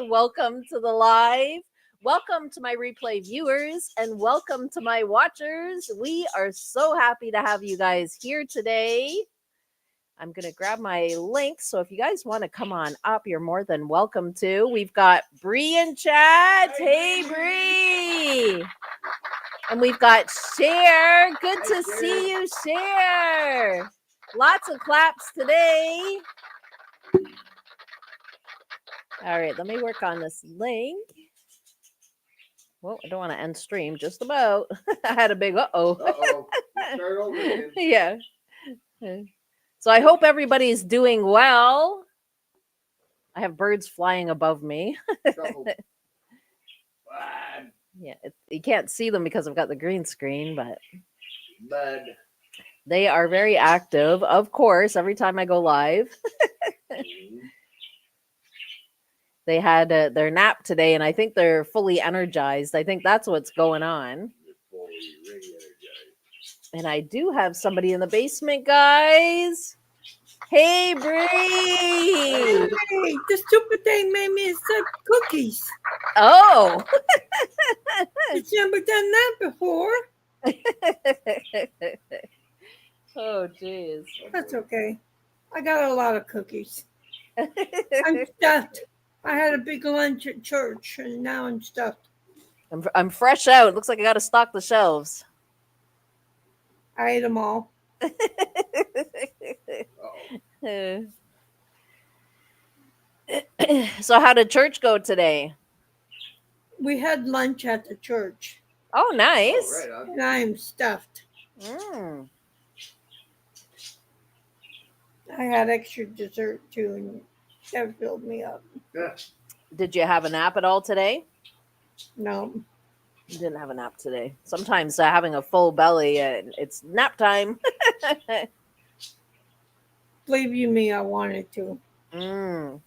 Welcome to the live. Welcome to my replay viewers and welcome to my watchers. We are so happy to have you guys here today. I'm going to grab my link. So if you guys want to come on up, you're more than welcome to. We've got Bree in chat. Hey, Bree. And we've got Cher. Good to see you, Cher. Lots of claps today. All right, let me work on this link. Well, I don't want to end stream. Just about. I had a big Uh-oh. Start over again. Yeah. So I hope everybody's doing well. I have birds flying above me. Yeah, you can't see them because I've got the green screen, but Bud. they are very active, of course, every time I go live. They had their nap today, and I think they're fully energized. I think that's what's going on. And I do have somebody in the basement, guys. Hey, Bree! Hey, the stupid thing made me accept cookies. Oh! It's never done that before. Oh, jeez. That's okay. I got a lot of cookies. I'm stuffed. I had a big lunch at church, and now I'm stuffed. I'm fresh out. Looks like I got to stock the shelves. I ate them all. So how did church go today? We had lunch at the church. Oh, nice. Oh, right on. And I am stuffed. Mm. I had extra dessert too, and that filled me up. Yeah. Did you have a nap at all today? No. You didn't have a nap today. Sometimes having a full belly, it's nap time. Believe you me, I wanted to. Mm.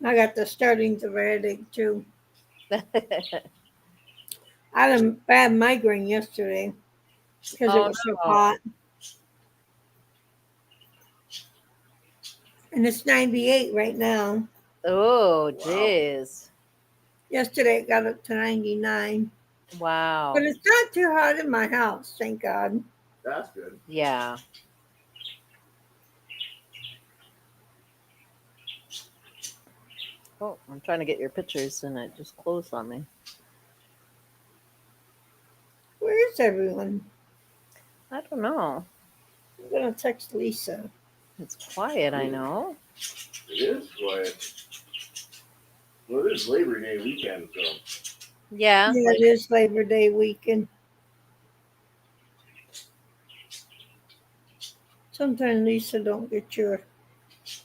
I got the startings of a headache too. I had a bad migraine yesterday because it was so hot. And it's 98 right now. Oh, jeez. Yesterday it got up to 99. Wow. But it's not too hot in my house, thank God. That's good. Yeah. Oh, I'm trying to get your pictures and it just closed on me. Where is everyone? I don't know. I'm going to text Lisa. It's quiet, I know. It is quiet. Well, it is Labor Day weekend, so. Yeah. Yeah, it is Labor Day weekend. Sometimes Lisa don't get your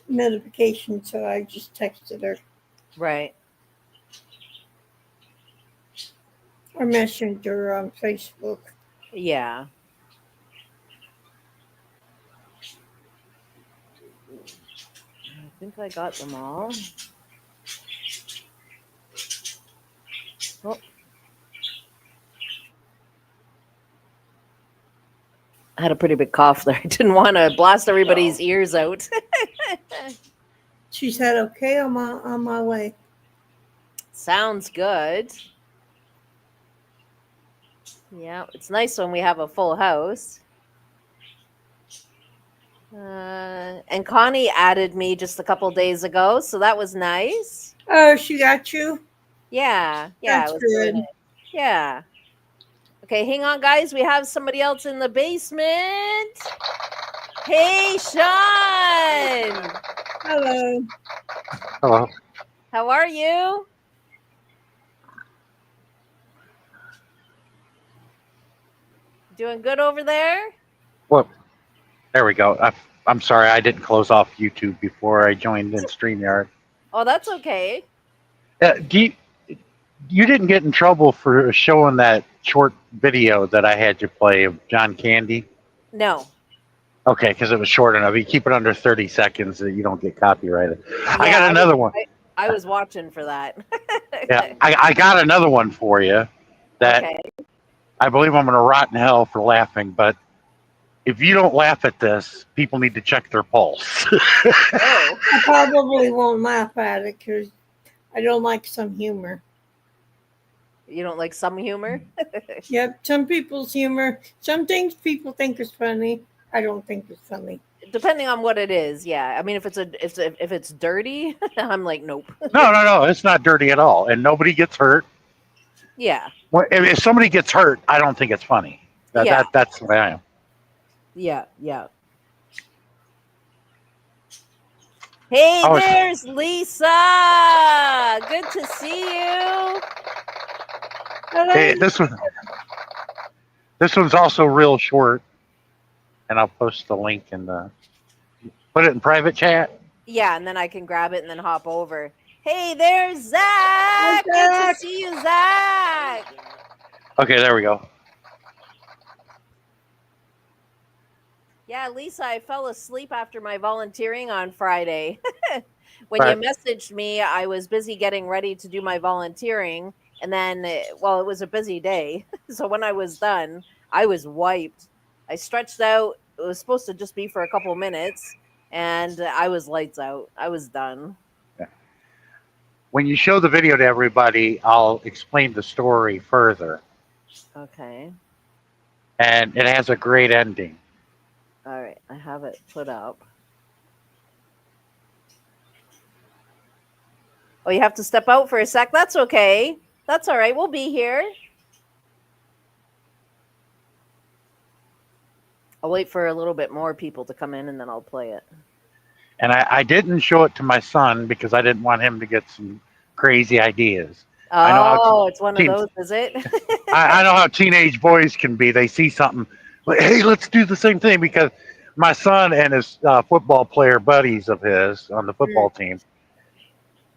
notification, so I just texted her. Right. Or messaged her on Facebook. Yeah. I think I got them all. Oh. I had a pretty big cough there. I didn't want to blast everybody's ears out. She said, okay, I'm on my way. Sounds good. Yeah, it's nice when we have a full house. And Connie added me just a couple days ago, so that was nice. Oh, she got you? Yeah, That's it was good. really nice. Yeah. Okay, hang on, guys. We have somebody else in the basement. Hey, Sean. Hello. Hello. How are you? Doing good over there? Well, there we go. I'm sorry, I didn't close off YouTube before I joined in StreamYard. Oh, that's okay. You didn't get in trouble for showing that short video that I had you play of John Candy? No. Okay, because it was short enough. You keep it under 30 seconds so you don't get copyrighted. Yeah, I got another one. I was watching for that. Yeah, I got another one for you that I believe I'm going to rot in hell for laughing, but if you don't laugh at this, people need to check their pulse. I probably won't laugh at it because I don't like some humor. You don't like some humor? Yep, some people's humor, some things people think is funny. I don't think it's funny. Depending on what it is, yeah. I mean, if it's dirty, I'm like, nope. No. It's not dirty at all, and nobody gets hurt. Yeah, Well, if somebody gets hurt, I don't think it's funny. Yeah. That's the way I am. yeah. Hey, Oh, there's Lisa. Good to see you. hey, this one's also real short, and I'll post the link and put it in private chat. Yeah, and then I can grab it and then hop over. Hey, there's Zach. Good to Zach. see you, Zach. Okay, there we go. Yeah, Lisa, I fell asleep after my volunteering on Friday. When Right. you messaged me, I was busy getting ready to do my volunteering. And then, well, it was a busy day. So when I was done, I was wiped. I stretched out. It was supposed to just be for a couple minutes. And I was lights out. I was done. When you show the video to everybody, I'll explain the story further, Okay. and it has a great ending. All right. I have it put up. Oh, you have to step out for a sec. That's okay. That's all right. We'll be here. I'll wait for a little bit more people to come in and then I'll play it. And I didn't show it to my son because I didn't want him to get some crazy ideas. I know how Oh, it's one of teen- those, is it? I know how teenage boys can be. They see something, like, hey, let's do the same thing. Because my son and his football player buddies of his on the football team,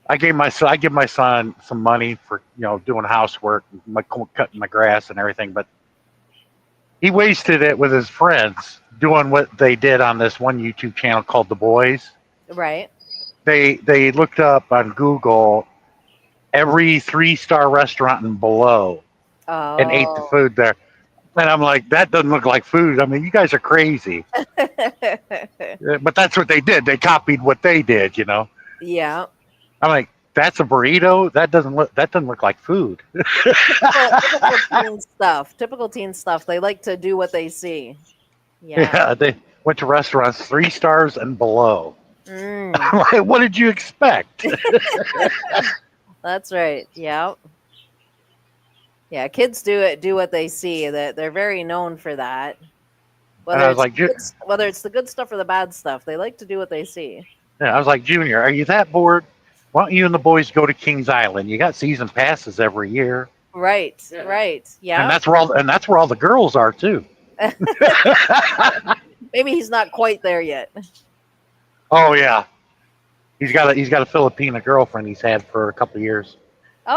I give my son some money for doing housework, cutting my grass and everything, but he wasted it with his friends doing what they did on this one YouTube channel called The Boys. Right. They looked up on Google every 3-star restaurant and below and ate the Oh. food there. And I'm like, that doesn't look like food. I mean, you guys are crazy. But that's what they did. They copied what they did, Yeah. I'm like, that's a burrito? That doesn't look like food. Typical teen stuff. Typical teen stuff. They like to do what they see. Yeah. Yeah, they went to restaurants 3 stars and below. Mm, I'm like, what did you expect? that's right. Yeah. Yeah, kids do what they see. They're very known for that. And I was like, Whether it's the good stuff or the bad stuff, they like to do what they see. yeah, I was like, Junior, are you that bored? Why don't you and the boys go to Kings Island? You got season passes every year. Right. Yeah. Right. Yeah. And that's where all the girls are too. Maybe he's not quite there yet. Oh yeah. He's got a Filipina girlfriend he's had for a couple of years. Oh,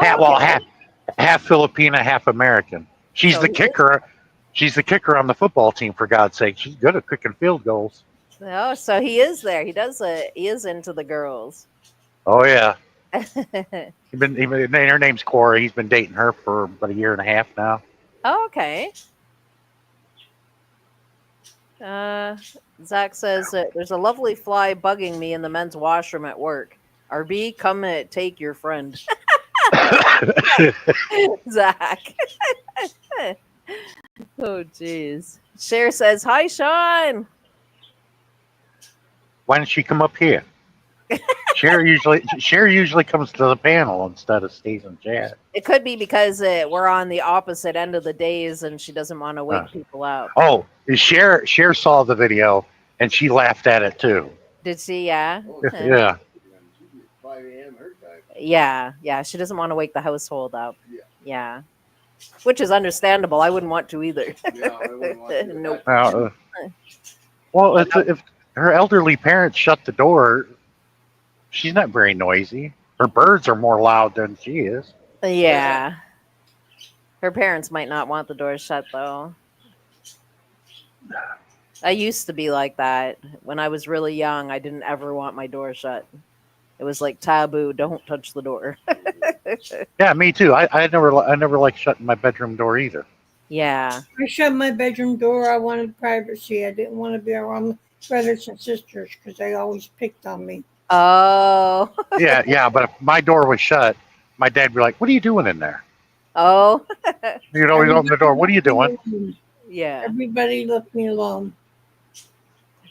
Half Filipina, half American. She's So the he is- kicker. She's the kicker on the football team, for God's sake. She's good at kicking field goals. Oh, so he is there. He is into the girls. Oh yeah. Her name's Corey. He's been dating her for about a year and a half now. Oh, okay. Zach says there's a lovely fly bugging me in the men's washroom at work. RB, come take your friend. Zach. Oh, jeez. Cher says, hi, Sean. Why don't she come up here? Cher usually comes to the panel instead of stays in chat. It could be because we're on the opposite end of the days and she doesn't want to wake people up. Oh, Cher saw the video and she laughed at it too. Did she? Yeah. Yeah. 5 a.m. her time. Yeah. She doesn't want to wake the household up. Yeah. Yeah. Which is understandable. I wouldn't want to either. Yeah, I wouldn't want to. Nope. Well, if her elderly parents shut the door, she's not very noisy. Her birds are more loud than she is. Yeah. Her parents might not want the doors shut, though. I used to be like that. When I was really young, I didn't ever want my door shut. It was like taboo. Don't touch the door. Yeah, me too. I never liked shutting my bedroom door either. Yeah. I shut my bedroom door. I wanted privacy. I didn't want to be around brothers and sisters because they always picked on me. Oh. Yeah. But if my door was shut, my dad'd be like, "What are you doing in there?" Oh. You'd always open the door. What are you doing? Yeah. Everybody left me alone.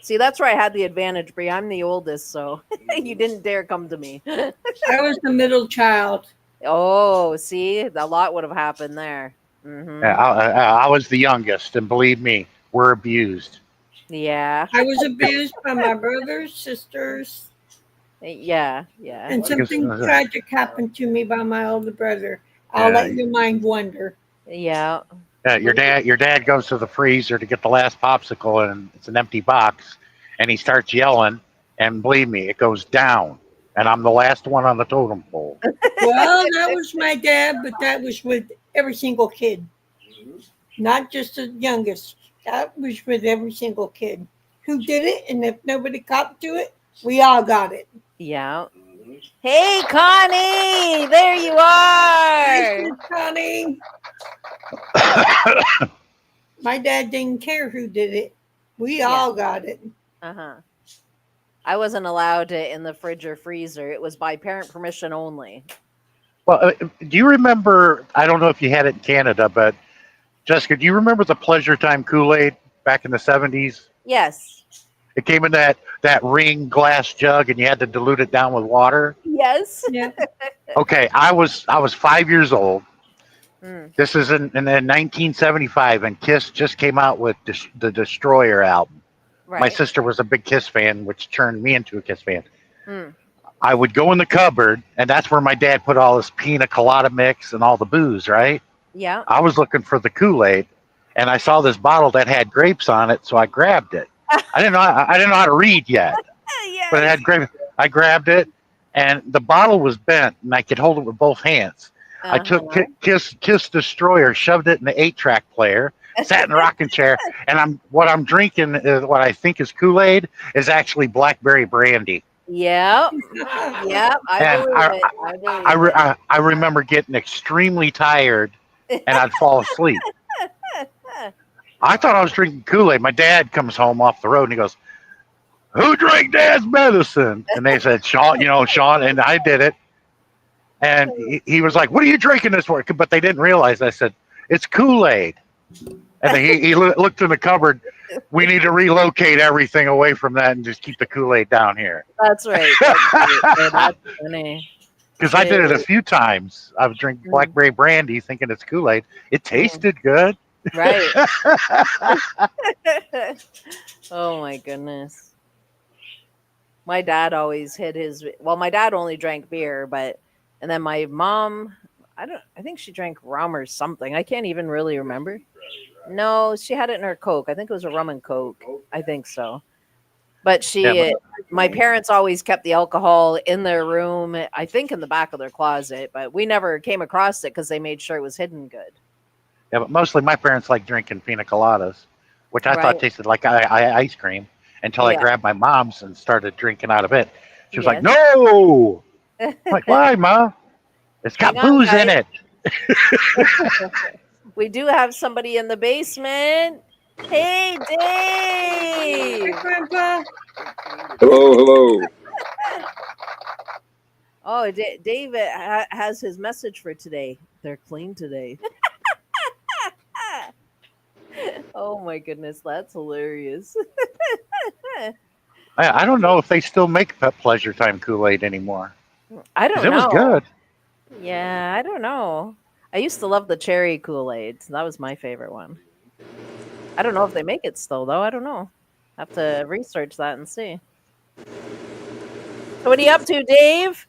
See, that's where I had the advantage, Bree. I'm the oldest, so you didn't dare come to me. I was the middle child. Oh, see, a lot would have happened there. Yeah, I was the youngest, and believe me, we're abused. Yeah. I was abused by my brothers, sisters, Yeah. and Because, something tragic happened to me by my older brother. I'll yeah, let your mind wander. Yeah. your dad goes to the freezer to get the last popsicle, and it's an empty box, and he starts yelling, and believe me, it goes down, and I'm the last one on the totem pole. Well, that was my dad, but that was with every single kid, not just the youngest. That was with every single kid who did it, and if nobody copped to it, we all got it. Yeah. Hey, Connie, there you are. Nice, Connie. My dad didn't care who did it. We all got it. Uh-huh. I wasn't allowed it in the fridge or freezer. It was by parent permission only. Well, do you remember? I don't know if you had it in Canada, but Jessica, do you remember the Pleasure Time Kool-Aid back in the '70s? Yes. It came in that ring glass jug, and you had to dilute it down with water. Yes. Yeah. Okay, I was 5 years old. Mm, This is in 1975, and Kiss just came out with the Destroyer album. My right. sister was a big Kiss fan, which turned me into a Kiss fan. Mm, I would go in the cupboard, and that's where my dad put all his pina colada mix and all the booze, right? yeah. I was looking for the Kool-Aid, and I saw this bottle that had grapes on it, so I grabbed it. I didn't know how to read yet, but it Yes. had grapes. I grabbed it, and the bottle was bent, and I could hold it with both hands. I took Uh-huh. Kiss Destroyer, shoved it in the 8-track player, sat in the rocking chair, and I'm drinking is what I think is Kool-Aid is actually blackberry brandy. Yep. Yep. I And believe it. I believe it. I remember getting extremely tired, and I'd fall asleep. I thought I was drinking Kool-Aid. My dad comes home off the road, and he goes, "Who drank Dad's medicine?" And they said, "Sean, Sean," and I did it. And he was like, "What are you drinking this for?" But they didn't realize. I said, "It's Kool-Aid." And then he looked in the cupboard. We need to relocate everything away from that and just keep the Kool-Aid down here. That's right. That's right. Oh, that's funny. Because I did it a few times. I was drinking Mm, blackberry brandy thinking it's Kool-Aid. It mm, tasted good. right. Oh my goodness. My dad always hid his, well, my dad only drank beer, but and then my mom, I think she drank rum or something. I can't even really remember. No, she had it in her Coke. I think it was a rum and Coke. I think so. But Yeah, but my parents always kept the alcohol in their room, I think in the back of their closet, but we never came across it because they made sure it was hidden good. but mostly my parents like drinking pina coladas, which I thought Right. tasted like ice cream until I Yeah. grabbed my mom's and started drinking out of it. She was like, Yes. "No!" I'm like, "Why, Ma? It's got Hang on, booze in guys. it." We do have somebody in the basement. Hey, Hi, Dave. Grandpa. Hello, hello. Oh, David has his message for today. They're clean today. Oh my goodness, that's hilarious. I don't know if they still make that Pleasure Time Kool-Aid anymore I because don't it was know. good. Yeah, I don't know. I used to love the cherry Kool-Aid. That was my favorite one. I don't know if they make it still though. I don't know. Have to research that and see. So what are you up to, Dave?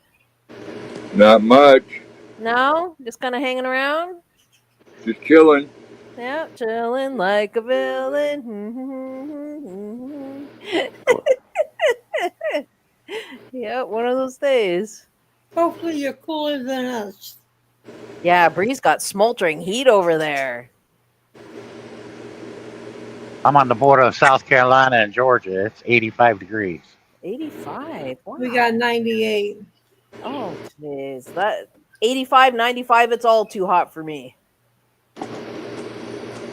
Not much. No? Just kind of hanging around? Just chilling. Yeah, chilling like a villain. Yeah, one of those days. Hopefully you're cooler than us. Yeah, Bree's got smoldering heat over there. I'm on the border of South Carolina and Georgia. It's 85 degrees. 85. Wow. We got 98. Oh, jeez. That 85, 95, it's all too hot for me.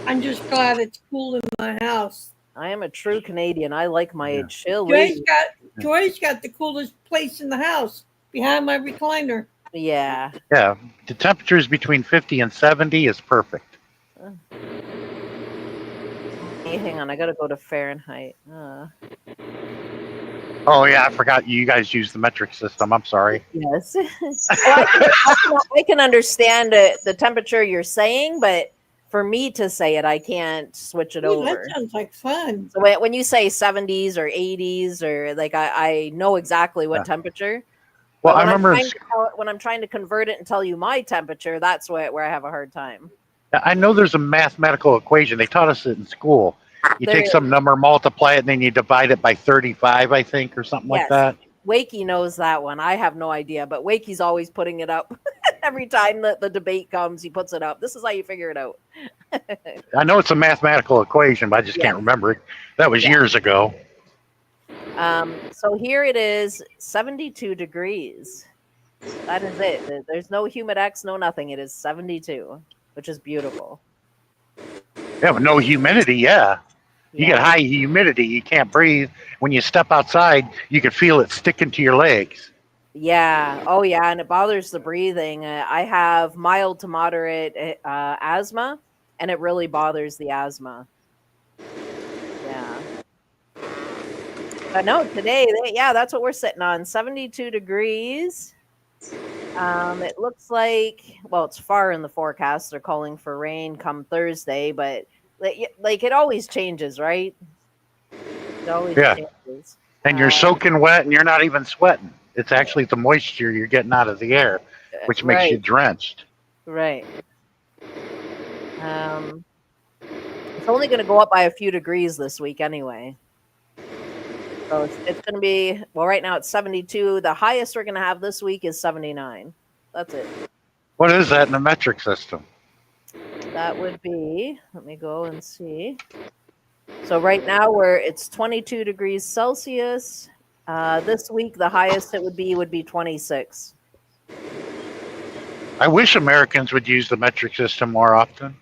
I'm just glad it's cool in my house. I am a true Canadian. I like my Yeah. chili. Joy's got the coolest place in the house behind my recliner. Yeah. Yeah, the temperatures between 50 and 70 is perfect. Hey, hang on, I gotta go to Fahrenheit. Oh yeah, I forgot you guys use the metric system. I'm sorry. Yes. Well, I can understand the temperature you're saying, but for me to say it, I can't switch it Ooh, that over. sounds like fun. So when you say 70s or 80s or like I know exactly what Yeah. temperature. Well, But I remember when I'm trying to convert it and tell you my temperature, that's where I have a hard time. I know there's a mathematical equation. They taught us it in school. You There take some is. number, multiply it, and then you divide it by 35, I think, or something like Yes. that. Wakey knows that one. I have no idea, but Wakey's always putting it up. Every time that the debate comes, he puts it up. This is how you figure it out. I know it's a mathematical equation, but I just Yeah. can't remember it. That was Yeah. years ago. So here it is, 72 degrees. That is it. There's no humidex, no nothing. It is 72, which is beautiful. Yeah, but no humidity. Yeah. You get Yeah. high humidity, you can't breathe. When you step outside, you can feel it sticking to your legs. Yeah. Oh, yeah. And it bothers the breathing. I have mild to moderate asthma, and it really bothers the asthma. Yeah. But no, today, that's what we're sitting on, 72 degrees. It looks like, well, it's far in the forecast. They're calling for rain come Thursday, but like it always changes, right? It always Yeah. changes. And you're soaking wet and you're not even sweating. It's actually the moisture you're getting out of the air, which makes you Right, drenched. right. It's only going to go up by a few degrees this week anyway. So it's going to be, well, right now it's 72. The highest we're going to have this week is 79. That's it. What is that in the metric system? That would be, let me go and see. So right now it's 22 degrees Celsius. This week, the highest it would be 26. I wish Americans would use the metric system more often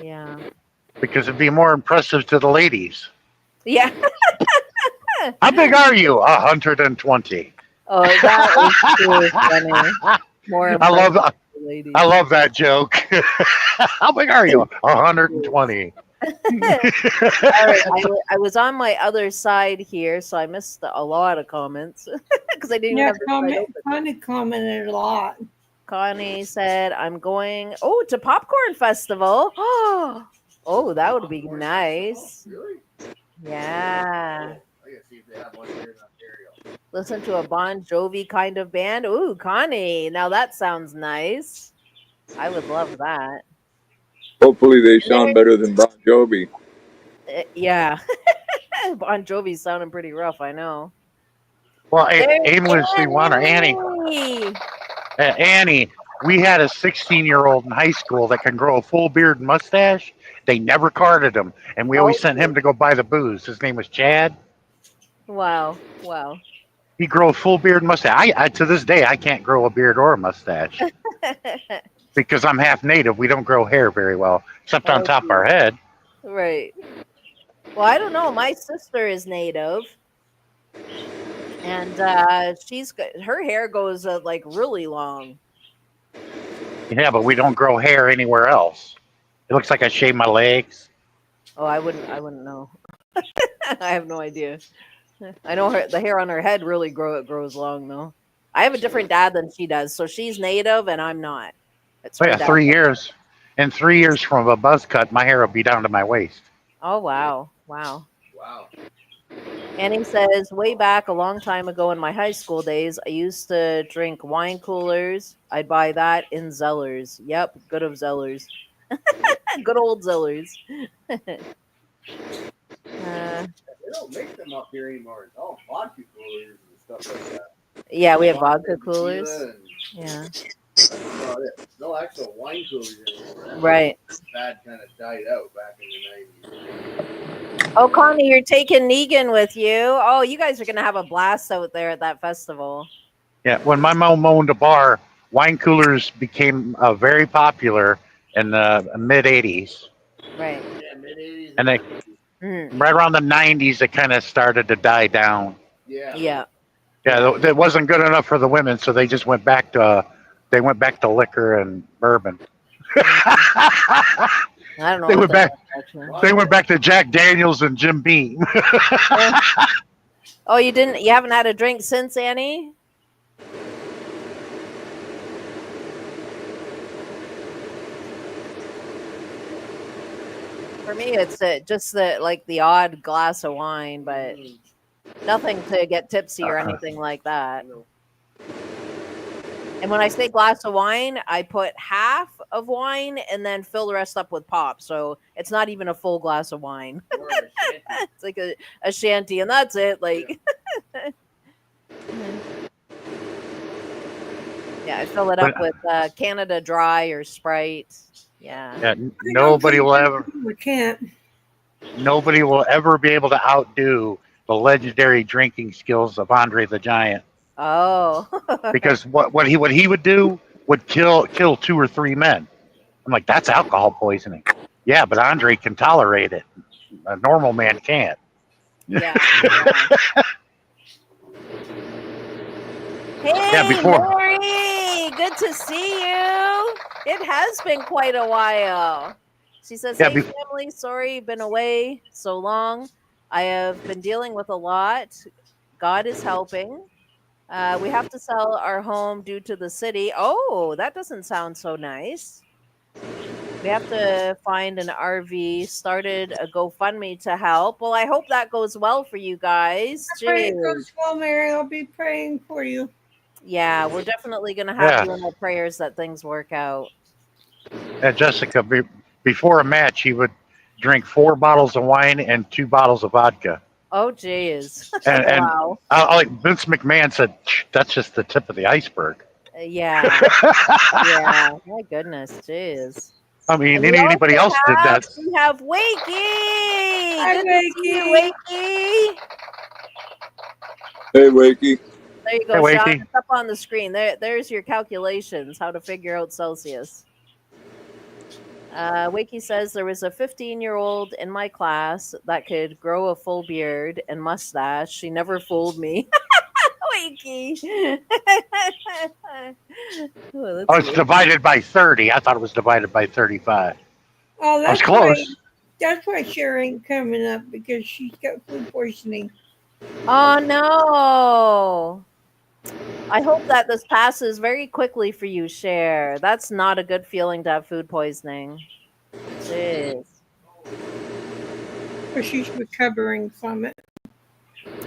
Yeah. because it'd be more impressive to the ladies. Yeah. How big are you? 120. Oh, that is too funny. More I love impressive ladies. I love that joke. How big are you? 120. All right, I was on my other side here, so I missed a lot of comments because I didn't even have the side open. Connie commented a lot. Connie said, "I'm going to Popcorn Festival. Oh, that would be nice. Really? Yeah. I gotta see if they have one here in Ontario. Listen to a Bon Jovi kind of band. Ooh, Connie. Now that sounds nice. I would love that. Hopefully they sound better than Bon Jovi. Yeah. Bon Jovi's sounding pretty rough, I know. Well, There's aimlessly one or Annie. Annie, we had a 16-year-old in high school that can grow a full beard and mustache. They never carded him, and we always sent him to go buy the booze. His name was Chad. Wow. He grew a full beard and mustache. I to this day, I can't grow a beard or a mustache because I'm half native. We don't grow hair very well, except on top of our head. Right. Well, I don't know. My sister is native, and her hair goes like really long. Yeah, but we don't grow hair anywhere else. It looks like I shave my legs. Oh, I wouldn't know. I have no idea. I know the hair on her head really grows long though. I have a different dad than she does, so she's native and I'm not. Oh yeah, 3 years. In 3 years from a buzz cut, my hair will be down to my waist. Oh wow. Wow. Annie says, way back a long time ago in my high school days, I used to drink wine coolers. I'd buy that in Zellers. Yep, good of Zellers. Good old Zellers. They don't make them up here anymore. It's all vodka coolers and stuff like that. Yeah, we have vodka coolers. Yeah. That's about it. No actual wine coolers anymore. Right. That kind of died out back in the 90s. Oh, Connie, you're taking Negan with you. Oh, you guys are going to have a blast out there at that festival. Yeah, when my mom owned a bar, wine coolers became very popular in the mid-'80s. Right. Yeah, mid-80s. And Mm, Right around the 90s, it kind of started to die down. Yeah. yeah. Yeah, that wasn't good enough for the women, so they just went back to liquor and bourbon. Mm, I don't know they what went the back. heck, actually. They went back to Jack Daniels and Jim Beam. Uh, oh, you haven't had a drink since, Annie? For me, it's just the odd glass of wine, but nothing to get tipsy or anything like that. And when I say glass of wine, I put half of wine and then fill the rest up with pop. So it's not even a full glass of wine. It's like a shanty, and that's it. Like, yeah, I fill it up But with Canada Dry or Sprite. Yeah. yeah, I don't drink I can't. nobody will ever be able to outdo the legendary drinking skills of Andre the Giant. Oh. Because what he would do would kill 2 or 3 men. I'm like, that's alcohol poisoning. Yeah, but Andre can tolerate it. A normal man can't. Yeah. Yeah. Yeah, Hey, before. Mary! Good to see you. It has been quite a while. She says, Yeah, "Hey, before. family, sorry been away so long. I have been dealing with a lot. God is helping. We have to sell our home due to the city. Oh, that doesn't sound so nice. We have to find an RV. Started a GoFundMe to help. Well, I hope that goes well for you guys. I pray it Jeez. goes well, Mary. I'll be praying for you. Yeah, we're definitely going to have Yeah, you in our prayers that things work out. Jessica. Before a match, he would drink 4 bottles of wine and 2 bottles of vodka. Oh, jeez. And Wow. like Vince McMahon said, that's just the tip of the iceberg. Yeah. Yeah. My goodness. Jeez. I mean, And anybody else did that. we have Wakey. Hi, Good to see you, Wakey. Wakey. Hey, Wakey. There you Hey, go, Sean. Wakey. It's up on the screen. There's your calculations, how to figure out Celsius. Wakey says there was a 15-year-old in my class that could grow a full beard and mustache. She never fooled me. Wakey. Oh, Oh, that's it's divided by 30. I thought it was divided by 35. Oh, I was close. that's why Sherry ain't coming up because she's got food poisoning. Oh no. I hope that this passes very quickly for you, Cher. That's not a good feeling to have food poisoning. Jeez. But she's recovering from it.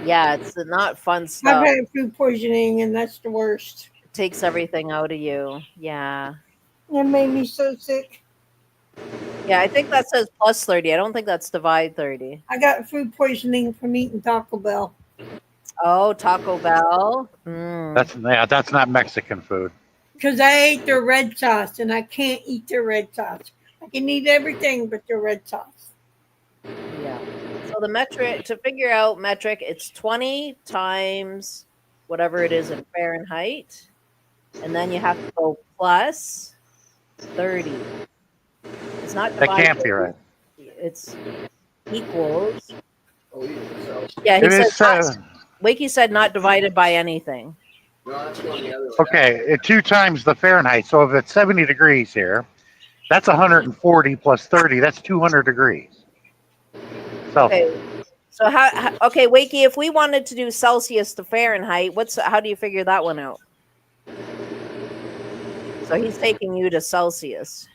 Yeah, it's not fun I've stuff. had food poisoning, and that's the worst. It takes everything out of you. Yeah. It made me so sick. Yeah, I think that says plus 30. I don't think that's divide 30. I got food poisoning from eating Taco Bell Oh, Taco Bell. Mm. That's not Mexican food. because I ate their red sauce, and I can't eat their red sauce. I can eat everything but their red sauce. Yeah. So the metric, to figure out metric, it's 20 times whatever it is in Fahrenheit. And then you have to go plus 30. It's not That can't divided. be right. It's equals. Oh, yeah. So, Yeah, he It is. said Wakey said not divided by anything. no, that's going the other way. Okay, 2 times the Fahrenheit. So if it's 70 degrees here, that's 140 plus 30. That's 200 degrees. So Okay. So okay, Wakey, if we wanted to do Celsius to Fahrenheit, how do you figure that one out? So he's taking you to Celsius.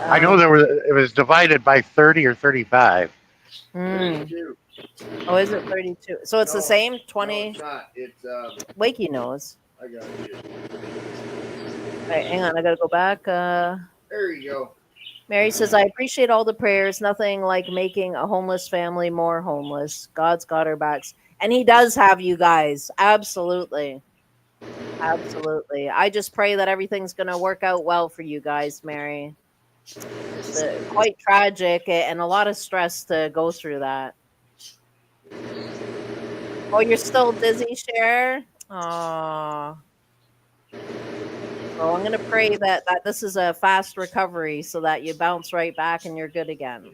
I know it was divided by 30 or 35. Hmm. 32. Oh, is it 32? So it's the No, same No, 20. it's not. It's, Wakey knows. I got it. All right, hang on. I got to go back. There you go. Mary says, I appreciate all the prayers. Nothing like making a homeless family more homeless. God's got our backs. And he does have you guys. Absolutely. Absolutely. I just pray that everything's going to work out well for you guys, Mary. It's quite tragic and a lot of stress to go through that. Oh, you're still dizzy, Cher? Aww. So I'm gonna pray that this is a fast recovery, so that you bounce right back and you're good again.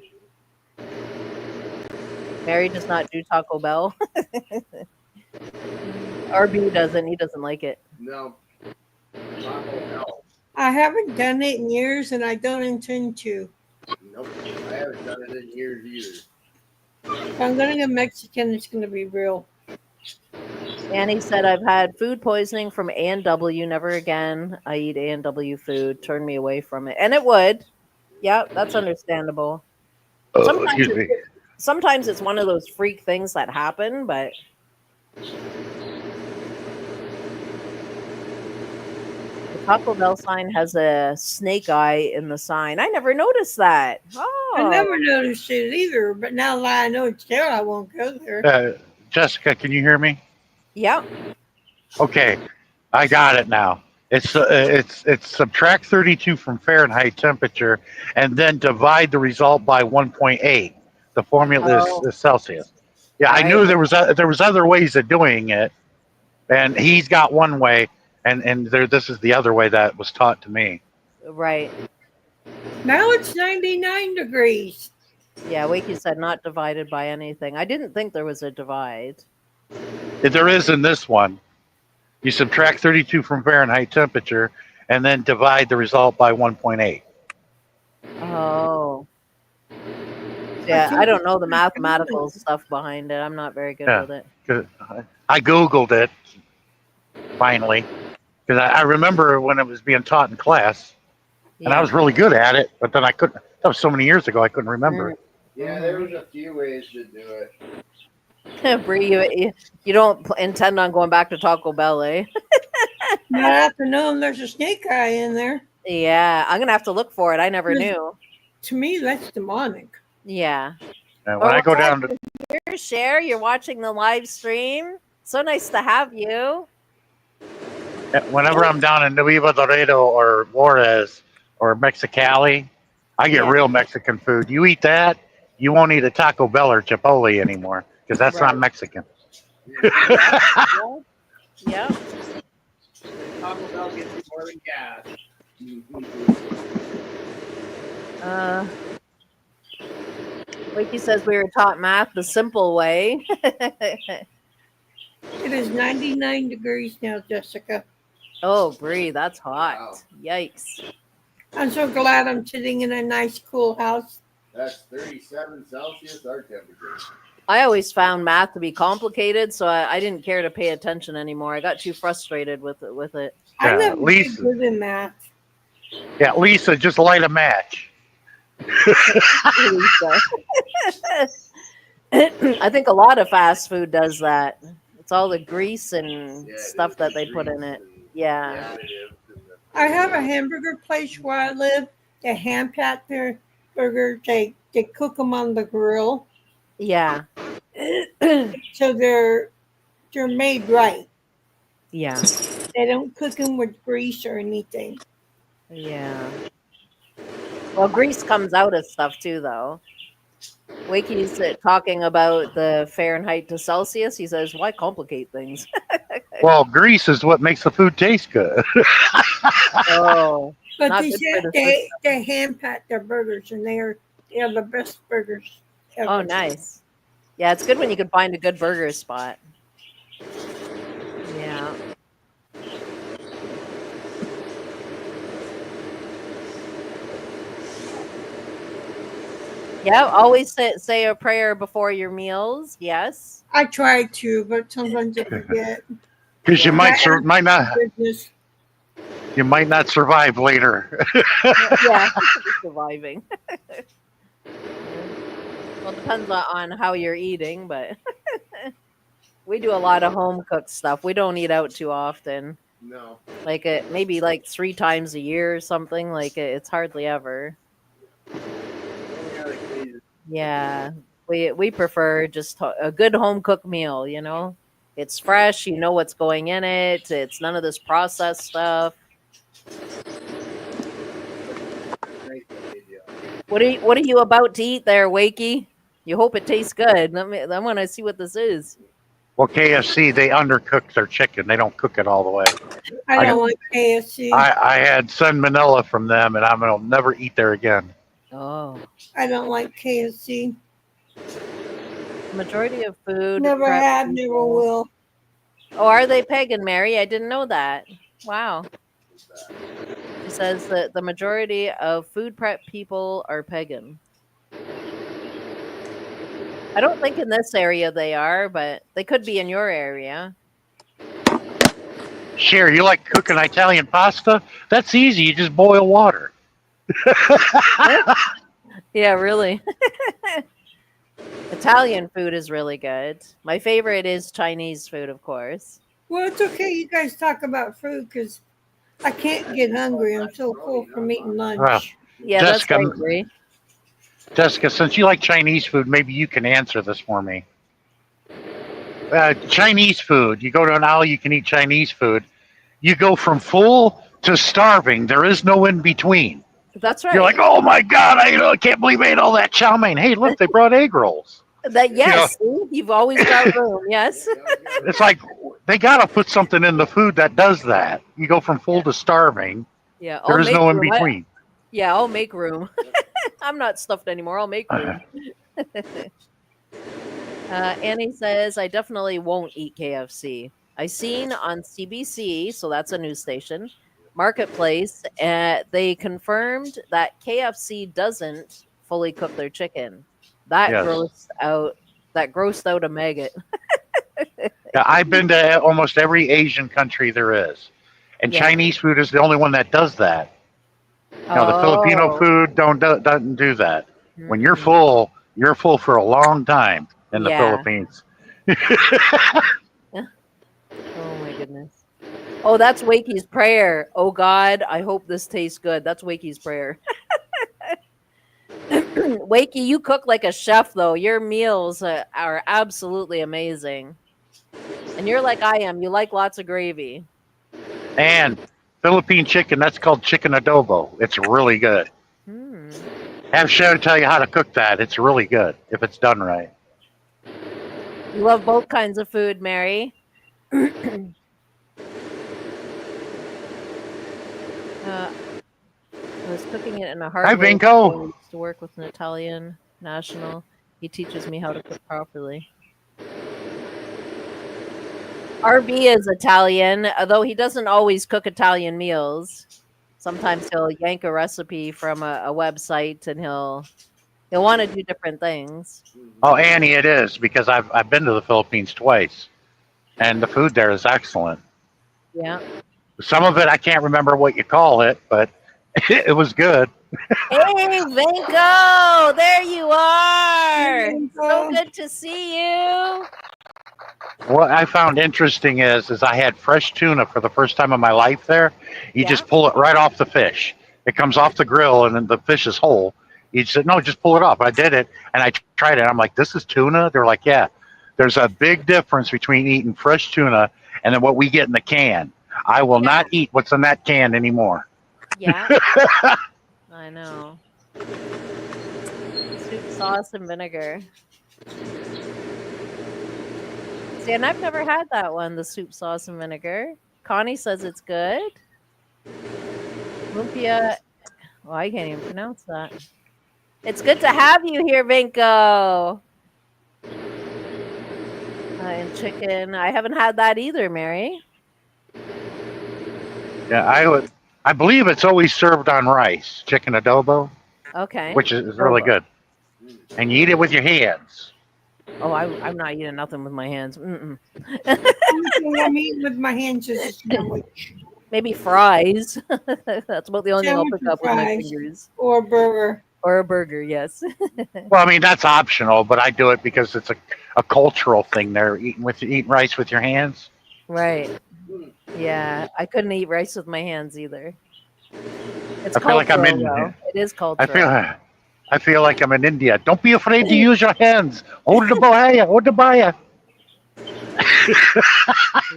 Mary does not do Taco Bell. RB doesn't. He doesn't like it. No. Taco Bell. I haven't done it in years, and I don't intend to. Nope. I haven't done it in years either. If I'm going to go Mexican, it's going to be real. Annie said, I've had food poisoning from A&W. Never again. I eat A&W food. Turn me away from it. And it would. Yeah, that's understandable. Excuse me. Sometimes it's one of those freak things that happen, but the Taco Bell sign has a snake eye in the sign. I never noticed that. Oh, I never noticed it either, but now that I know it's there, I won't go there. Jessica, can you hear me? Yep. Okay, I got it now. It's subtract 32 from Fahrenheit temperature, and then divide the result by 1.8. The formula is Celsius. Yeah, I knew there was other ways of doing it, and he's got one way, and this is the other way that was taught to me. Right. Now it's 99 degrees. Yeah, Wakey said not divided by anything. I didn't think there was a divide. There is in this one. You subtract 32 from Fahrenheit temperature, and then divide the result by 1.8. Oh. Yeah, I don't know the mathematical stuff behind it. I'm not very good with it. I Googled it, finally, because I remember when it was being taught in class, and I was really good at it, but then I couldn't. That was so many years ago, I couldn't remember it. Yeah, there was a few ways to do it. Bree, you don't intend on going back to Taco Bell, eh? Not after knowing there's a snake eye in there. Yeah, I'm gonna have to look for it. I never knew. To me, that's demonic. Yeah. And when I go down to Share, you're watching the live stream. So nice to have you. whenever I'm down in Nuevo Laredo or Juarez or Mexicali, I get real Mexican food. You eat that, you won't eat a Taco Bell or Chipotle anymore because that's not Mexican. Yeah. Taco Bell gets you more than gas. Wakey says we were taught math the simple way. It is 99 degrees now, Jessica. Oh, Bree, that's hot. Wow. Yikes. I'm so glad I'm sitting in a nice, cool house. That's 37 Celsius, our temperature. I always found math to be complicated, so I didn't care to pay attention anymore. I got too frustrated with it. I never did good in math. Yeah, Lisa, just light a match. I think a lot of fast food does that. It's all the grease and stuff that they put in it. Yeah. I have a hamburger place where I live. They hand pat their burgers. They cook them on the grill. Yeah. So they're made right. Yeah. They don't cook them with grease or anything. Yeah. Well, grease comes out of stuff too, though. Wakey's talking about the Fahrenheit to Celsius. He says, "Why complicate things?" Well, grease is what makes the food taste good. Oh, but they hand pat their burgers, and they're the best burgers ever. Oh, nice. Yeah, it's good when you can find a good burger spot. Yeah. Yeah, always say a prayer before your meals. Yes. I try to, but sometimes I forget. Because you might not survive later. Yeah, surviving. Well, it depends on how you're eating, but we do a lot of home cooked stuff. We don't eat out too often. No. Like maybe like 3 times a year or something. Like it's hardly ever. Yeah, we prefer just a good home cooked meal. You know, it's fresh. You know what's going in it. It's none of this processed stuff. What are you about to eat there, Wakey? You hope it tastes good. I want to see what this is. Well, KFC, they undercook their chicken. They don't cook it all the way. I I don't got, like KFC. I had salmonella from them, and I'm gonna never eat there again. Oh, I don't like KFC. the majority of food Never prep have, never people. will. Oh, are they pagan, Mary? I didn't know that. Wow. She says that the majority of food prep people are pagan. I don't think in this area they are, but they could be in your area. Sure, you like cooking Italian pasta? That's easy. You just boil water. Yeah, really. Italian food is really good. My favorite is Chinese food, of course. Well, it's okay. You guys talk about food because I can't get hungry. I'm so full from eating Well, lunch. Yeah, that's Jessica, great, Bree. Jessica, since you like Chinese food, maybe you can answer this for me. Chinese food. You go to an alley, you can eat Chinese food. You go from full to starving. There is no in between. That's You're right. like, oh my god, I can't believe I ate all that chow mein. Hey, look, they brought egg rolls. That You know, yes, see? You've always got room. Yes. it's like they gotta put something in the food that does that. You go from full to starving. Yeah, There I'll is make no in room. between. Yeah, I'll make room. I'm not stuffed anymore. I'll make room. Annie says, I definitely won't eat KFC. I seen on CBC, so that's a news station, Marketplace, they confirmed that KFC doesn't fully cook their chicken. That Yes. grossed out a maggot. Yeah, I've been to almost every Asian country there is, and Yeah. Chinese food is the only one that does that. Now the Filipino Oh. food doesn't do that. When Mm-mm. you're full for a long time in the Yeah. Philippines. Oh my goodness. Oh, that's Wakey's prayer. Oh God, I hope this tastes good. That's Wakey's prayer. Wakey, you cook like a chef, though. Your meals are absolutely amazing. And you're like I am. You like lots of gravy. And Philippine chicken, that's called chicken adobo. It's really good. Hmm. Have Sharon tell you how to cook that. It's really good if it's done right. You love both kinds of food, Mary. I was cooking it in a Hi, hard way. I Vinko. used to work with an Italian national. He teaches me how to cook properly. RB is Italian, although he doesn't always cook Italian meals. Sometimes he'll yank a recipe from a website and he'll want to do different things. Oh, Annie, it is because I've been to the Philippines twice, and the food there is excellent. Yeah. Some of it I can't remember what you call it, but it was good. Hey, Vinko! There you are! So So, good to see you. What I found interesting is I had fresh tuna for the first time in my life there. You Yeah. just pull it right off the fish. It comes off the grill and then the fish is whole. You said, no, just pull it off. I did it and I tried it. I'm like, this is tuna? They're like, yeah. There's a big difference between eating fresh tuna and then what we get in the can. I will not eat what's in that can anymore. Yeah. I know. Soup, sauce, and vinegar. See, and I've never had that one, the soup, sauce, and vinegar. Connie says it's good. Lumpia. Well, I can't even pronounce that. It's good to have you here, Vinko. And chicken. I haven't had that either, Mary. Yeah, I believe it's always served on rice, chicken adobo, Okay. which is really good. And you eat it with your hands. Oh, I'm not eating nothing with my hands. Mm-mm. only thing I'm eating with my hands is a sandwich Maybe fries. That's about the only thing I'll Sandwich pick and up with my fries. fingers. or a burger. Or a burger, yes. Well, I mean that's optional, but I do it because it's a cultural thing. There, eating rice with your hands. Right. Yeah, I couldn't eat rice with my hands either. It's I feel like I'm cultural, in. though. It is I cultural. feel like I'm in India. Don't be afraid to use your hands. Hold the bahaya, hold the baya.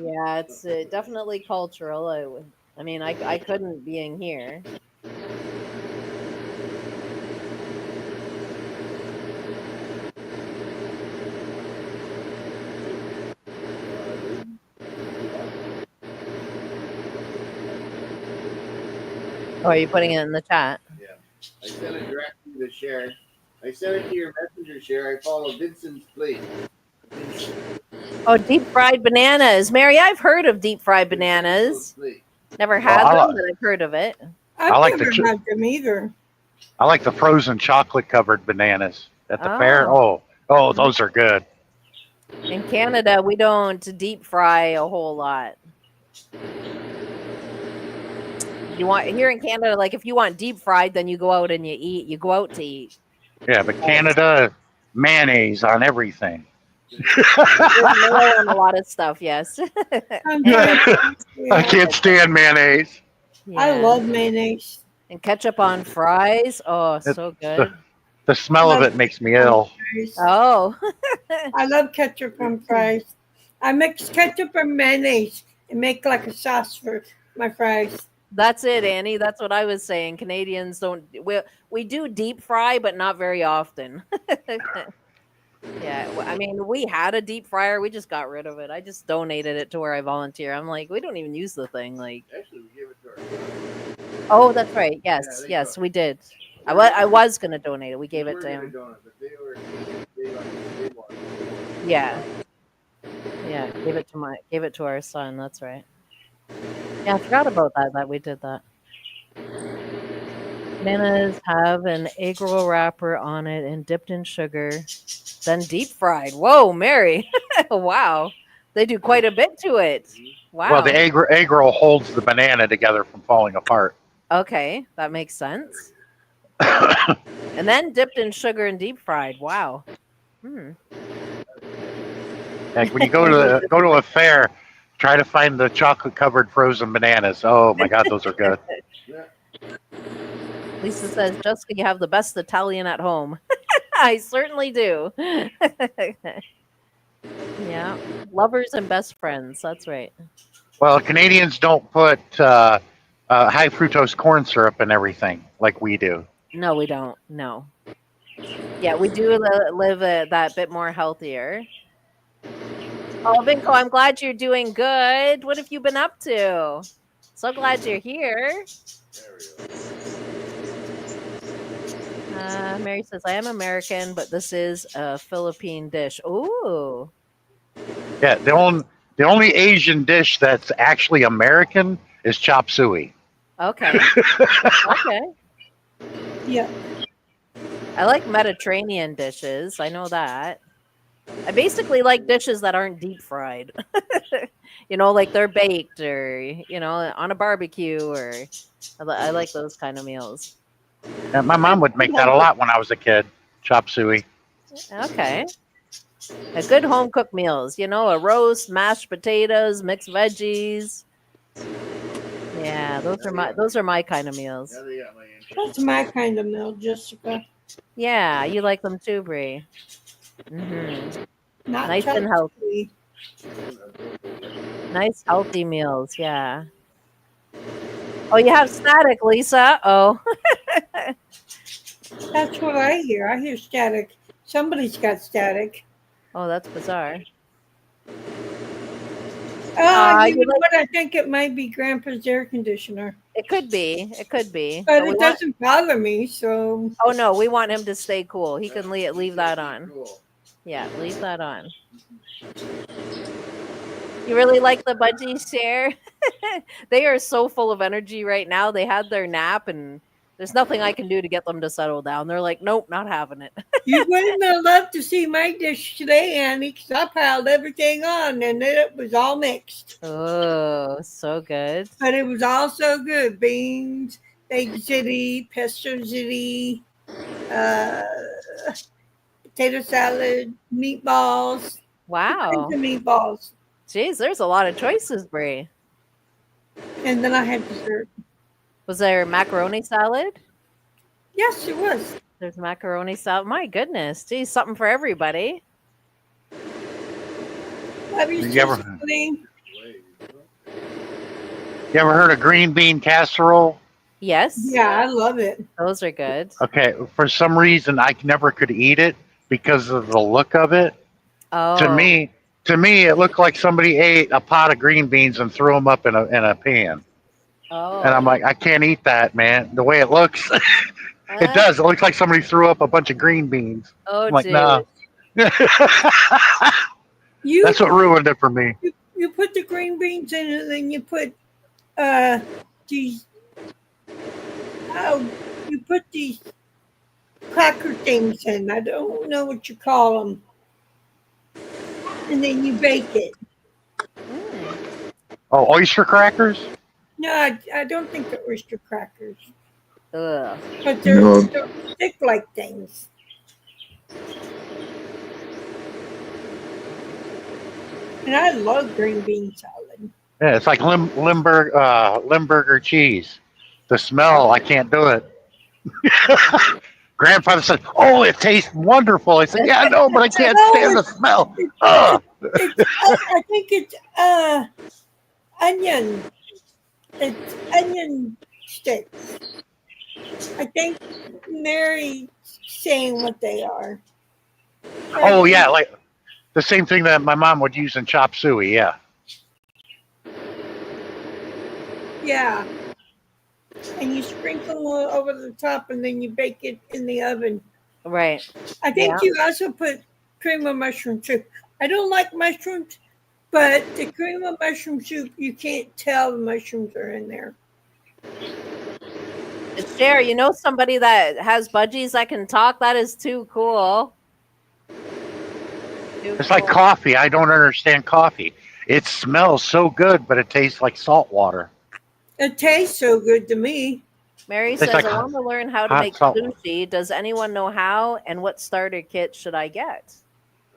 Yeah, it's definitely cultural. I mean, I couldn't being here. Oh, are you putting it in the chat? Yeah. I sent it directly to share. I sent it to your messenger share. I follow Vincent's plate. Oh, deep fried bananas. Mary, I've heard of deep fried bananas. Never had them, but I've heard of it. I've like never had them either. I like the frozen chocolate covered bananas at the fair. Oh, those are good. In Canada, we don't deep fry a whole lot. You want here in Canada, like if you want deep fried, then you go out and you eat. You go out to eat. Yeah, but Canada, mayonnaise on everything. On a lot of stuff, yes. I can't stand mayonnaise. Yeah. I love mayonnaise. And ketchup on fries. Oh, so good. The smell of it makes me ill. Oh. I love ketchup on fries. I mix ketchup and mayonnaise and make like a sauce for my fries. That's it, Annie. That's what I was saying. Canadians don't. We do deep fry, but not very often. Yeah, I mean, we had a deep fryer. We just got rid of it. I just donated it to where I volunteer. I'm like, we don't even use the thing. Like, actually, we gave it to our. Oh, that's right. Yes, yes, we did. I was gonna donate it. We gave it to him. Yeah. Yeah, gave it to our son. That's right. Yeah, I forgot about that we did that. Bananas have an egg roll wrapper on it and dipped in sugar, then deep fried. Whoa, Mary! Wow, they do quite a bit to it. Wow. Well, the egg roll holds the banana together from falling apart. Okay, that makes sense. And then dipped in sugar and deep fried. Wow. Like when you go to a fair, try to find the chocolate covered frozen bananas. Oh my God, those are good. Lisa says, Jessica, you have the best Italian at home. I certainly do. Yeah, lovers and best friends. That's right. Well, Canadians don't put high fructose corn syrup in everything like we do. No, we don't. No. Yeah, we do live that bit more healthier. Oh, Vinko, I'm glad you're doing good. What have you been up to? So glad you're here. Mary says, I am American, but this is a Philippine dish. Ooh. Yeah, the only Asian dish that's actually American is chop suey. Okay. Okay. Yeah. I like Mediterranean dishes. I know that. I basically like dishes that aren't deep fried. Like they're baked or, on a barbecue or I like those kind of meals. Yeah, my mom would make that a lot when I was a kid, chop suey. Okay. A good home cooked meals, a roast, mashed potatoes, mixed veggies. Yeah, those are my kind of meals. That's my kind of meal, Jessica. Yeah, you like them too, Brie. Mm-hmm. Not nice and healthy. Nice healthy meals, yeah. Oh, you have static, Lisa. Oh. That's what I hear. I hear static. Somebody's got static. Oh, that's bizarre. You know what? I think it might be Grandpa's air conditioner. It could be. But it doesn't bother me, so. Oh, no, we want him to stay cool. He can leave that on. Yeah, leave that on. You really like the budgies share? They are so full of energy right now. They had their nap, and there's nothing I can do to get them to settle down. They're like, nope, not having it. You wouldn't have loved to see my dish today, Annie, because I piled everything on, and then it was all mixed. Oh, so good. But it was all so good. Beans, egg ziti, pesto ziti, potato salad, meatballs. Wow. Meatballs. Jeez, there's a lot of choices, Brie. And then I had dessert. Was there macaroni salad? Yes, it was. There's macaroni salad. My goodness. Geez, something for everybody. You ever heard of green bean casserole? Yes. Yeah, I love it. Those are good. Okay, for some reason I never could eat it because of the look of it. Oh. To me, it looked like somebody ate a pot of green beans and threw them up in a pan. Oh. And I'm like, I can't eat that, man. The way it looks, it Uh, does. It looks like somebody threw up a bunch of green beans. oh, I'm like, geez. nah. You That's what ruined it for me. you put the green beans in it, and then you put these you put these cracker things in. I don't know what you call them, and then you bake it. Mm. Oh, oyster crackers? No, I don't think they're oyster crackers, Ugh. but No. they're stick like things. And I love green bean salad. Yeah, it's like Limburger cheese. The smell, I can't do it. Grandfather said, "Oh, it tastes wonderful." I said, "Yeah, I know, but I can't No, stand the smell." it, Ugh. I think it's onion. It's onion sticks. I think Mary's saying what they are. Oh yeah, like the same thing that my mom would use in chop suey. Yeah. Yeah. And you sprinkle it over the top and then you bake it in the oven. Right. I think Yeah. you also put cream of mushroom soup. I don't like mushrooms, but the cream of mushroom soup, you can't tell the mushrooms are in there. Cher, you know somebody that has budgies that can talk? That is too cool. Too It's like cool. coffee. I don't understand coffee. It smells so good, but it tastes like salt water. It tastes so good to me. Mary It's says, like I want to learn how to hot make salt. sushi. Does anyone know how? And what starter kit should I get?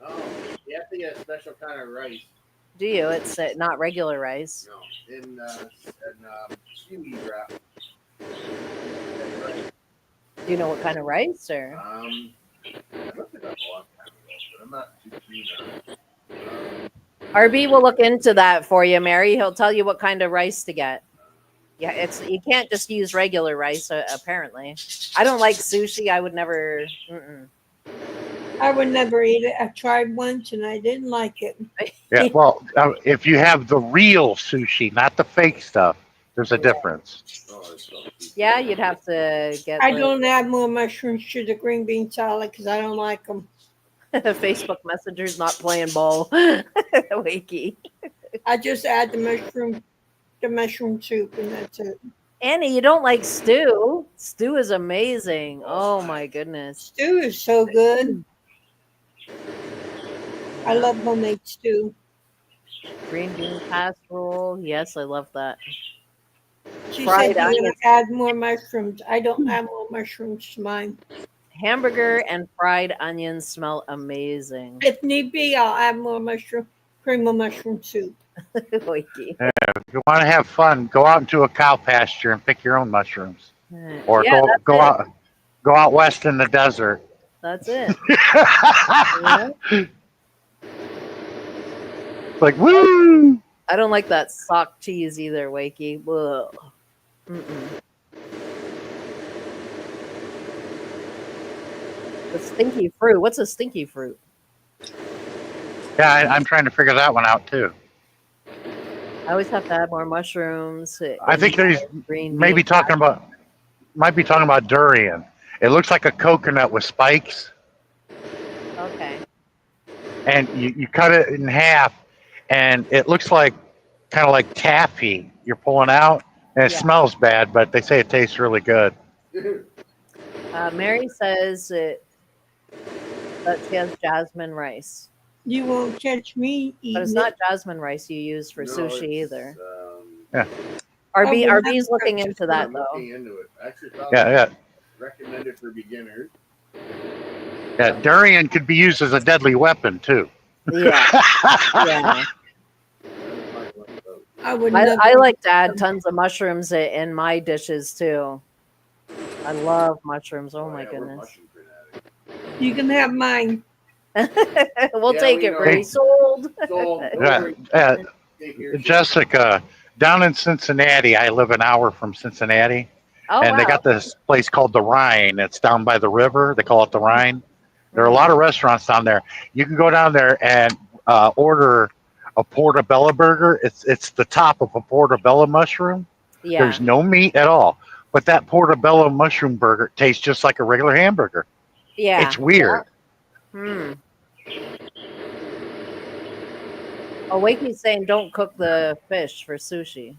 Oh, you have to get a special kind of rice. Do you? It's not regular rice. No, in seaweed wrap. Right. Do you know what kind of rice? Or I looked it up a long time ago, but I'm not too keen on it. RB will look into that for you, Mary. He'll tell you what kind of rice to get. Yeah, it's you can't just use regular rice. Apparently, I don't like sushi. I would never. I would never eat it. I tried once and I didn't like it. Yeah. Well, if you have the real sushi, not the fake stuff, there's a difference. Oh, it's so cheap. Yeah, you'd have to get. I don't add more mushrooms to the green bean salad because I don't like them. Facebook Messenger's not playing ball. Wakey. I just add the mushroom soup, and that's it. Annie, you don't like stew? Stew is amazing. Oh my goodness. Stew is so good. I love homemade stew. Green bean casserole. Yes, I love that. She Fried said you onions. gotta add more mushrooms. I don't add more mushrooms to mine. Hamburger and fried onions smell amazing. If need be, I'll add more cream of mushroom soup. Wakey. If you want to have fun, go out into a cow pasture and pick your own mushrooms, or Yeah, that's go it. go out west in the desert. That's it. Like woo! I don't like that sock cheese either, Wakey. Ugh. Mm-mm. The stinky fruit. What's a stinky fruit? Yeah, I'm trying to figure that one out too. I always have to add more mushrooms. I think there's green might be bean talking about durian. It looks like a coconut with spikes, Okay. and you cut it in half, and it looks like kind of like taffy you're pulling out, and it Yeah. smells bad, but they say it tastes really good. Mary says that she has jasmine rice. You won't catch me But eating it's it. not jasmine rice you use for No, sushi it's, either. Yeah. RB's looking into that I'm though. looking into it. I actually thought Yeah, it was recommended for beginners. yeah. Durian could be used as a deadly weapon too. Yeah. Yeah. I would never. I like to add tons of mushrooms in my dishes too. I love mushrooms. Oh my yeah, we're goodness. mushroom fanatics. You can have mine. We'll Yeah, take we it, know. Bree. Sold. So, Yeah, Jessica, down in Cincinnati, I live an hour from Cincinnati, Oh, and wow. they got this place called the Rhine. It's down by the river. They call it the Rhine. There are a lot of restaurants down there. You can go down there and order a portobello burger. It's the top of a portobello mushroom, Yeah. There's no meat at all. But that portobello mushroom burger tastes just like a regular hamburger. Yeah. It's weird. Hmm. Oh, Wakey's saying don't cook the fish for sushi.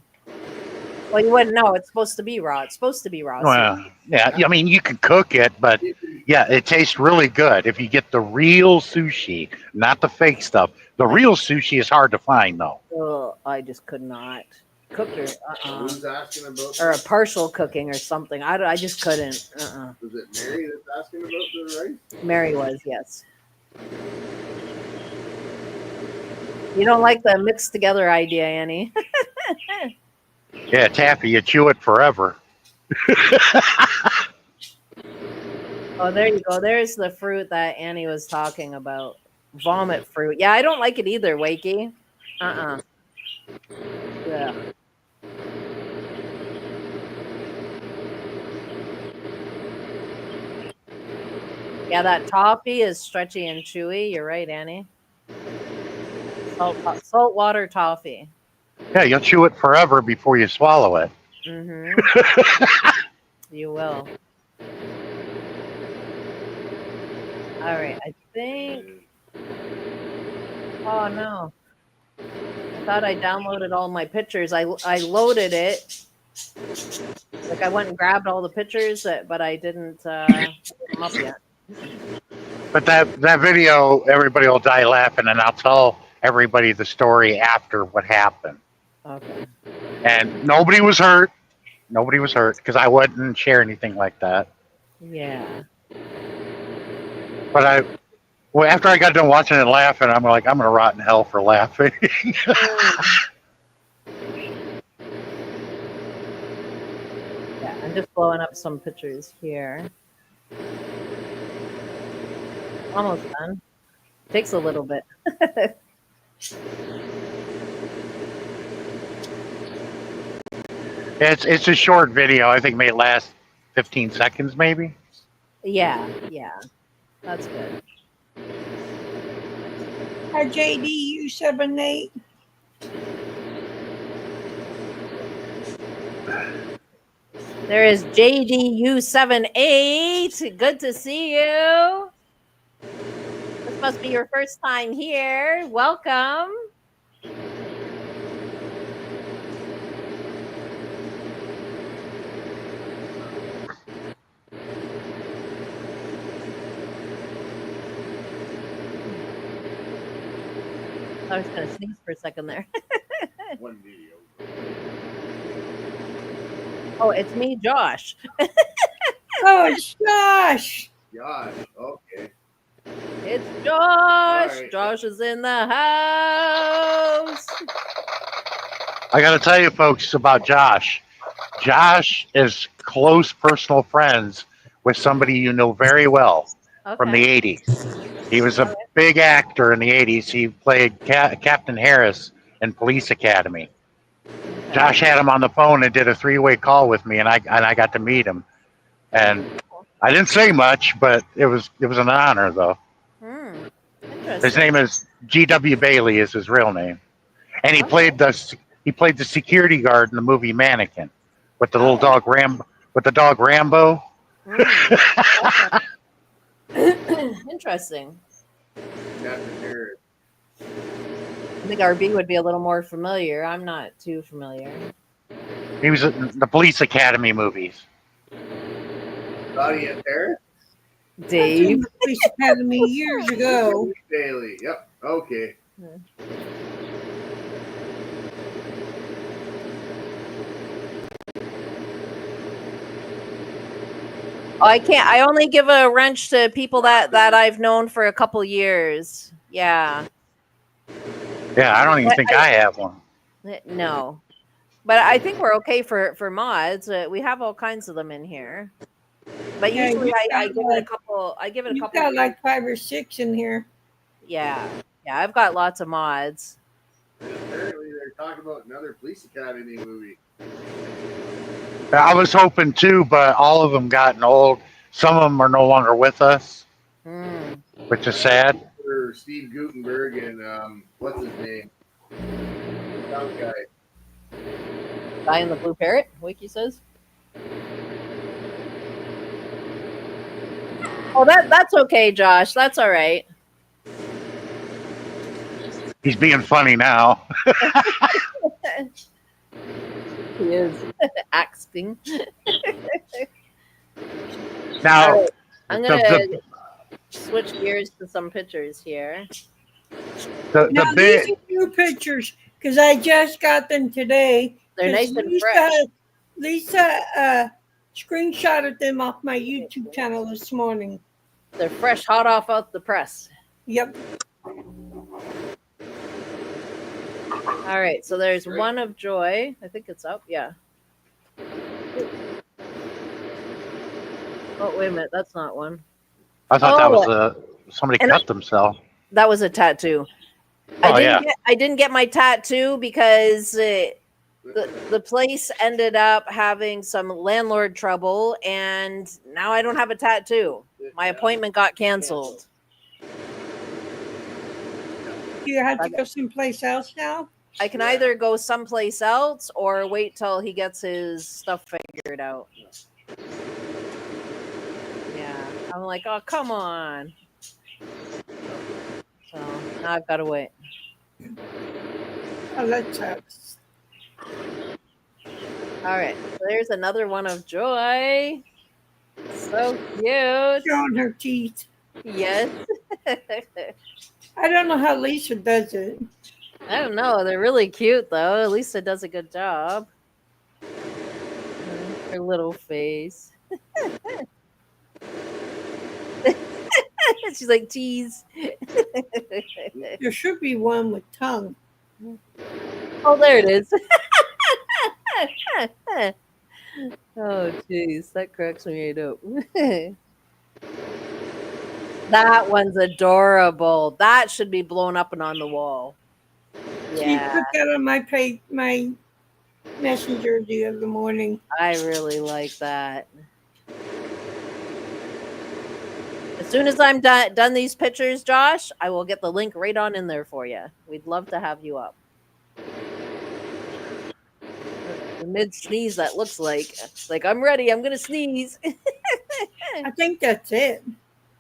Well, you wouldn't know. It's supposed to be raw. It's supposed to be raw. Well, yeah, I mean, you can cook it, but yeah, it tastes really good if you get the real sushi, not the fake stuff. The real sushi is hard to find, though. Oh, I just could not cook or Who's asking about? or a partial cooking or something. I just couldn't. Was it Mary that's asking about the rice? Mary was, yes. You don't like the mixed together idea, Annie. Yeah, taffy, you chew it forever. Oh, there you go. There's the fruit that Annie was talking about. Vomit fruit. Yeah, I don't like it either, Wakey. Yeah. Yeah, that toffee is stretchy and chewy. You're right, Annie. Saltwater toffee. Yeah, you'll chew it forever before you swallow it. Mm-hmm. You will. All right, I think. Oh no! I thought I downloaded all my pictures. I loaded it. Like I went and grabbed all the pictures, but I didn't put them up yet. But that video, everybody will die laughing, and I'll tell everybody the story after what happened. Okay. And nobody was hurt. Nobody was hurt because I wouldn't share anything like that. Yeah. But after I got done watching it laughing, I'm like, I'm gonna rot in hell for laughing. Yeah, I'm just blowing up some pictures here. Almost done. Takes a little bit. It's a short video. I think it may last 15 seconds, maybe. Yeah, that's good. Hi, JDU78. There is JDU78. Good to see you. This must be your first time here. Welcome. I was going to sneeze for a second there. One video. Oh, it's me, Josh. Oh, it's Josh. Gosh, okay. It's Josh. Right. Josh is in the house. I got to tell you, folks, about Josh. Josh is close personal friends with somebody you know very well from the 80s. He was a big actor in the 80s. He played Captain Harris in Police Academy. Okay. Josh had him on the phone and did a three-way call with me, and I got to meet him. And I didn't say much, but it was an honor, though. Interesting. His name is G.W. Bailey is his real name, and he played the security guard in the movie Mannequin with the little dog Rambo. With the dog Rambo. Interesting. Captain Harris. I think RB would be a little more familiar. I'm not too familiar. He was in the Police Academy movies. Claudia Harris? Dave. Police Academy years ago. Bailey. Yep. Okay. Oh, I can't. I only give a wrench to people that I've known for a couple years. Yeah. Yeah, I don't even think I have one. No. But I think we're okay for mods. We have all kinds of them in here. But Yeah, usually you've I got give it a couple. I give it a You've couple. got like 5 or 6 in here. Yeah. I've got lots of mods. And apparently they're talking about another Police Academy movie. I was hoping too, but all of them gotten old. Some of them are no longer with us, which is sad. For Steve Guttenberg and what's his name? That guy. Guy in the blue parrot, Wiki says. Oh, that's okay, Josh. That's all right. He's being funny now. He is acting. Now, All right, I'm gonna the switch gears to some pictures here. Now the these big are new pictures because I just got them today. They're 'cause nice and fresh. Lisa screenshotted them off my YouTube channel this morning. They're fresh, hot off the press. Yep. All right, so there's one of Joy. I think it's up. Yeah. Oh, wait a minute. That's not one. I thought that Oh. was somebody And cut themselves. That was a tattoo. Oh, yeah. I didn't get my tattoo because the place ended up having some landlord trouble, and now I don't have a tattoo. My appointment got canceled. Do you have to go someplace else now? I can either go someplace else or wait till he gets his stuff figured out. Yeah, I'm like, oh, come on. So now I've got to wait. Oh, that sucks. All right, so there's another one of Joy. So cute. Showing her teeth. Yes. I don't know how Lisa does it. I don't know. They're really cute, though. Lisa does a good job. Her little face. She's like, geez. There should be one with tongue. Oh, there it is. Oh, jeez. That cracks me right up. That one's adorable. That should be blown up and on the wall. She put that on my messenger the other morning. I really like that. As soon as I'm done these pictures, Josh, I will get the link right on in there for you. We'd love to have you up. The mid sneeze that looks like I'm ready. I'm gonna sneeze. I think that's it.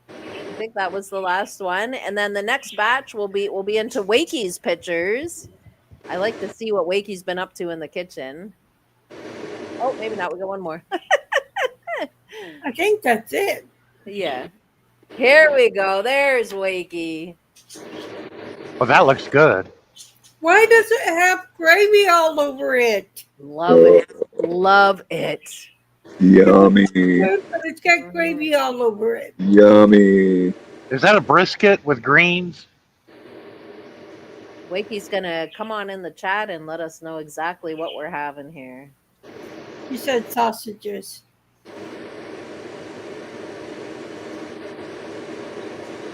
I think that was the last one, and then the next batch will be into Wakey's pictures. I like to see what Wakey's been up to in the kitchen. Oh, maybe not. We got one more. I think that's it. Yeah. Here we go. There's Wakey. Well, that looks good. Why does it have gravy all over it? Love it. Love it. Yummy. But it's got gravy all over it. Yummy. Is that a brisket with greens? Wakey's gonna come on in the chat and let us know exactly what we're having here. You said sausages.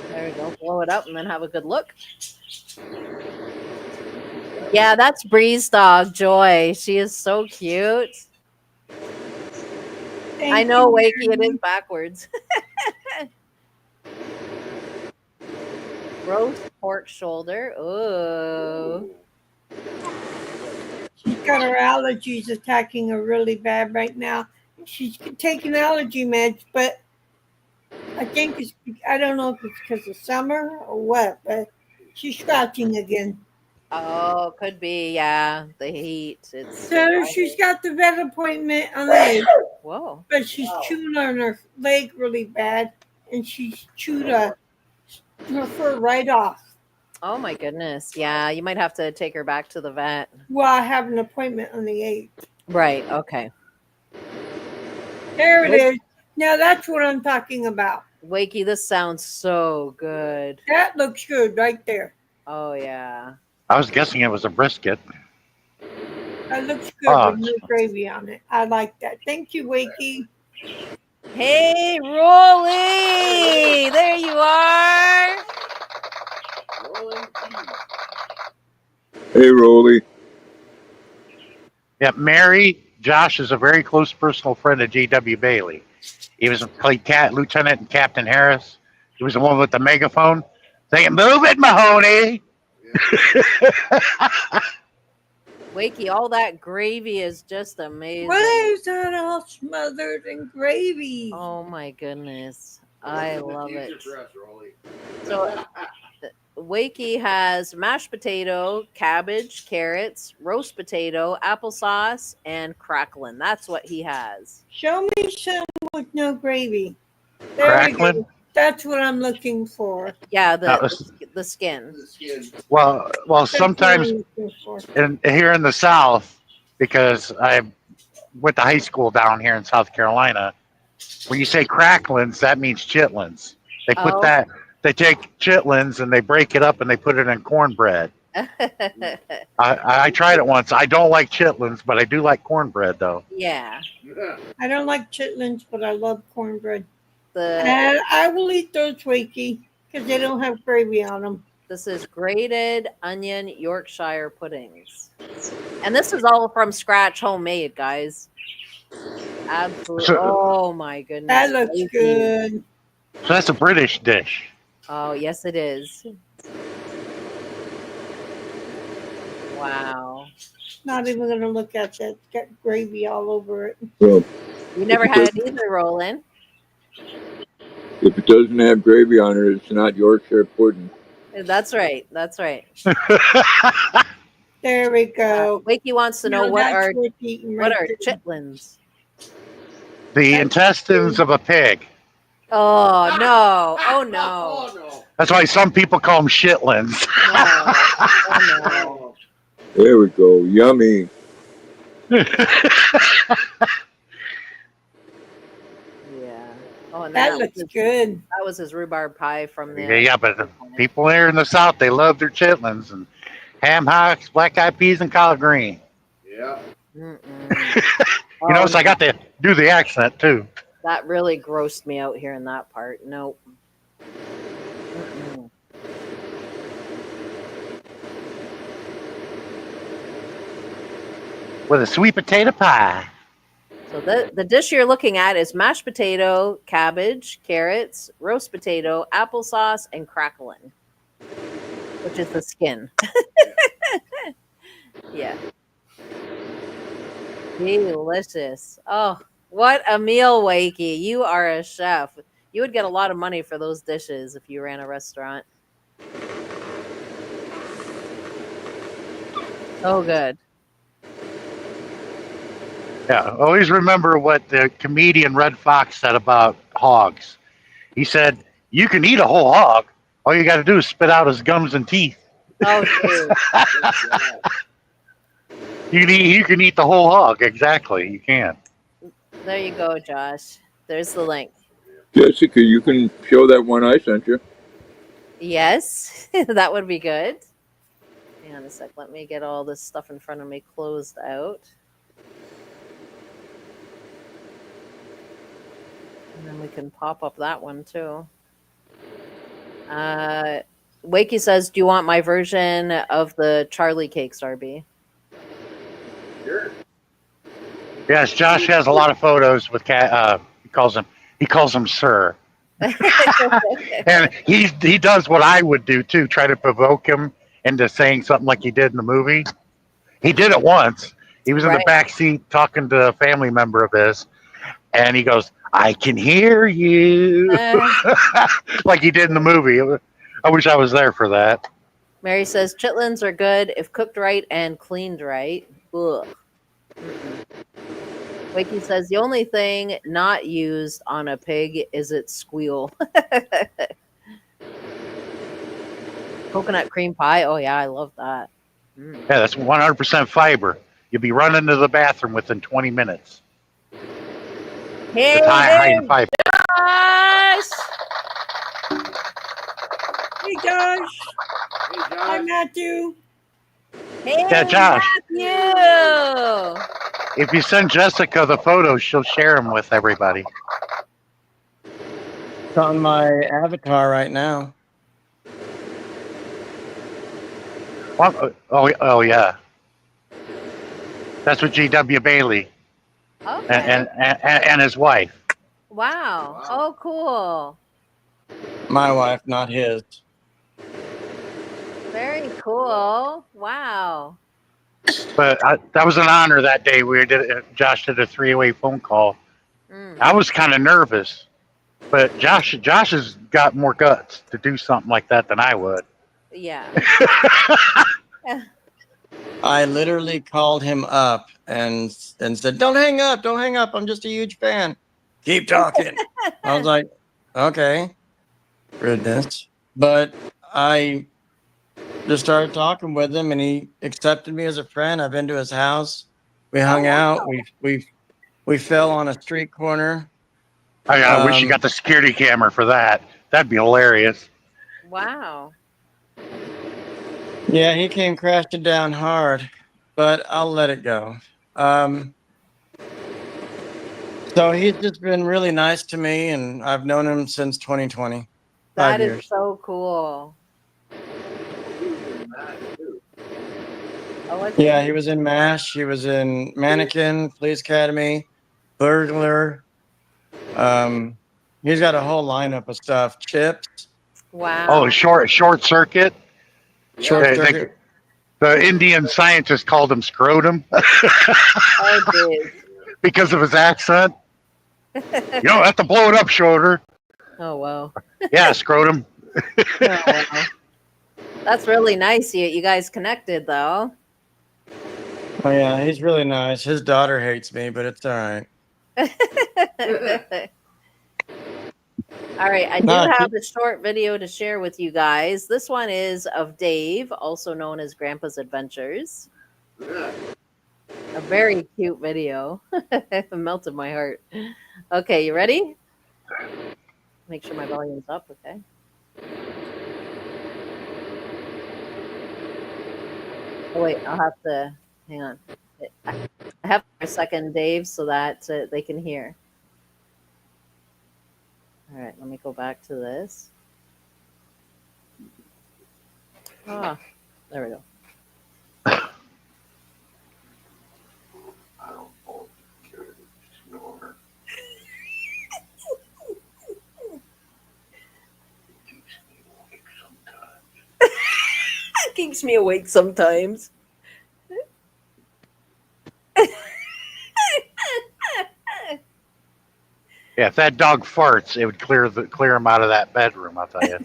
There we go. Blow it up and then have a good look. Yeah, that's Bree's dog, Joy. She is so cute. I know, Wakey, it is backwards. Roast pork shoulder. Oh. She's got her allergies attacking her really bad right now. She's taking allergy meds, but I think I don't know if it's because of summer or what, but she's scratching again. Oh, could be, yeah. The heat. So she's got the vet appointment on the 8th. Whoa. But she's chewing on her leg really bad, and she's chewed her fur right off. Oh my goodness. Yeah, you might have to take her back to the vet. Well, I have an appointment on the 8th. Right, okay. There it is. Now that's what I'm talking about. Wakey, this sounds so good. That looks good right there. Oh, yeah. I was guessing it was a brisket. That looks good with no gravy on it. I like that. Thank you, Wakey. Hey, Rolly! There you are. Hey, Rolly. Yeah, Mary, Josh is a very close personal friend of J.W. Bailey. He was played Lieutenant and Captain Harris. He was the one with the megaphone saying, "Move it, Mahoney." Wakey, all that gravy is just amazing. Why is that all smothered in gravy? Oh my goodness. I love it. Future for us, Rolly. So Wakey has mashed potato, cabbage, carrots, roast potato, applesauce, and crackling. That's what he has. Show me some with no gravy. There we Crackling? go. That's what I'm looking for. Yeah, That was- the skin. The skin. Well, That's what sometimes I'm looking for. here in the South, because I went to high school down here in South Carolina, when you say cracklins, that means chitlins. They put Oh. that. They take chitlins and they break it up and they put it in cornbread. I tried it once. I don't like chitlins, but I do like cornbread though. Yeah. Yeah. I don't like chitlins, but I love cornbread. The And I will eat those Wakey because they don't have gravy on them. This is grated onion Yorkshire puddings. And this is all from scratch, homemade, guys. Absolutely. So- Oh my goodness. That looks Wakey. good. So that's a British dish. Oh, yes, it is. Wow. Not even going to look at that. It's got gravy all over it. Well, You never had it either, Roland. if it doesn't have gravy on it, it's not Yorkshire pudding. That's right. That's right. There we go. Wakey wants to know Now what that's are worth eating what right are there. chitlins? The intestines of a pig. Oh no! Oh no! Oh, no. That's why some people call them shitlins. No. Oh Oh, There we go. Yummy. no! Yeah. Oh, and That looks good. That was his rhubarb pie from the. Yeah, but the people there in the South, they love their chitlins and ham hocks, black eyed peas, and collard green. yeah. Mm-mm. You notice I got to do the accent too. That really grossed me out here in that part. Nope. Mm-mm. With a sweet potato pie. So the dish you're looking at is mashed potato, cabbage, carrots, roast potato, applesauce, and crackling, which is the skin. Yeah. Delicious. Oh, what a meal, Wakey. You are a chef. You would get a lot of money for those dishes if you ran a restaurant. So good. Yeah, always remember what the comedian Red Fox said about hogs. He said, "You can eat a whole hog. All you got to do is spit out his gums and teeth. Oh, shoot. You can eat the whole hog. Exactly, you can." There you go, Josh. There's the link. Jessica, you can show that one I sent you. Yes, that would be good. Hang on a sec. Let me get all this stuff in front of me closed out. And then we can pop up that one too. Wakey says, "Do you want my version of the Charlie cakes, RB?" Sure. Yes, Josh has a lot of photos with cat. He calls him sir, and he does what I would do too. Try to provoke him into saying something like he did in the movie. He did it once. He was in the Right. back seat talking to a family member of his, and he goes, "I can hear you," like he did in the movie. I wish I was there for that. Mary says, "Chitlins are good if cooked right and cleaned right." Ugh. Mm-mm. Wakey says, "The only thing not used on a pig is its squeal." Coconut cream pie. Oh yeah, I love that. Mm. Yeah, that's 100% fiber. You'll be running to the bathroom within 20 minutes. Hey It's high there, in fiber. Josh! Hey, Josh. Hey, Hi, Josh. Matthew. Hey, Yeah, Josh. Matthew! If you send Jessica the photos, she'll share them with everybody. It's on my avatar right now. Oh yeah. That's with G.W. Bailey Okay. and his wife. Wow. Oh, cool. My wife, not his. Very cool. Wow. But that was an honor that day. Josh did a 3-way phone call. Mm, I was kind of nervous, but Josh has got more guts to do something like that than I would. yeah. I literally called him up and said, "Don't hang up, don't hang up. I'm just a huge fan. Keep talking." I was like, "Okay, goodness," but I just started talking with him, and he accepted me as a friend. I've been to his house. We hung out. We fell on a street corner. I wish you got the security camera for that. That'd be hilarious. Wow. Yeah, he came crashing down hard, but I'll let it go. So he's just been really nice to me, and I've known him since 2020, That 5 is years. so cool. Oh, what's Yeah, he was in MASH. He was in Mannequin, Police Academy, Burglar. He's got a whole lineup of stuff. Chips, wow. Oh, short circuit. Short They- Circuit. the Indian scientist called him scrotum Oh, dude. because of his accent. You don't have to blow it up, shoulder. Oh, wow. Yeah, scrotum. Oh, wow. That's really nice. You guys connected, though. Oh yeah, he's really nice. His daughter hates me, but it's all right. All right, I do No, have a short video to share with you guys. This one is of Dave, also known as Grandpa's Adventures. Yeah. A very cute video. It melted my heart. Okay, you ready? Make sure my volume's up, okay? Oh, wait, I'll have to, hang on. I have a second, Dave, so that they can hear. All right, let me go back to this. Ah, there we go. I don't know. Snore. Keeps me awake sometimes. Yeah, if that dog farts, it would clear him out of that bedroom. I'll tell you.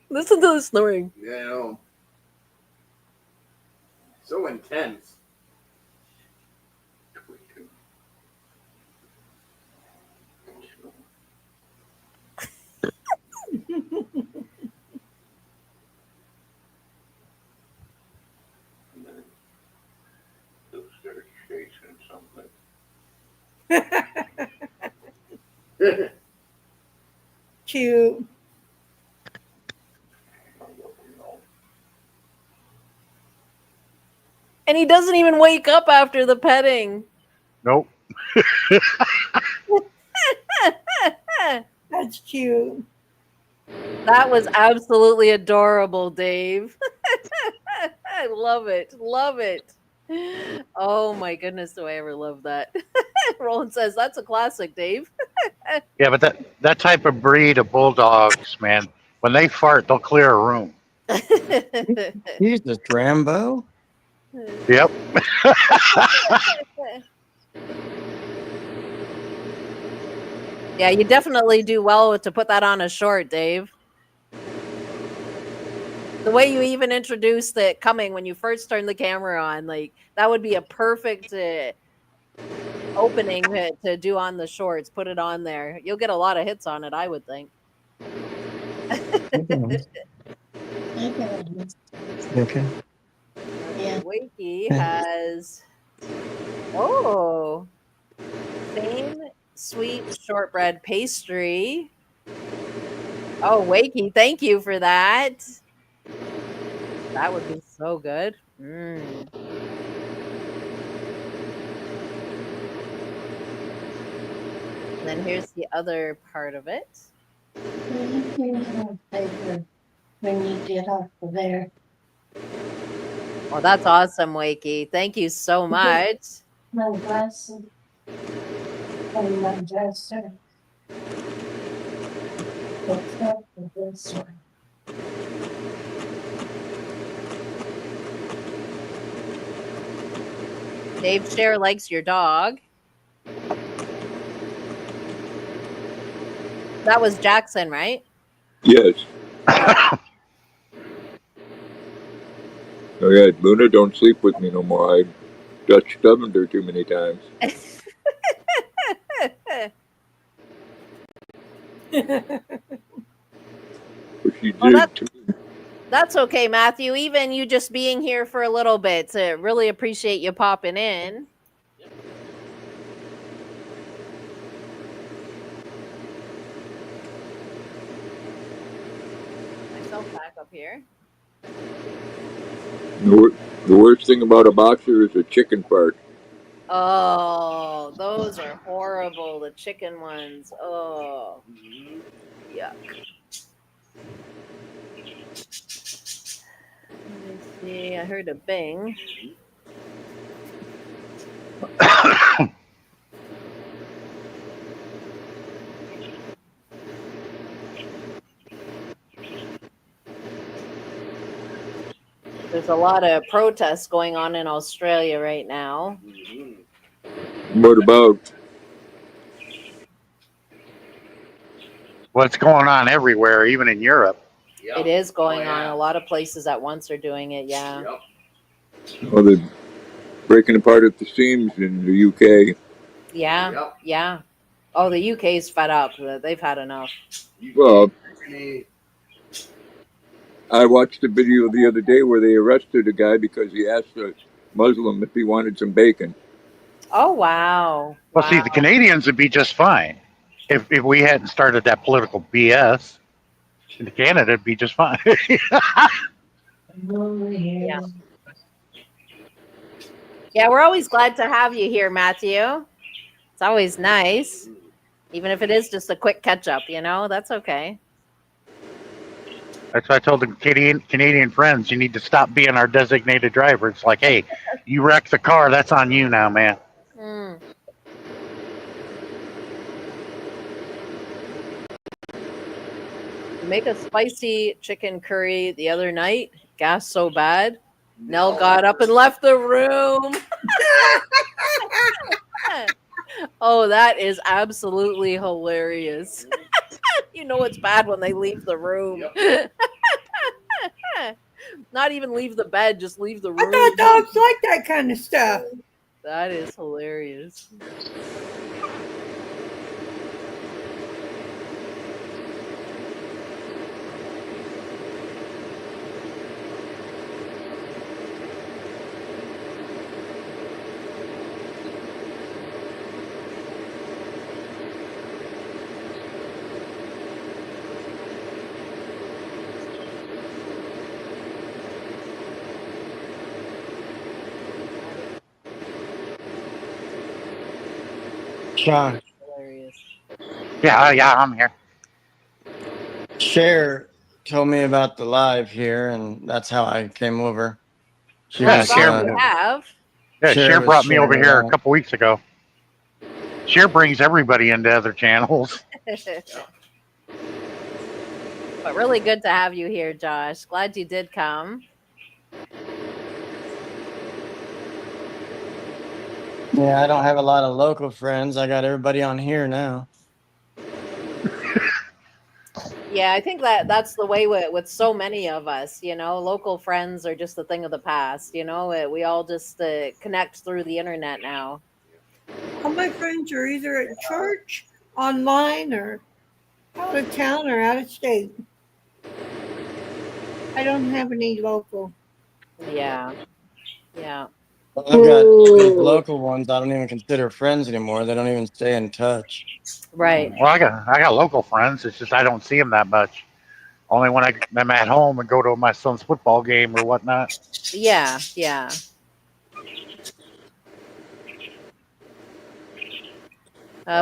Listen to the snoring. Yeah, I know. So intense. Cute. And he doesn't even wake up after the petting. Nope. That's cute. That was absolutely adorable, Dave. I love it. Love it. Oh my goodness, do I ever love that. Roland says that's a classic, Dave. Yeah, but that type of breed of bulldogs, man, when they fart, they'll clear a room. he's just Rambo. Yep. Yeah, you definitely do well to put that on a short, Dave. The way you even introduced it coming when you first turned the camera on, like that would be a perfect opening to do on the shorts. Put it on there. You'll get a lot of hits on it, I would think. Okay. Yeah. Wakey has same sweet shortbread pastry. Oh, Wakey, thank you for that. That would be so good. Mm. Then here's the other part of it. When you get off of there. Well, that's awesome, Wakey. Thank you so much. My glasses and my dresser. Except for this one. Dave Share likes your dog. That was Jackson, right? Yes. Oh yeah, Luna don't sleep with me no more. I Dutch ovened her too many times. But she Well, did to me. that's okay, Matthew. Even you just being here for a little bit, to really appreciate you popping in. Myself back up here. The worst thing about a boxer is a chicken fart. Oh, those are horrible. The chicken ones. Oh, yuck. Let me see. I heard a bing. There's a lot of protests going on in Australia right now. What about? What's going on everywhere, even in Europe. It is going on. A lot of places at once are doing it. Yeah. Oh, they're breaking apart at the seams in the UK. Yeah. Yeah. Oh, the UK's fed up. They've had enough. Well, I watched a video the other day where they arrested a guy because he asked a Muslim if he wanted some bacon. Oh, wow. Well, see, the Canadians would be just fine if we hadn't started that political BS. In Canada, it'd be just fine. Yeah. Yeah, we're always glad to have you here, Matthew. It's always nice. Even if it is just a quick catch up, that's okay. That's why I told the Canadian friends, you need to stop being our designated driver. It's like, hey, you wrecked the car. That's on you now, man. Mm. Make a spicy chicken curry the other night. Gas so bad. Nell got up and left the room. Oh, that is absolutely hilarious. You know it's bad when they leave the room. Yep. Not even leave the bed, just leave the room. I thought dogs like that kind of stuff. That is hilarious. Sean, Hilarious. Yeah, I'm here. Cher told me about the live here, and that's how I came over. She Yeah, was, Glad you have. Yeah, Cher Cher was brought me sharing over it here a out. couple weeks ago. Cher brings everybody into other channels. But really good to have you here, Josh. Glad you did come. Yeah, I don't have a lot of local friends. I got everybody on here now. Yeah, I think that's the way with so many of us. Local friends are just a thing of the past. We all just connect through the internet now. All my friends are either at church, online, or out of town or out of state. I don't have any local. Yeah. Yeah. Well, I've got those local ones I don't even consider friends anymore. They don't even stay in touch. Right. Well, I got local friends. It's just I don't see them that much. Only when I'm at home and go to my son's football game or whatnot. Yeah. Yeah.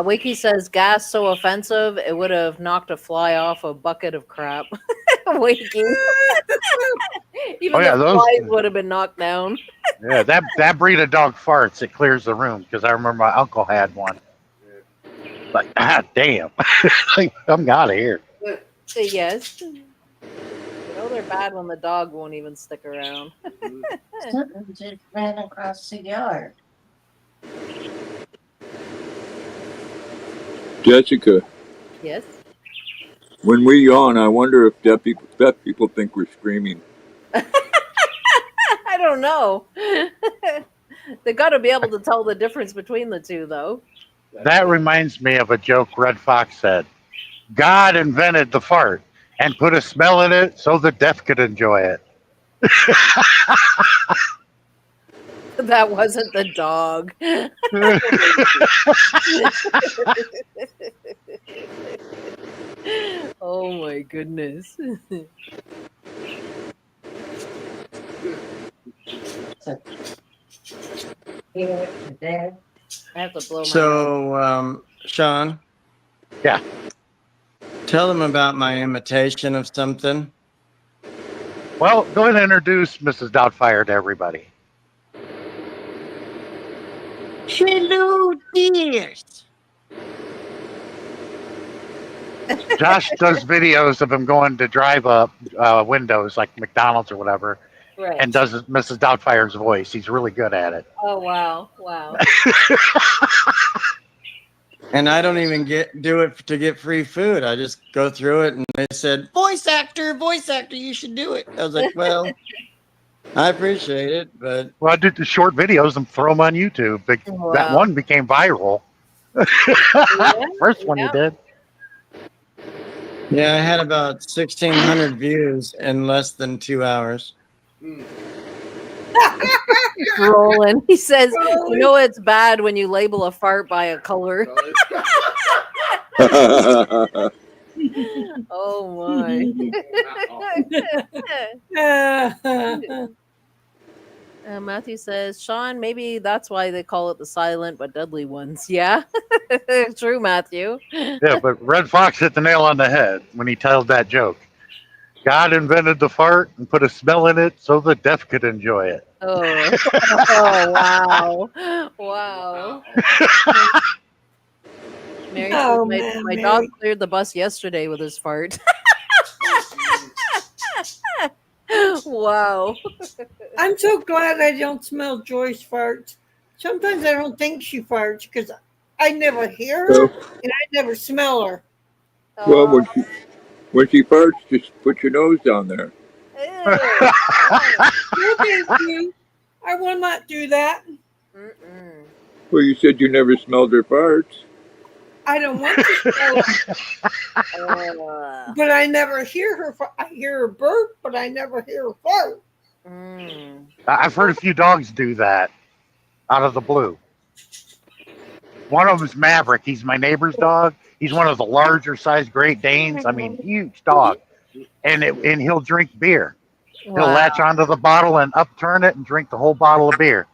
Wiki says gas so offensive it would have knocked a fly off a bucket of crap. Wiki. Even the flies would have been knocked down. Yeah, that breed of dog farts, it clears the room because I remember my uncle had one. Like, ah, damn, I'm out of here. Yes. They're bad when the dog won't even stick around. Something just ran across the yard. Jessica, Yes. when we yawn, I wonder if deaf people think we're screaming. I don't know. They got to be able to tell the difference between the two, though. That reminds me of a joke Red Fox said. God invented the fart and put a smell in it so the deaf could enjoy it. That wasn't the dog. Oh my goodness. Here to there. I have to blow my nose. So, Sean, Yeah. tell them about my imitation of something. Well, go ahead and introduce Mrs. Doubtfire to everybody. Hello, dears. Josh does videos of him going to drive up windows like McDonald's or whatever, Right. and does Mrs. Doubtfire's voice. He's really good at it. Oh wow, wow. And I don't even do it to get free food. I just go through it, and they said, voice actor, you should do it. I was like, well, I appreciate it, but Well, I do the short videos and throw them on YouTube. That Wow. one became viral. Yeah, First one you did. yeah, I had about 1,600 views in less than 2 hours. Rolling. He says, "You know it's bad when you label a fart by a color." Oh my. Matthew says, Sean, maybe that's why they call it the silent but deadly ones. Yeah, true, Matthew. Yeah, but Red Fox hit the nail on the head when he tells that joke. God invented the fart and put a smell in it so the deaf could enjoy it. Oh, oh wow. Wow. Mary says, Oh, my man, my Mary. dog cleared the bus yesterday with his fart. Wow. I'm so glad I don't smell Joy's farts. Sometimes I don't think she farts because I never hear her So, and I never smell her. well, Oh, when she farts, just put your nose down there. ew. No, thank you. I will not do that. Mm-mm. Well, you said you never smelled her farts. I don't want to smell her, but I never hear her. I hear her burp, but I never hear her fart. Mm. I've heard a few dogs do that out of the blue. One of them is Maverick. He's my neighbor's dog. He's one of the larger sized Great Danes. I mean, huge dog. And he'll drink beer. He'll Wow. latch onto the bottle and upturn it and drink the whole bottle of beer.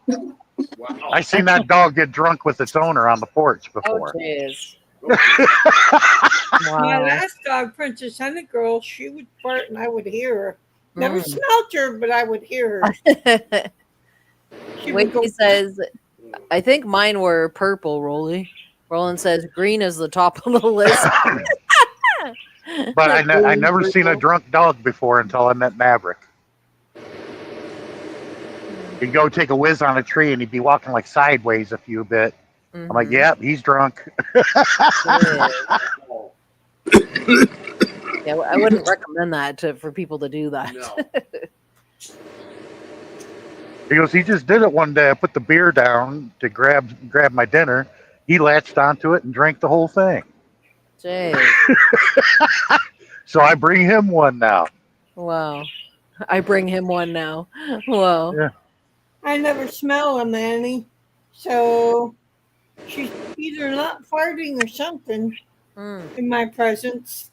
I seen that dog get drunk with its owner on the porch Oh, before. jeez. My Wow. last dog, Princess Honey Girl, she would fart and I would hear her. Never Mm. smelled her, but I would hear her. She would go, Wiki says, I think mine were purple, Rolly. Roland says green is the top of the list. But I Green, never seen a purple. drunk dog before until I met Maverick. He'd go take a whiz on a tree and he'd be walking like sideways a few bit. I'm like, Mhm. yeah, he's drunk. Yeah, I wouldn't recommend that for people to do that. No. He goes, he just did it one day. I put the beer down to grab my dinner. He latched onto it and drank the whole thing. Jeez. So I bring him one now. Wow. I bring him one now. Wow. Yeah. I never smell them, Annie. So she's either not farting or something Mm. in my presence.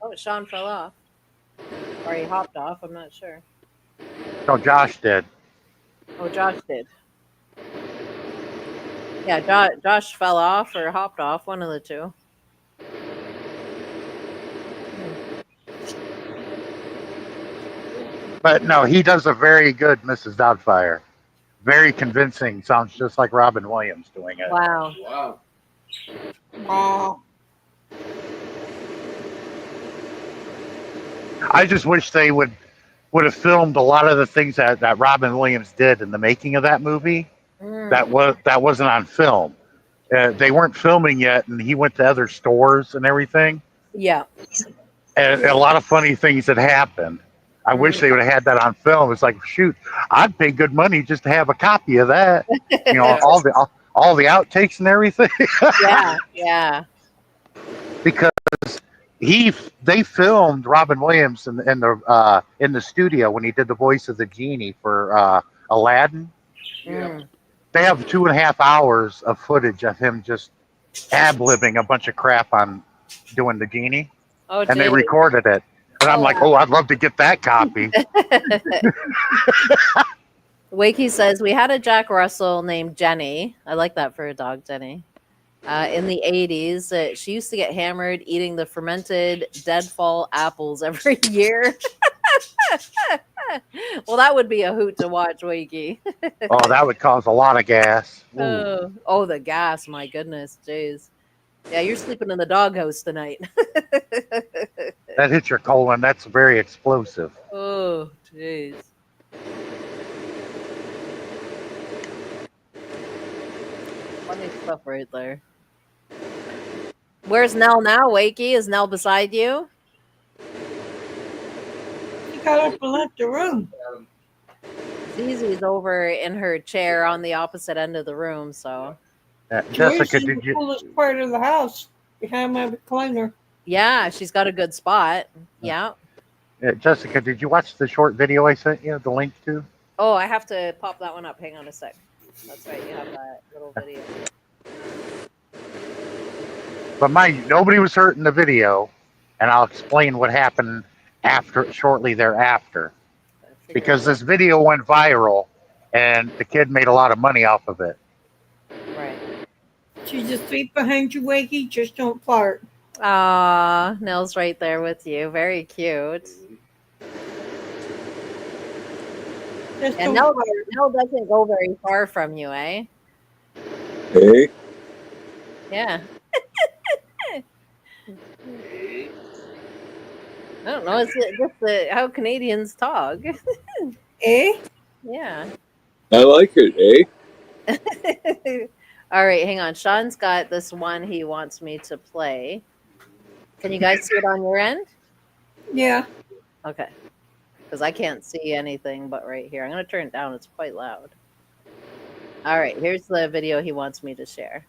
Oh, Sean fell off. Or he hopped off. I'm not sure. No, Josh did. Oh, Josh did. Yeah, Josh fell off or hopped off. One of the two. But no, he does a very good Mrs. Doubtfire. Very convincing. Sounds just like Robin Williams doing it. Wow. Wow. Wow. I just wish they would have filmed a lot of the things that Robin Williams did in the making of that movie. Mm. That wasn't on film. They weren't filming yet, and he went to other stores and everything. Yeah. And a lot of funny things had happened. I wish they would have had that on film. It's like, shoot, I'd pay good money just to have a copy of that. You know, all the outtakes and everything. Yeah. Yeah. Because they filmed Robin Williams in the studio when he did the voice of the genie for Aladdin. Mm. They have 2.5 hours of footage of him just ad-libbing a bunch of crap on doing the genie, Oh, and they geez. recorded it. And I'm Oh, like, wow. oh, I'd love to get that copy. Wakey says we had a Jack Russell named Jenny. I like that for a dog, Jenny. In the 80s, she used to get hammered eating the fermented deadfall apples every year. Well, that would be a hoot to watch, Wakey. Oh, that would cause a lot of gas. Ooh. Oh, the gas! My goodness, jeez. Yeah, you're sleeping in the doghouse tonight. That hits your colon. That's very explosive. Oh, jeez. Funny stuff right there. Where's Nell now, Wakey? Is Nell beside you? She got up and left the room. Zizi's over in her chair on the opposite end of the room, so. Jessica, Joy's in did the you? coolest part of the house, behind my recliner. Yeah, she's got a good spot. Yeah. Jessica, did you watch the short video I sent you the link to? Oh, I have to pop that one up. Hang on a sec. That's right. You have that little video. But nobody was hurt in the video, and I'll explain what happened shortly thereafter. Because this video went viral, and the kid made a lot of money off of it. Right. She's asleep behind you, Wakey. Just don't fart. Aw, Nell's right there with you. Very cute. Just And don't Nell doesn't go very far from you, eh? Hey, Yeah. I don't know. It's just how Canadians talk. Eh? Yeah. I like it, eh? All right, hang on. Sean's got this one he wants me to play. Can you guys see it on your end? Yeah. Okay. Because I can't see anything but right here. I'm going to turn it down. It's quite loud. All right, here's the video he wants me to share.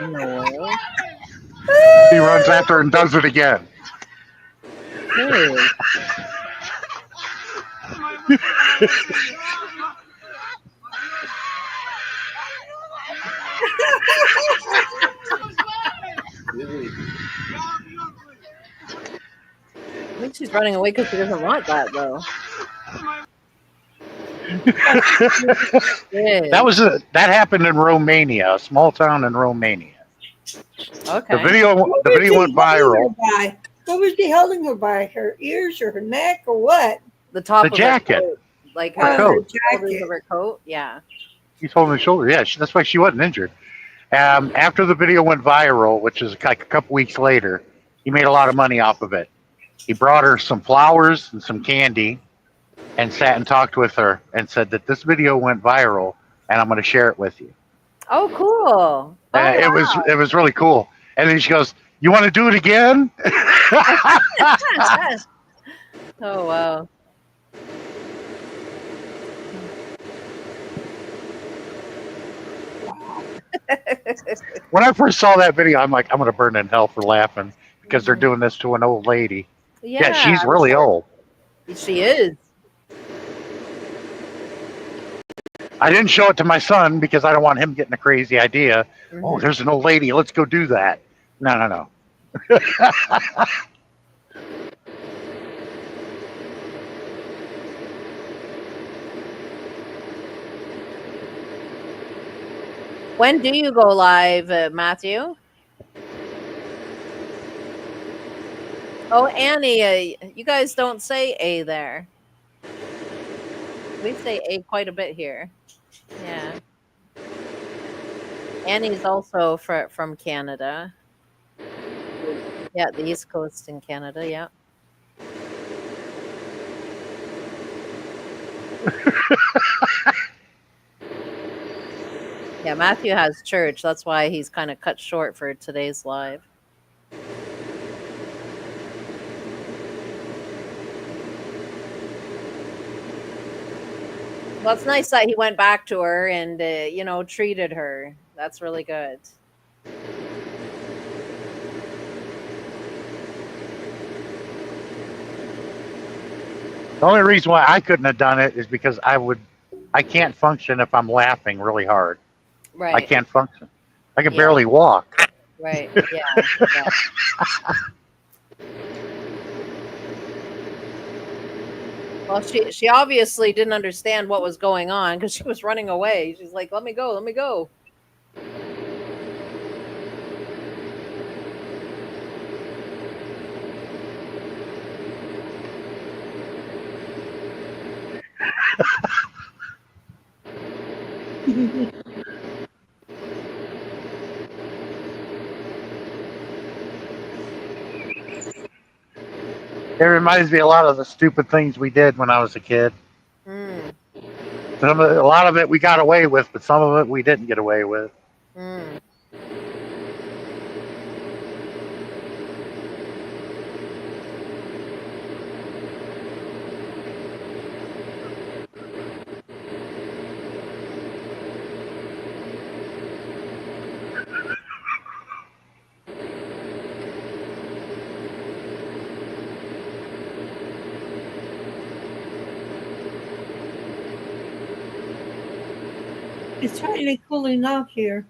No. He runs after her and does it again. Hey. I think she's running away because she doesn't want that, though. That happened in Romania, a small town in Romania. Okay. The video went viral. What was he holding her by? Her ears or her neck or what? The top The of jacket. her coat. Like Her her coat. shoulders of her coat. Yeah. He's holding his shoulder. Yeah, that's why she wasn't injured. After the video went viral, which is like a couple weeks later, he made a lot of money off of it. He brought her some flowers and some candy and sat and talked with her and said that this video went viral and I'm going to share it with you. Oh, cool. Oh, It was really cool. And then she goes, "You want to do it again?" Oh, wow. When I first saw that video, I'm like, I'm going to burn in hell for laughing because they're doing this to an old lady. Yeah, she's really old. She is. I didn't show it to my son because I don't want him getting a crazy idea. Mhm. Oh, there's an old lady. Let's go do that. No. When do you go live, Matthew? Oh, Annie, you guys don't say A there. We say A quite a bit here. Yeah. Annie's also from Canada. Yeah, the East Coast in Canada, yeah. Yeah, Matthew has church. That's why he's kind of cut short for today's live. Well, it's nice that he went back to her and, treated her. That's really good. The only reason why I couldn't have done it is because I can't function if I'm laughing really hard. Right. I can't function. I can Yeah. barely walk. Right. Yeah. Well, she obviously didn't understand what was going on because she was running away. She's like, "Let me go, let me go." It reminds me a lot of the stupid things we did when I was a kid. Mm, A lot of it we got away with, but some of it we didn't get away with. mm. It's finally cooling off here.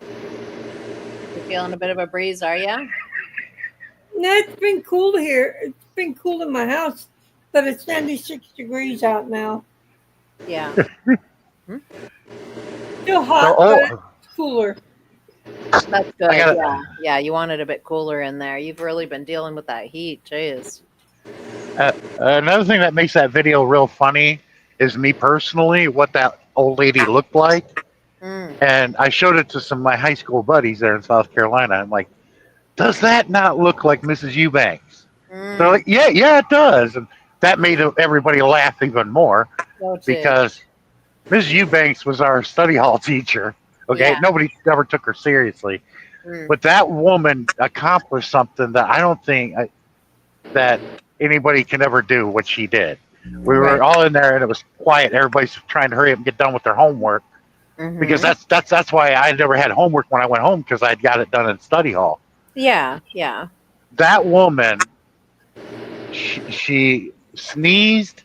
You're feeling a bit of a breeze, are you? No, it's been cool here. It's been cool in my house, but it's 96 degrees out now. Yeah. Still hot, but it's cooler. That's good. Yeah. You want it a bit cooler in there. You've really been dealing with that heat. Jeez. Another thing that makes that video real funny is me personally, what that old lady looked like. Mm. And I showed it to some of my high school buddies there in South Carolina. I'm like, does that not look like Mrs. Eubanks? They're like, yeah, it does. And that made everybody laugh even more because Mrs. Eubanks was our study hall teacher. Okay, nobody ever took her seriously. But that woman accomplished something that I don't think that anybody can ever do what she did. We were all in there and it was quiet. Everybody's trying to hurry up and get done with their homework because that's why I never had homework when I went home because I'd got it done in study hall. Yeah. That woman, she sneezed,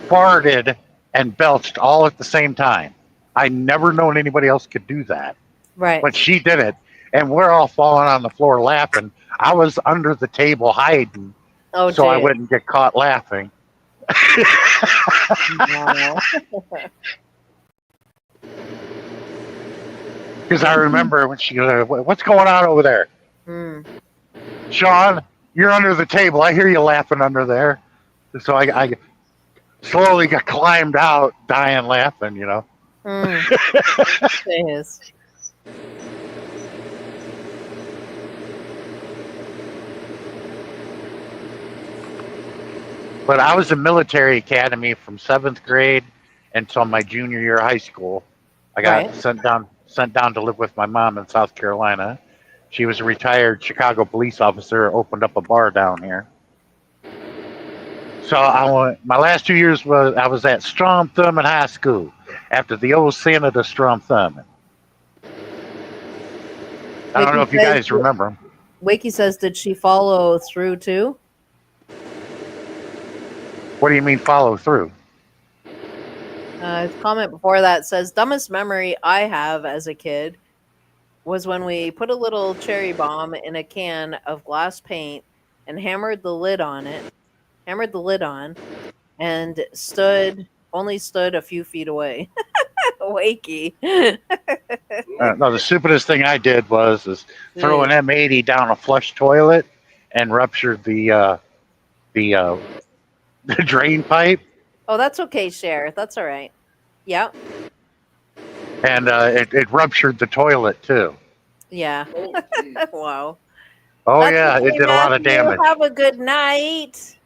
farted, and belched all at the same time. I never known anybody else could do that. Right. But she did it, and we're all falling on the floor laughing. I was under the table hiding, so I wouldn't get caught laughing. Because I remember when she goes, "What's going on over there?" Sean, you're under the table. I hear you laughing under there. So I slowly got climbed out, dying laughing, Jeez. But I was in military academy from 7th grade until my junior year of high school. I got sent down to live with my mom in South Carolina. She was a retired Chicago police officer, opened up a bar down here. So my last 2 years I was at Strom Thurmond High School after the old Senator Strom Thurmond. I don't know if you guys remember him. Wakey says, did she follow through too? What do you mean follow through? His comment before that says, dumbest memory I have as a kid was when we put a little cherry bomb in a can of glass paint and hammered the lid on, and only stood a few feet away. Wakey. No, the stupidest thing I did was throw an M80 down a flush toilet and ruptured the drain pipe. Oh, that's okay, Cher. That's all right. Yeah. And it ruptured the toilet too. Yeah. Wow. Oh That's yeah, okay, it did a lot of Matthew. damage. Have a good night.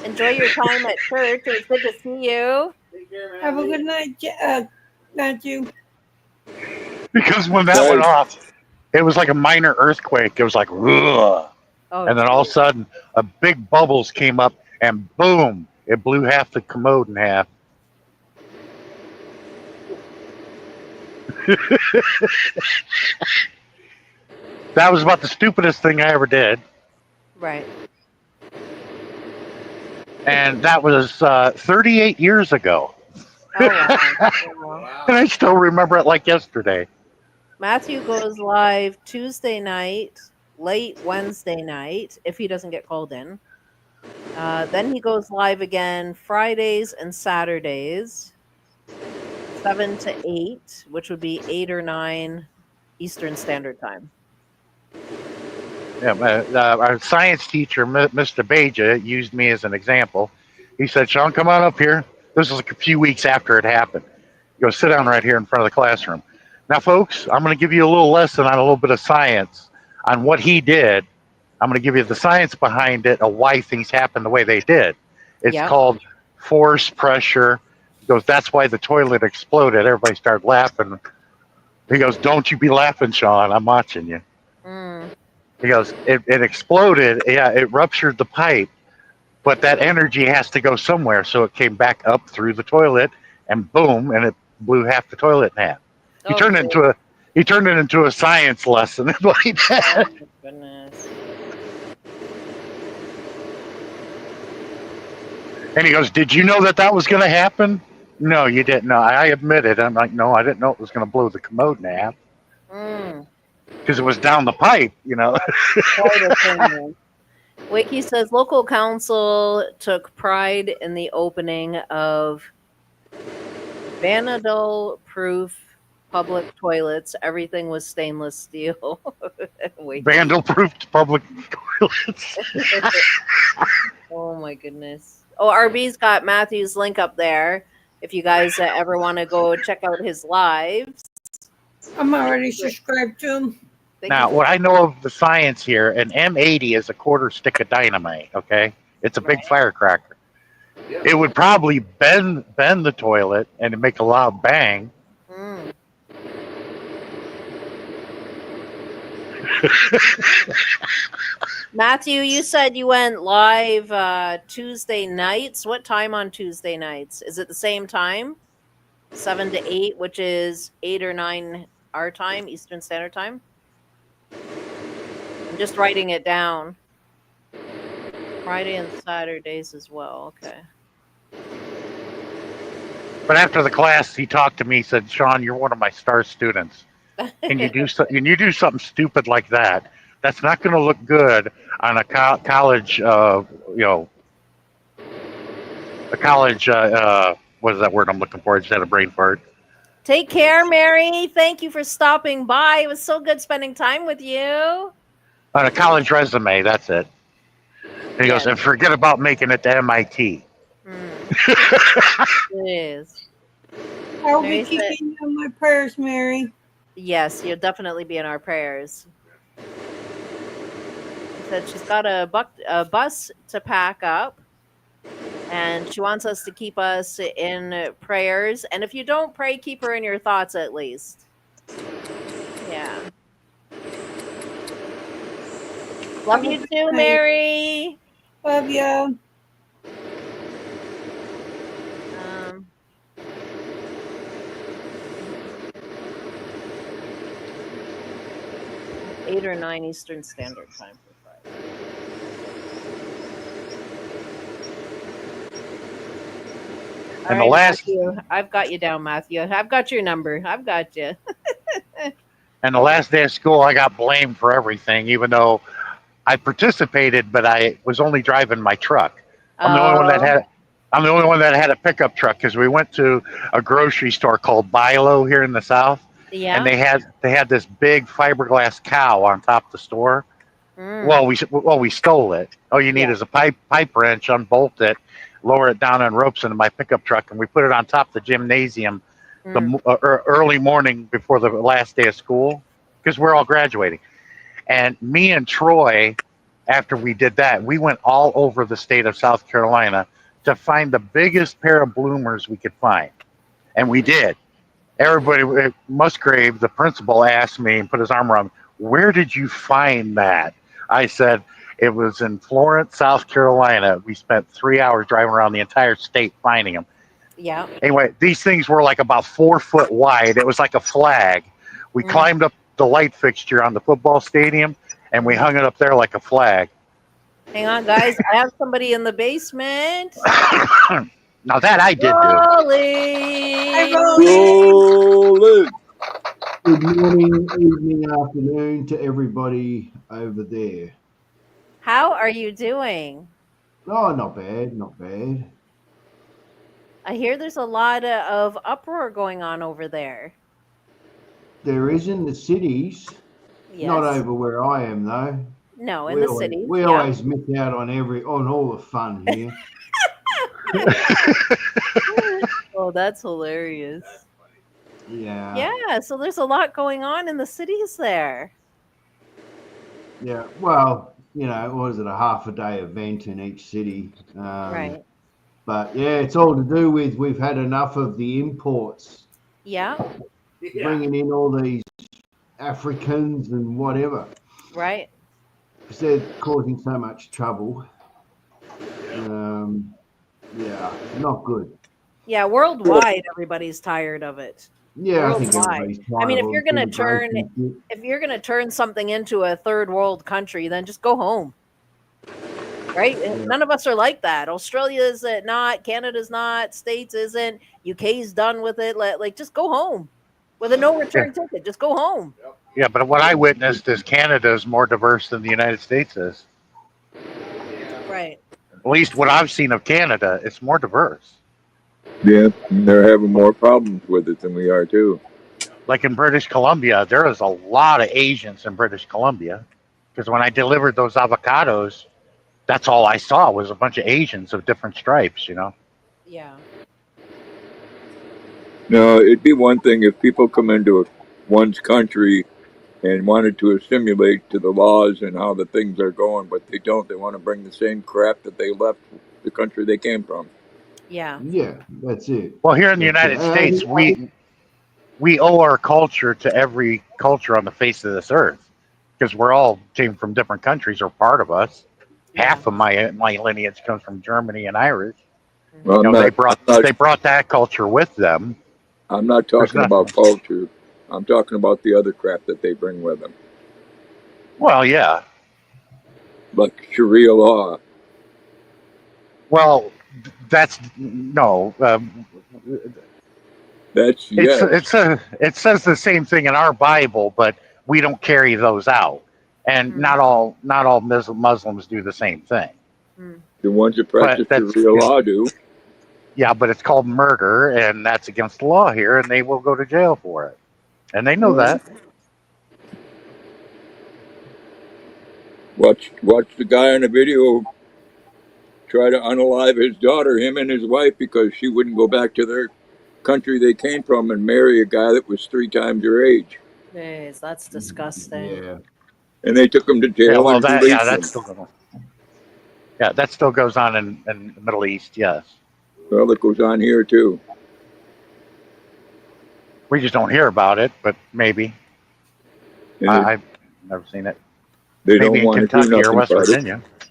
Enjoy your time at church. It was good to see you. Take care, Have a Matthew. good night, Matthew. Because when that went Guys, off, it was like a minor earthquake. It was like, ugh. Oh, And then all of a geez. sudden, a big bubbles came up, and boom, it blew half the commode in half. That was about the stupidest thing I ever did. Right. And that was 38 years ago. Oh, wow. Wow. And I Wow. still remember it like yesterday. Matthew goes live Tuesday night, late Wednesday night, if he doesn't get called in. Then he goes live again Fridays and Saturdays, 7 to 8, which would be 8 or 9 Eastern Standard Time. Yeah, our science teacher, Mr. Beja, used me as an example. He said, Sean, come on up here. This was like a few weeks after it happened. He goes, sit down right here in front of the classroom. Now, folks, I'm going to give you a little lesson on a little bit of science on what he did. I'm going to give you the science behind it of why things happen the way they did. It's Yep. called force pressure. He goes, that's why the toilet exploded. Everybody started laughing. He goes, don't you be laughing, Sean. I'm watching you. Mm. He goes, it exploded. Yeah, it ruptured the pipe, but that energy has to go somewhere. So it came back up through the toilet, and boom, and it blew half the toilet in half. He Oh, turned it into a he turned it into a science lesson. What he did. oh my goodness. And he goes, "Did you know that that was going to happen?" No, you didn't know. I admit it. I'm like, no, I didn't know it was going to blow the commode in half Mm. because it was down the pipe. Quite a thing. Wakey says local council took pride in the opening of vandal-proof public toilets. Everything was stainless steel. Wakey. Vandal-proofed public toilets. Oh my goodness. Oh, RB's got Matthew's link up there. If you guys ever want to go check out his lives. I'm already subscribed to him. Thank Now, you. what I know of the science here, an M80 is a quarter stick of dynamite. Okay, it's a big firecracker. Yeah. It would probably bend the toilet and make a loud bang. Mm. Matthew, you said you went live Tuesday nights. What time on Tuesday nights? Is it the same time? 7 to 8, which is 8 or 9 our time, Eastern Standard Time? I'm just writing it down. Friday and Saturdays as well. Okay. But after the class, he talked to me. He said, "Sean, you're one of my star students. Can you do something stupid like that? That's not going to look good on a college. A college. What is that word I'm looking for? I just had a brain fart. Take care, Mary. Thank you for stopping by. It was so good spending time with you. On a college resume. That's it." And he goes, "And forget about making it to MIT." It is. I'll Mary be said- keeping you in my prayers, Mary. Yes, you'll definitely be in our prayers. She said she's got a bus to pack up, and she wants us to keep us in prayers. And if you don't pray, keep her in your thoughts at least. Yeah. Love you too, Mary. Love you. 8 or 9 Eastern Standard Time for Friday. And the last, Matthew, I've got you down, Matthew. I've got your number. I've got you. and the last day of school, I got blamed for everything, even though I participated, but I was only driving my truck. I'm the only one that had a pickup truck because we went to a grocery store called Bilo here in the South. Yeah. And they had this big fiberglass cow on top of the store. Well, we stole it. All you need is a pipe wrench, unbolt it, lower it down on ropes into my pickup truck, and we put it on top of the gymnasium the early morning before the last day of school because we're all graduating. And me and Troy after we did that, we went all over the state of South Carolina to find the biggest pair of bloomers we could find. And we did. Everybody, Musgrave, the principal, asked me and put his arm around me, "Where did you find that?" I said, "It was in Florence, South Carolina. We spent 3 hours driving around the entire state finding them." Yeah. Anyway, these things were like about 4 foot wide. It was like a flag. We climbed up the light fixture on the football stadium and we hung it up there like a flag. Hang on, guys. I have somebody in the basement. Now that I did do. Hi, Rolling. Roland. Rolling. Good morning, evening, afternoon to everybody over there. How are you doing? Oh, not bad, not bad. I hear there's a lot of uproar going on over there. There is in the cities, Yes. not over where I am though. No, in the city. We Yeah. always miss out on all the fun here. Oh, that's hilarious. Yeah. Yeah, so there's a lot going on in the cities there. Yeah. Well, was it a half a day event in each city? Right. But yeah, it's all to do with we've had enough of the imports Yeah. bringing in all these Africans and whatever. Right. Because they're causing so much trouble. Yeah, not good. Yeah, worldwide everybody's tired of it. Yeah, I think Worldwide. everybody's I mean, tired of if you're gonna turn something into a third world country, then just go home. Right? Yeah. None of us are like that. Australia is not, Canada's not, States isn't, UK's done with it. Like just go home. With a no return ticket. Just go home. Yeah, but what I witnessed is Canada is more diverse than the United States is. Right. At least what I've seen of Canada, it's more diverse. Yeah, and they're having more problems with it than we are too. Like in British Columbia, there is a lot of Asians in British Columbia. Because when I delivered those avocados, that's all I saw was a bunch of Asians of different stripes, Yeah. No, it'd be one thing if people come into one's country and wanted to assimilate to the laws and how the things are going, but they don't. They want to bring the same crap that they left the country they came from. Yeah. Yeah, that's it. Well, here in the United States, we owe our culture to every culture on the face of this earth because we're all came from different countries or part of us. Half of my lineage comes from Germany and Irish. Well, They brought that culture with them. I'm not talking about culture. I'm talking about the other crap that they bring with them. Well, yeah. Like Sharia law. Well, that's no. That's It says the same thing in our Bible, but we don't carry those out, and not all Muslims do the same thing. The ones that practice Sharia law do. Yeah, but it's called murder, and that's against the law here, and they will go to jail for it, and they know that. Watch the guy on the video try to unalive his daughter, him and his wife, because she wouldn't go back to their country they came from and marry a guy that was 3 times her age. Jeez, that's disgusting. Yeah. And they took him to jail. That still goes on in the Middle East, yes. Well, it goes on here too. We just don't hear about it, but maybe. I've never seen it. They maybe don't want in to do Kentucky or nothing West about Virginia. it.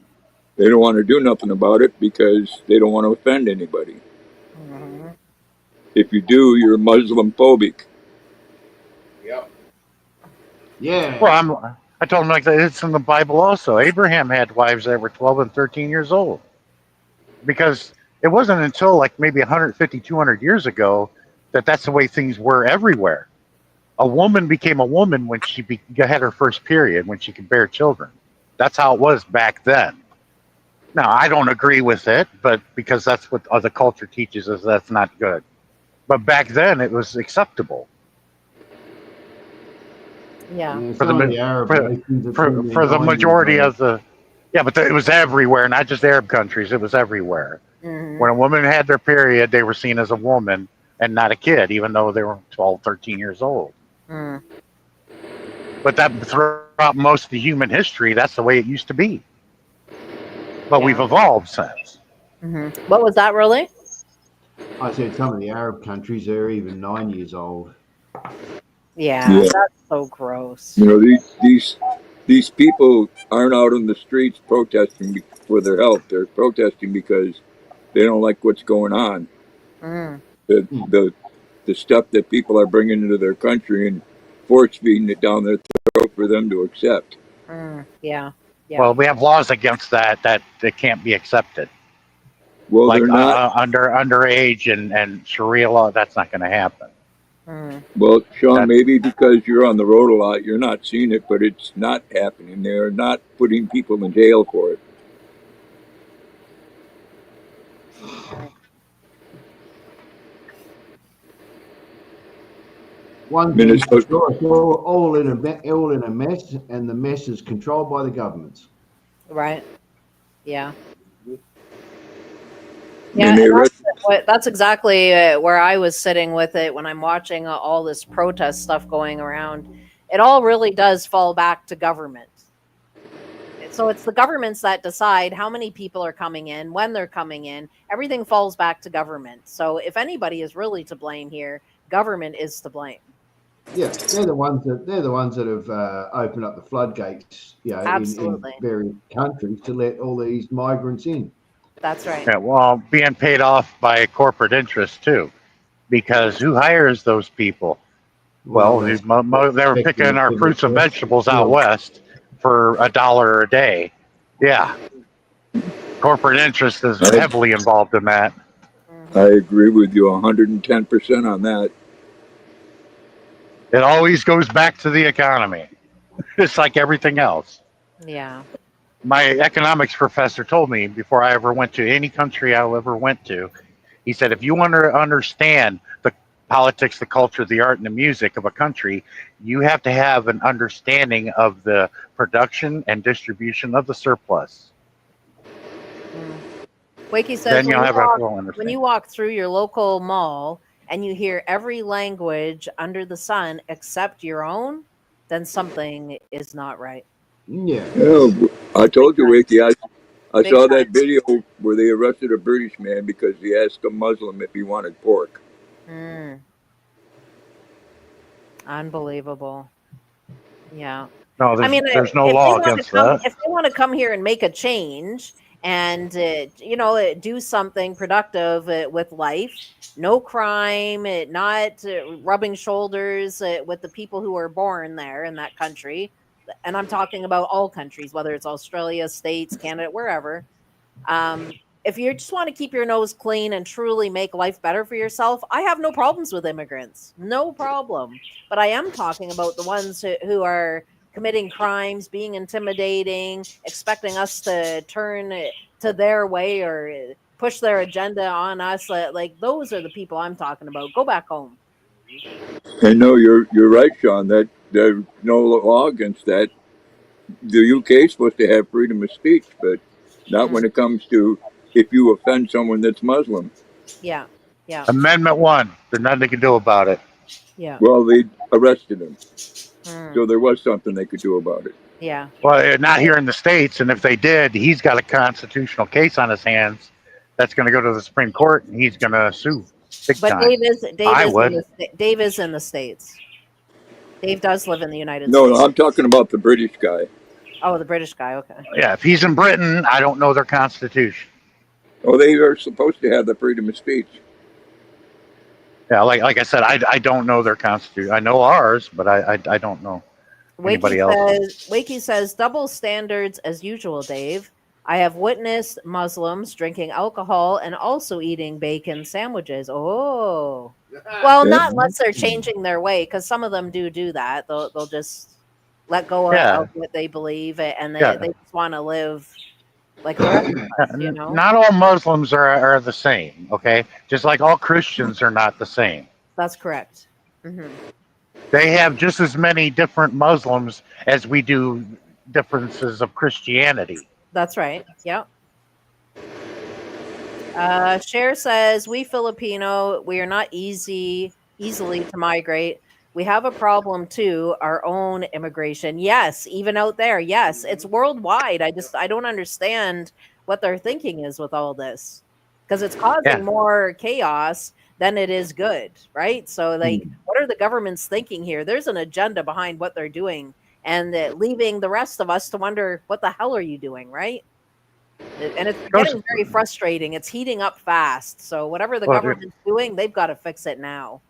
They don't want to do nothing about it because they don't want to offend anybody. Mm-hmm. If you do, you're Muslim phobic. Yep. Yeah. Well, I told him like that. It's in the Bible also. Abraham had wives that were 12 and 13 years old. Because it wasn't until like maybe 150, 200 years ago that's the way things were everywhere. A woman became a woman when she had her first period, when she could bear children. That's how it was back then. Now, I don't agree with it, but because that's what the culture teaches us, that's not good. But back then, it was acceptable. Yeah. Yeah, For some of the Arab nations have been for the there majority 90 of the, yeah, but it was everywhere, not just Arab countries. It was everywhere. Mhm. When a woman had their period, they were seen as a woman and not a kid, even though they were 12, 13 years old. But that throughout most of the human history, that's the way it used to be. but we've Yeah. evolved since. What was that, really? I said some of the Arab countries are even 9 years old. Yeah, Yeah. that's so gross. You know, these people aren't out on the streets protesting for their health. They're protesting because they don't like what's going on. Mm, The Hmm. the the stuff that people are bringing into their country and force feeding it down their throat for them to accept. yeah. Yeah. Well, we have laws against that can't be accepted. Well, Like they're not. underage and Sharia law, that's not going to happen. Mm, Well, Sean, That maybe because you're on the road a lot, you're not seeing it, but it's not happening. They're not putting people in jail for it. mm. One thing's for Minnesota. sure, it's all in a mess, and the mess is controlled by the governments. Right. Yeah. I mean, Yeah, they and arrest. that's exactly where I was sitting with it when I'm watching all this protest stuff going around. It all really does fall back to government. So it's the governments that decide how many people are coming in, when they're coming in. Everything falls back to government. So if anybody is really to blame here, government is to blame. Yeah, they're the ones that have opened up the floodgates, in Absolutely. various countries to let all these migrants in. That's right. yeah, well, being paid off by corporate interests too, because who hires those people? Well, Well, that's they were picking our speculative at fruits and best. vegetables out Well, west for $1 a day. Yeah, corporate interest is I, heavily involved in that. I agree with you 110% on that. It always goes back to the economy. It's like everything else. Yeah. My economics professor told me before I ever went to any country I ever went to, he said, if you want to understand the politics, the culture, the art, and the music of a country, you have to have an understanding of the production and distribution of the surplus. Mm. Wakey says Then you'll have a full when you understanding. walk through your local mall and you hear every language under the sun except your own, then something is not right. yeah, Yeah, I Big told you, time. Wakey. I Big saw that time. video where they arrested a British man because he asked a Muslim if he wanted pork. Mm, unbelievable. Yeah. No, I mean, there's no if they law want to against come, that. if they want to come here and make a change and do something productive with life, no crime, not rubbing shoulders with the people who are born there in that country, and I'm talking about all countries, whether it's Australia, States, Canada, wherever. If you just want to keep your nose clean and truly make life better for yourself, I have no problems with immigrants, no problem. But I am talking about the ones who are committing crimes, being intimidating, expecting us to turn it to their way or push their agenda on us. Like those are the people I'm talking about. Go back home. And no, you're right, Sean. That there's no law against that. The UK is supposed to have freedom of speech, but not Mm, when it comes to if you offend someone that's Muslim. yeah, yeah, Amendment 1, there's nothing they can do about it. yeah, Well, they arrested him, mm, so there was something they could do about it. yeah. Well, not here in the States, and if they did, he's got a constitutional case on his hands that's going to go to the Supreme Court, and he's going to sue big But time. Dave I is in would. Dave is in the States. Dave does live in the United No, States. I'm talking about the British guy. Oh, the British guy. Okay. Yeah, if he's in Britain, I don't know their constitution. Oh, they are supposed to have the freedom of speech. Yeah, like I said, I don't know their constitution. I know ours, but I don't know anybody else's. Wakey says double standards as usual, Dave. I have witnessed Muslims drinking alcohol and also eating bacon sandwiches. Oh, well, Yeah. not unless they're changing their way, because some of them do that. They'll just let go Yeah, of what they believe, and they yeah. just want to live like the rest of us. Not all Muslims are the same. Okay, just like all Christians are not the same. That's correct. Hmm. They have just as many different Muslims as we do differences of Christianity. That's right. Yep. Cher says we Filipino, we are not easily to migrate. We have a problem too, our own immigration. Yes, even out there. Yes, it's worldwide. I don't understand what their thinking is with all this, because it's causing Yeah. more chaos than it is good, right? So, like, Mm. what are the governments thinking here? There's an agenda behind what they're doing, and leaving the rest of us to wonder, what the hell are you doing, right? And it's Goes, getting very frustrating. It's heating up fast. So whatever the well, government's doing, they've got to fix it now.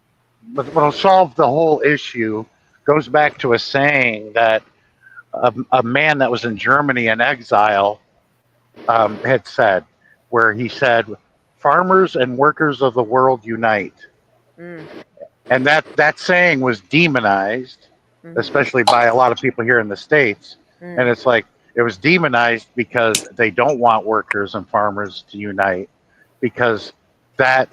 but what'll solve the whole issue goes back to a saying that a man that was in Germany in exile had said, where he said, "Farmers and workers of the world unite." Mm, And that saying was demonized, mm-hmm, especially by a lot of people here in the states. And mm, it's like it was demonized because they don't want workers and farmers to unite, because that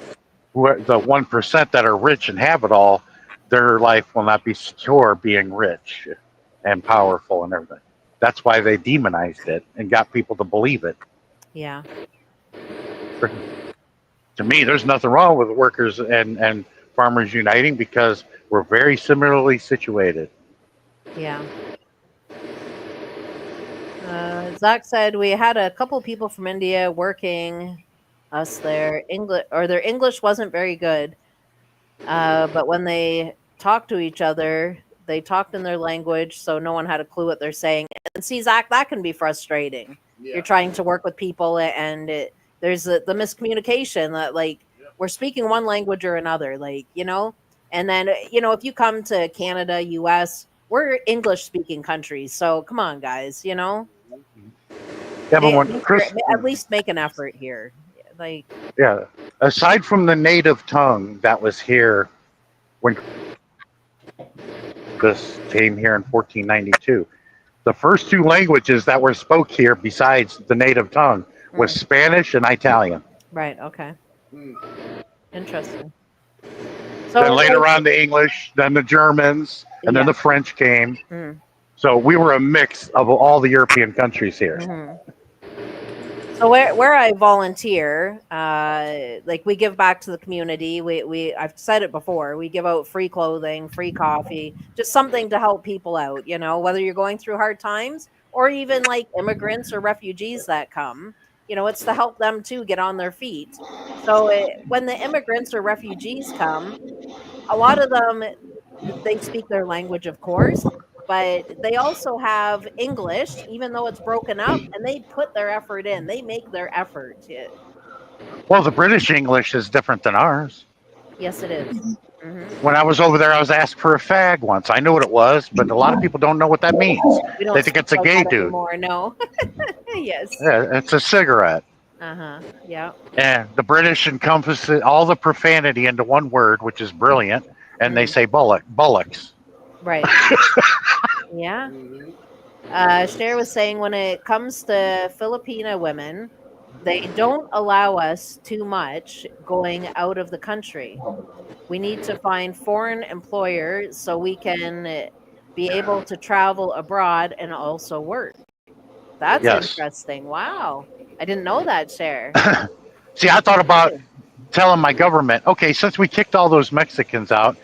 the 1% that are rich and have it all, their life will not be secure being rich and powerful and everything. That's why they demonized it and got people to believe it. yeah, To me, there's nothing wrong with workers and farmers uniting because we're very similarly situated. yeah. Zach said we had a couple people from India working us there. English, or their English wasn't very good. But when they talked to each other, they talked in their language, so no one had a clue what they're saying. And see, Zach, that can be frustrating. Yeah. You're trying to work with people, and there's the miscommunication that, like, Yeah. we're speaking one language or another, like, And then, if you come to Canada, U.S., we're English speaking countries. So come on, guys, Yeah, but when at least make an effort here. Like, yeah, aside from the native tongue that was here when this came here in 1492, the first two languages that were spoke here besides the native tongue was mm, Spanish and Italian. right, okay, Mm. interesting. Then So, later like, on, the English, then the Germans, and then yeah. the French came. Mm. So we were a mix of all the European countries here. Hmm. So where I volunteer, like, we give back to the community. We I've said it before. We give out free clothing, free coffee, just something to help people out. Whether you're going through hard times or even like immigrants or refugees that come. It's to help them too get on their feet. So when the immigrants or refugees come, a lot of them, they speak their language, of course, but they also have English, even though it's broken up, and they put their effort in. They make their effort. Well, the British English is different than ours. Yes, it is. Hmm. When I was over there, I was asked for a fag once. I knew what it was, but a lot of people don't know what that means. We They don't think speak it's a like gay that dude. anymore. No. Yes. Yeah, it's a cigarette. Uh huh. Yeah. And the British encompass all the profanity into one word, which is brilliant. And they Mm, say bullocks. right. Yeah. Mm-hmm. Cher was saying when it comes to Filipina women, they don't allow us too much going out of the country. We need to find foreign employers so we can be able to travel abroad and also work. That's Yes. interesting. Wow. I didn't know that, Cher. See, I thought about telling my government, okay, since we kicked all those Mexicans out,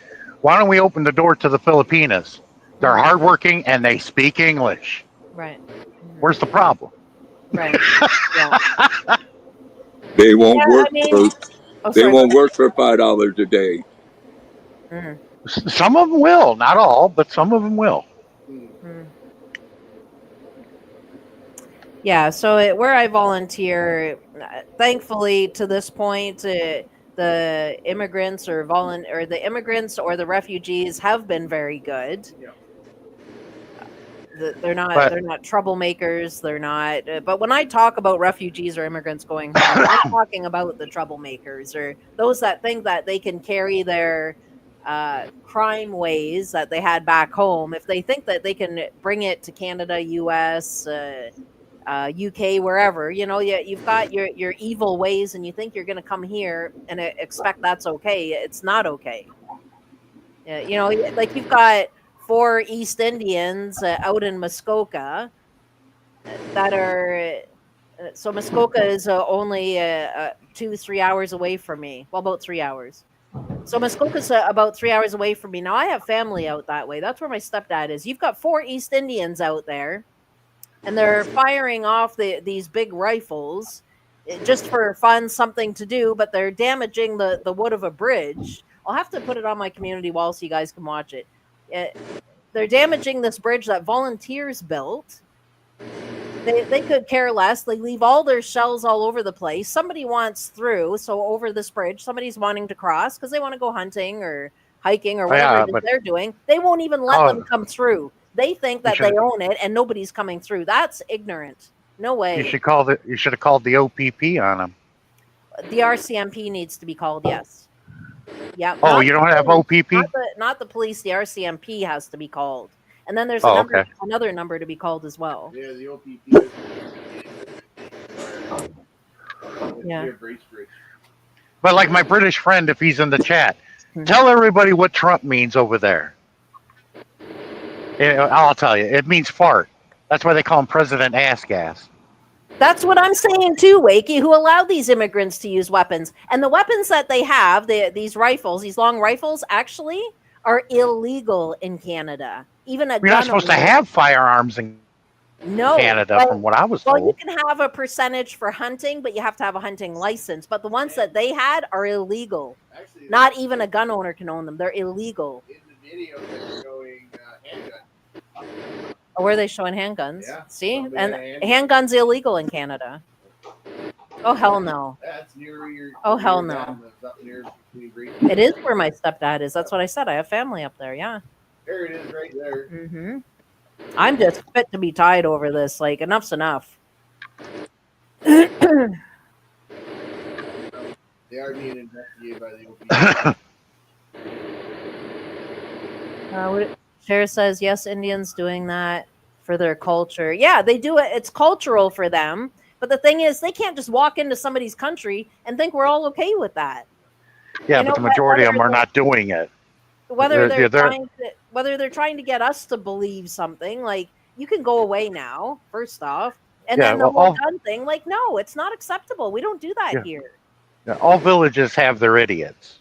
why don't we open the door to the Filipinas? They're Mm, hardworking and they speak English. right. Hmm. Where's the problem? Right. Yeah. They Yeah. won't I work mean, for oh, they sorry. Go won't work for $5 a day. ahead. Some of them will, not all, but some of them will. Mm. Mm. Yeah, so where I volunteer, thankfully to this point, the immigrants or the immigrants or the refugees have been very good. Yeah. But They're not troublemakers. They're not. But when I talk about refugees or immigrants going home, I'm talking about the troublemakers or those that think that they can carry their crime ways that they had back home. If they think that they can bring it to Canada, U.S. UK, wherever, you've got your evil ways, and you think you're going to come here and expect that's okay. It's not okay. Like, you've got four East Indians out in Muskoka that are. So Muskoka is only 2-3 hours away from me. Well, about 3 hours. So Muskoka's about 3 hours away from me. Now I have family out that way. That's where my stepdad is. You've got four East Indians out there and they're firing off these big rifles just for fun, something to do, but they're damaging the wood of a bridge. I'll have to put it on my community wall so you guys can watch it. They're damaging this bridge that volunteers built. They could care less. They leave all their shells all over the place. Somebody wants through, so over this bridge, somebody's wanting to cross because they want to go hunting or hiking or whatever Yeah, it is but they're doing. They won't even let them come through. They think that they should own it and nobody's coming through. That's ignorant. No you way. should have called the OPP on them. The RCMP needs to be called, yes. Yeah. Oh, not you the don't have police, OPP? Not the police. The RCMP has to be called, and then there's Oh, okay. another number to be called as well. Yeah, the OPP. Yeah. But like my British friend, if he's in the chat, Hmm. tell everybody what Trump means over there. I'll tell you, it means fart. That's why they call him President Ass Gas. That's what I'm saying too, Wakey, who allowed these immigrants to use weapons. And the weapons that they have, these rifles, these long rifles, actually are illegal in Canada. Even a You're gun not supposed to owner- have firearms in no, Canada, but- from what I was Well, you told. can have a percentage for hunting, but you have to have a hunting license. But the ones that they had are illegal. Actually, Not even a gun owner can own them. They're illegal. in the video they're showing handgun. Or were they showing handguns? Yeah, See? somebody And had a handgun. handguns illegal in Canada. Oh, hell no. That's near your. Oh, hell your no. dad lives up near between Great- It is where my stepdad is. That's what I said. I have family up there. Yeah. There it is, right there. Mm-hmm. I'm just fit to be tied over this. Like, enough's enough. They are being investigated by the OPP. Cher says, yes, Indians doing that for their culture. Yeah, they do it. It's cultural for them. But the thing is, they can't just walk into somebody's country and think we're all okay with that. Yeah, You know, but the majority of them are whether not doing it. Whether They're- they're trying to get us to believe something, like, you can go away now, first off. And Yeah, then the well, whole gun thing, like, no, it's not acceptable. We don't do that Yeah. here. Yeah, all villages have their idiots,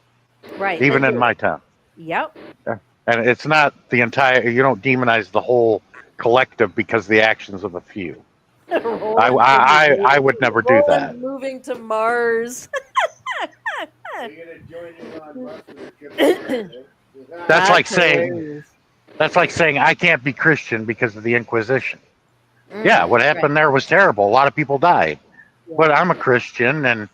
Right. even they in do. my town. Yep. And it's not the entire. You don't demonize the whole collective because of the actions of a few. I would never do Roland that. moving to Mars. They're gonna join in on bus with their kids. That's like saying hilarious. I can't be Christian because of the Inquisition. Mm, Yeah, what happened there was terrible. A lot of people died. Yeah. But I'm a Christian, and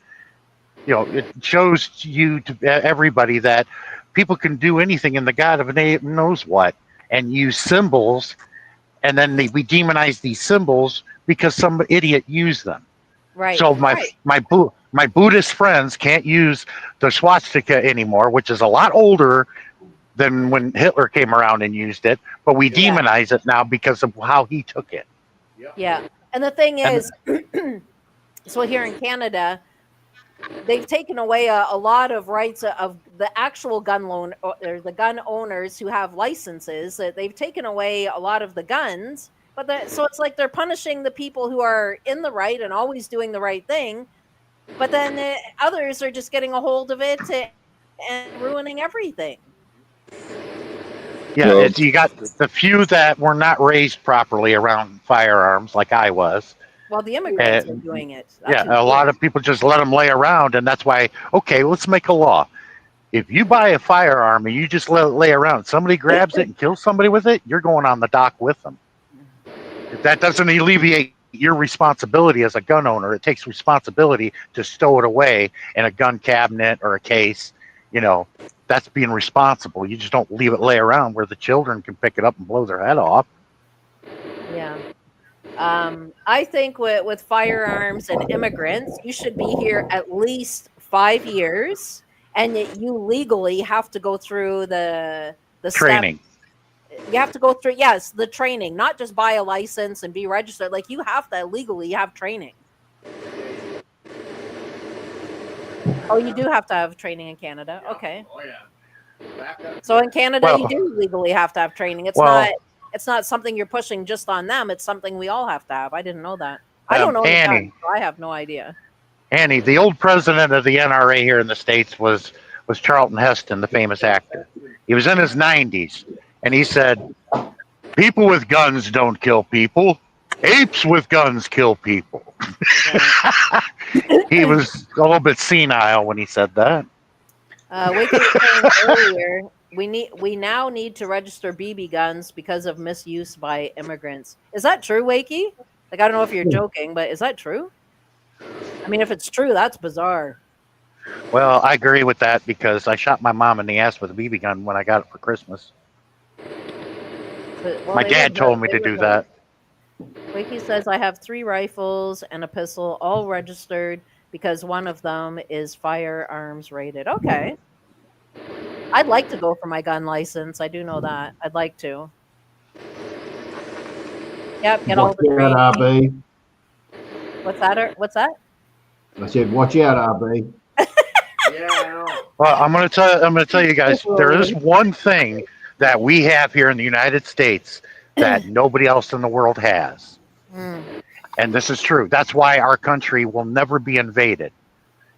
it shows you to everybody that people can do anything in the God of knows what, and use symbols, and then we demonize these symbols because some idiot used them. Right. So right. my Buddhist friends can't use the swastika anymore, which is a lot older than when Hitler came around and used it. But we Yeah. demonize it now because of how he took it. Yeah. And the thing And- is, so here in Canada, they've taken away a lot of rights of the actual gun loan or the gun owners who have licenses. They've taken away a lot of the guns, so it's like they're punishing the people who are in the right and always doing the right thing, but then others are just getting a hold of it and ruining everything. Yeah, Well- you got the few that were not raised properly around firearms, like I was. Well, the immigrants are doing it. Yeah, a lot of people just let them lay around, and that's why, okay, let's make a law. If you buy a firearm and you just let it lay around, somebody grabs it and kills somebody with it, you're going on the dock with them. If that doesn't alleviate your responsibility as a gun owner, it takes responsibility to stow it away in a gun cabinet or a case. That's being responsible. You just don't leave it lay around where the children can pick it up and blow their head off. Yeah. I think with firearms and immigrants, you should be here at least 5 years, and you legally have to go through the Training. You have to go through the training, not just buy a license and be registered. Like, you have to legally have training. Oh, you do have to have training in Canada. Okay. Oh yeah. So in Canada, Well- you do legally have to have training. It's not something you're pushing just on them. It's something we all have to have. I didn't know that. I don't know the Annie. guns, so I have no idea. Annie, the old president of the NRA here in the States was Charlton Heston, the famous actor. He was in his 90s, and he said, "People with guns don't kill people. apes with guns kill people. He was a little bit senile when he said that. Wakey was saying earlier, we now need to register BB guns because of misuse by immigrants. Is that true, Wakey? Like, I don't know if you're joking, but is that true? I mean, if it's true, that's bizarre. Well, I agree with that because I shot my mom in the ass with a BB gun when I got it for Christmas. But, well, My dad told me to do that. Wakey says, I have 3 rifles and a pistol, all registered because one of them is firearms rated. Okay. I'd like to go for my gun license. I do know that. I'd like to. Yep, get all Watch the out, training. RB. What's that? What's that? I said, watch out, RB. Yeah, I know. Well, I'm going to tell you guys, there is one thing that we have here in the United States that nobody else in the world has. Mm. And this is true. That's why our country will never be invaded.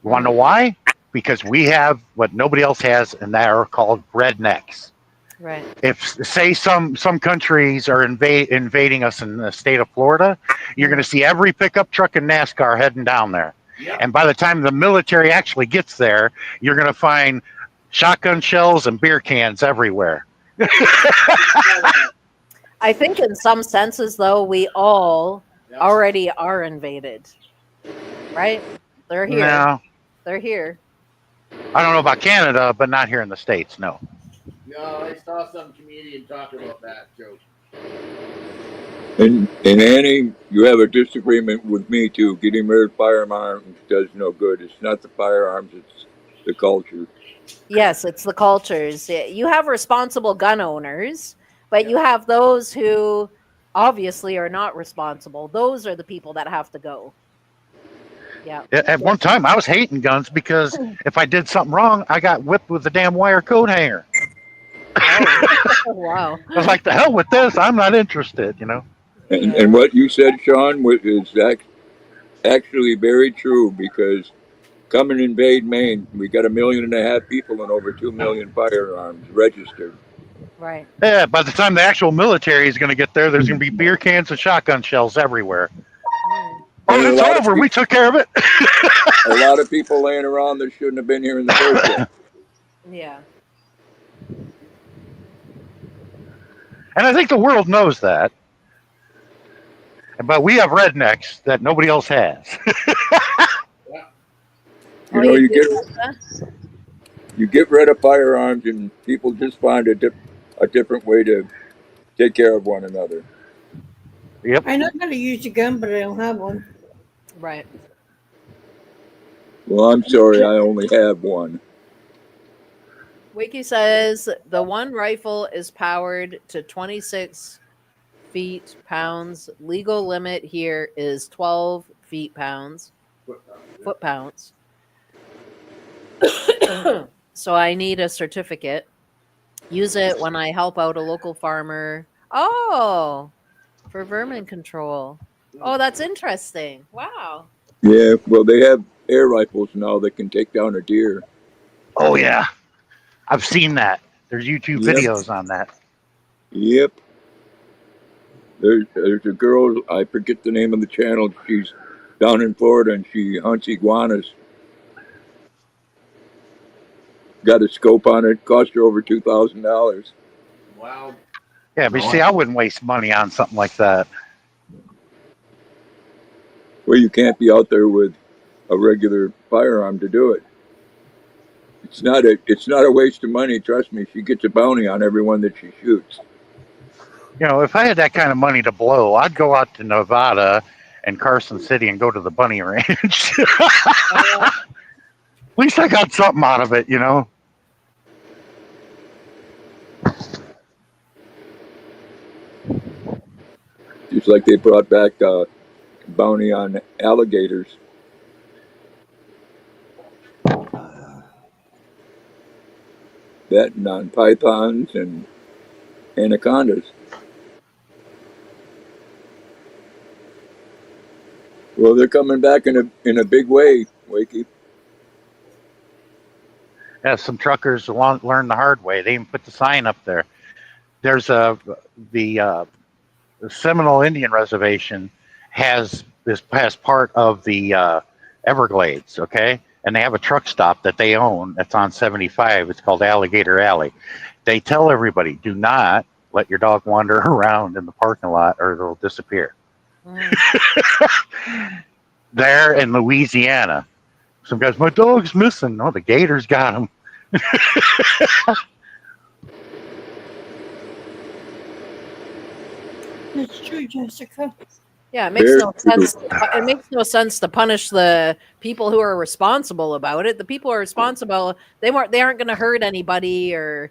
You want to know why? Because we have what nobody else has, and they are called rednecks. Right. If, say, some countries are invading us in the state of Florida, you're going to see every pickup truck and NASCAR heading down there. Yep. And by the time the military actually gets there, you're going to find shotgun shells and beer cans everywhere. I think in some senses, though, we all already are invaded. Right? They're here. No, They're here. I don't know about Canada, but not here in the States, no. No, I saw some comedian talk about that joke. And Annie, you have a disagreement with me too. Getting rid of firearms does no good. It's not the firearms; it's the culture. Yes, it's the cultures. You have responsible gun owners, but you have those who obviously are not responsible. Those are the people that have to go. Yeah. At one time, I was hating guns because if I did something wrong, I got whipped with a damn wire coat hanger. Oh, wow. I was like, the hell with this. I'm not interested, you know. And what you said, Sean, is actually very true because come and invade Maine, we got 1.5 million people and over 2 million firearms registered. Right. Yeah, by the time the actual military is going to get there, there's going to be beer cans and shotgun shells everywhere. Oh, it's over. We took care of it. A lot of people laying around that shouldn't have been here in the first place. Yeah. And I think the world knows that. But we have rednecks that nobody else has. You know, you get rid of firearms and people just find a different way to take care of one another. Yep. I know how to use a gun, but I don't have one. Right. Well, I'm sorry, I only have one. Wiki says the one rifle is powered to 26 feet pounds. Legal limit here is 12 feet pounds. Foot pounds. So I need a certificate. Use it when I help out a local farmer. Oh, for vermin control. Oh, that's interesting. Wow. Yeah, well, they have air rifles now that can take down a deer. Oh, yeah. I've seen that. There's YouTube videos on that. Yep. There's a girl, I forget the name of the channel. She's down in Florida and she hunts iguanas. Got a scope on it. Cost her over $2,000. Wow. Yeah, but see, I wouldn't waste money on something like that. Well, you can't be out there with a regular firearm to do it. It's not a waste of money. Trust me. She gets a bounty on everyone that she shoots. You know, if I had that kind of money to blow, I'd go out to Nevada and Carson City and go to the bunny ranch. At least I got something out of it, you know. Just like they brought back a bounty on alligators. That and on pythons and anacondas. Well, they're coming back in a big way, Wakey. Yeah, some truckers learned the hard way. They even put the sign up there. There's the the Seminole Indian Reservation has part of the Everglades, okay, and they have a truck stop that they own that's on 75. It's called Alligator Alley. They tell everybody, do not let your dog wander around in the parking lot or they'll disappear. Mm. There in Louisiana, some guys, my dog's missing. Oh, the gators got him. That's true, Jessica. Yeah, it makes Very no true. sense. It makes no sense to punish the people who are responsible about it. The people who are responsible, they aren't going to hurt anybody or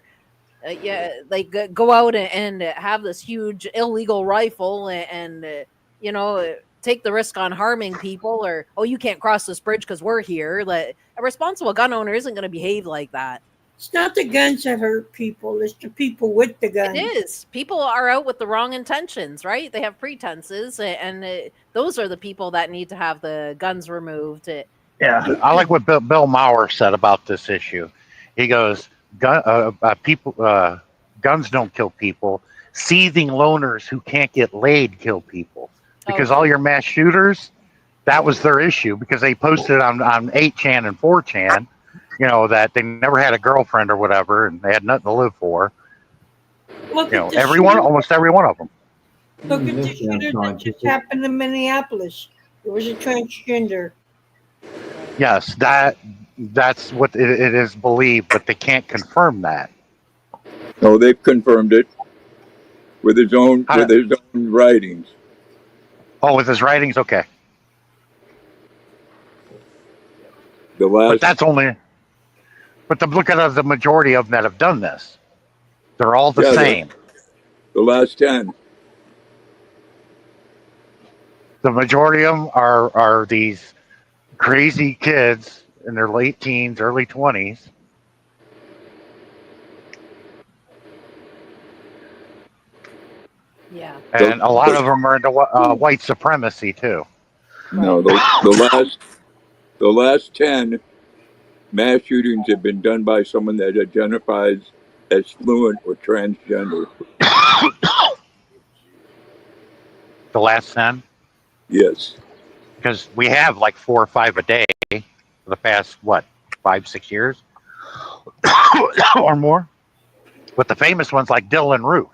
yeah, like go out and have this huge illegal rifle and take the risk on harming people or oh you can't cross this bridge because we're here. Like a responsible gun owner isn't going to behave like that. It's not the guns that hurt people, it's the people with the It guns. is. People are out with the wrong intentions, right? They have pretenses, and those are the people that need to have the guns removed. Yeah, I like what Bill Maher said about this issue. He goes, guns don't kill people. Seething loners who can't get laid kill people. Because all your mass shooters, that was their issue because they posted on 8chan and 4chan, that they never had a girlfriend or whatever and they had nothing to live for. Look at the Almost every one of them. Look at the shooter that just happened in Minneapolis. It was a transgender. Yes, that's what it is believed, but they can't confirm that. No, they've confirmed it with his own writings. Oh, with his writings, okay. But that's only. But look at the majority of them that have done this. They're all the same. The last 10. The majority of them are these crazy kids in their late teens, early 20s. Yeah. And a lot of them are into white supremacy too. No, the last 10 mass shootings have been done by someone that identifies as fluent or transgender. The last 10? Yes. Because we have like 4 or 5 a day for the past, 5-6 years? Or more? But the famous ones like Dylan Roof.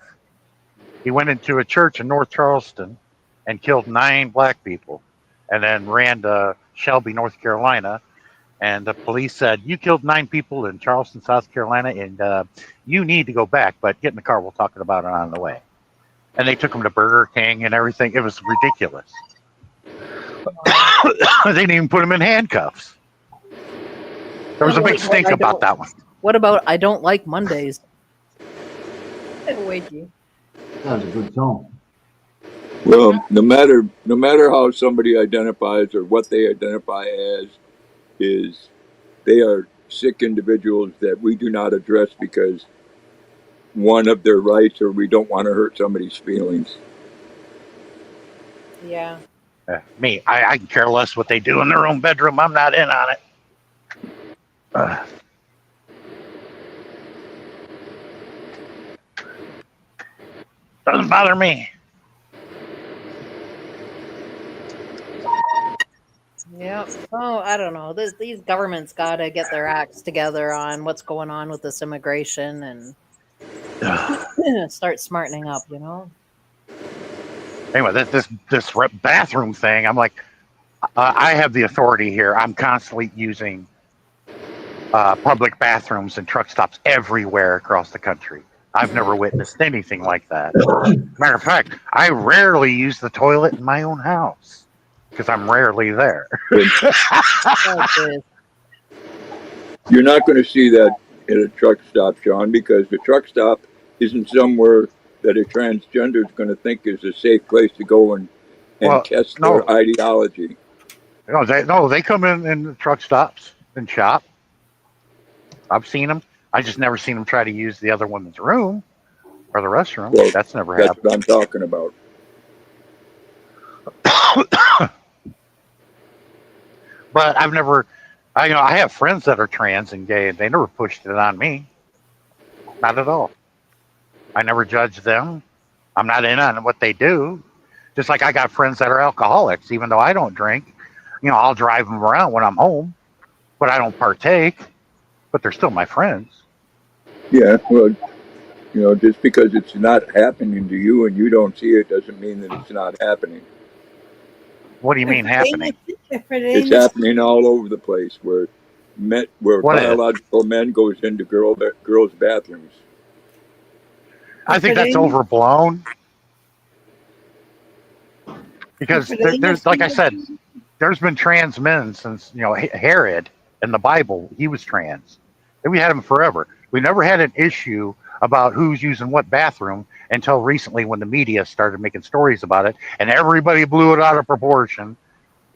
He went into a church in North Charleston and killed 9 black people and then ran to Shelby, North Carolina. And the police said, you killed 9 people in Charleston, South Carolina, and you need to go back, but get in the car. We'll talk about it on the way. And they took him to Burger King and everything. It was ridiculous. They didn't even put him in handcuffs. There was a big stink about that one. What about I don't like Mondays? Wakey. That was a good song. Well, no matter how somebody identifies or what they identify as, is they are sick individuals that we do not address because one of their rights or we don't want to hurt somebody's feelings. Yeah. Me, I can care less what they do in their own bedroom. I'm not in on it. Doesn't bother me. Yep. Oh, I don't know. These governments got to get their acts together on what's going on with this immigration and start smartening up. Anyway, this bathroom thing. I'm like, I have the authority here. I'm constantly using public bathrooms and truck stops everywhere across the country. I've never witnessed anything like that. Matter of fact, I rarely use the toilet in my own house because I'm rarely there. You're not going to see that at a truck stop, Sean, because the truck stop isn't somewhere that a transgender is going to think is a safe place to go and test their ideology. They come in the truck stops and shop. I've seen them. I just never seen them try to use the other woman's room or the restroom. Well, that's never happened. That's what I'm talking about. But I've never, I have friends that are trans and gay, and they never pushed it on me. Not at all. I never judged them. I'm not in on what they do. Just like I got friends that are alcoholics, even though I don't drink. I'll drive them around when I'm home, but I don't partake. But they're still my friends. Yeah, well, just because it's not happening to you and you don't see it doesn't mean that it's not happening. What do you mean happening? If it It's ain't, happening all over the place where What is? biological men goes into girls' bathrooms. I if think it that's ain't, overblown if because it ain't a there's, like I single, said, there's been trans men since Herod in the Bible. He was trans, and we had him forever. We never had an issue about who's using what bathroom until recently, when the media started making stories about it, and everybody blew it out of proportion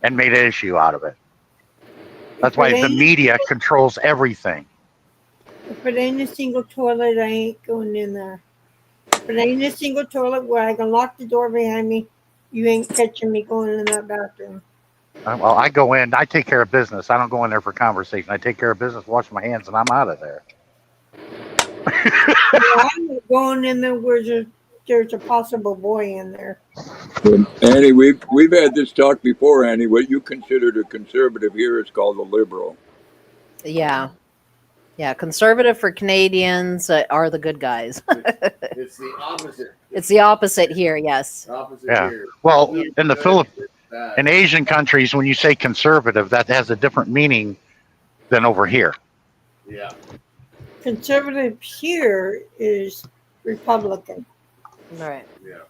and made an issue out of it. if That's it why the ain't, media controls everything. if it ain't a single toilet, I ain't going in there. If it ain't a single toilet where I can lock the door behind me, you ain't catching me going in that bathroom. Well, I go in, I take care of business. I don't go in there for conversation. I take care of business, wash my hands, and I'm out of there. Yeah, I'm not going in there where there's a possible boy in there. Annie, we've had this talk before, Annie. What you considered a conservative here is called a liberal. Yeah. Yeah. Conservative for Canadians are the good guys. It's the opposite. It's the opposite here. Yes. Opposite Yeah. here. Well, Yeah. in the Good, In bad. Asian countries, when you say conservative, that has a different meaning than over here. Yeah. Conservative here is Republican. Right. Yeah.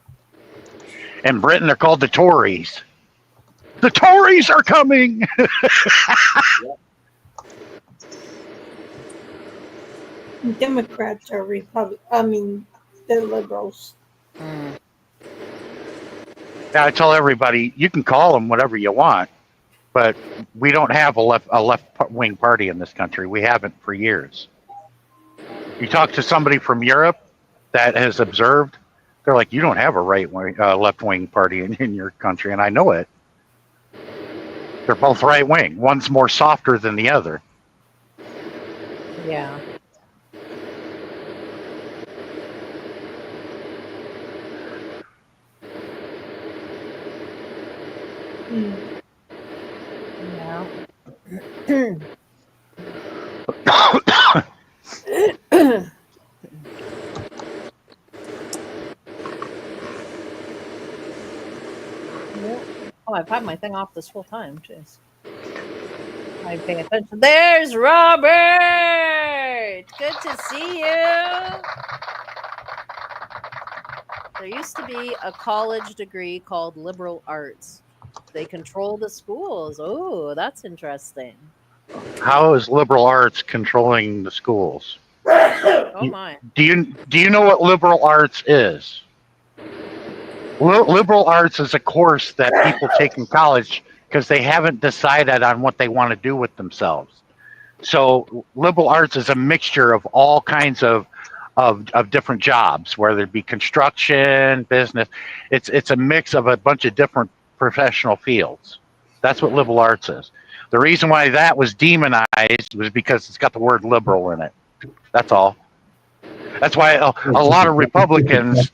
In Britain, they're called the Tories. The Tories are coming. Democrats are Republic. I mean, the liberals. Mm. Yeah, I tell everybody, you can call them whatever you want, but we don't have a left wing party in this country. We haven't for years. You talk to somebody from Europe that has observed, they're like, you don't have a left wing party in your country, and I know it. They're both right wing. One's more softer than the other. Yeah. Hmm. Yeah. Yeah. Oh, I've had my thing off this whole time. Jeez. I'm paying attention. There's Robert. Good to see you. There used to be a college degree called liberal arts. They control the schools. Oh, that's interesting. How is liberal arts controlling the schools? Oh my. Do you know what liberal arts is? Liberal arts is a course that people take in college because they haven't decided on what they want to do with themselves. So liberal arts is a mixture of all kinds of different jobs, whether it be construction, business. It's a mix of a bunch of different professional fields. That's what liberal arts is. The reason why that was demonized was because it's got the word liberal in it. That's all. That's why a lot of Republicans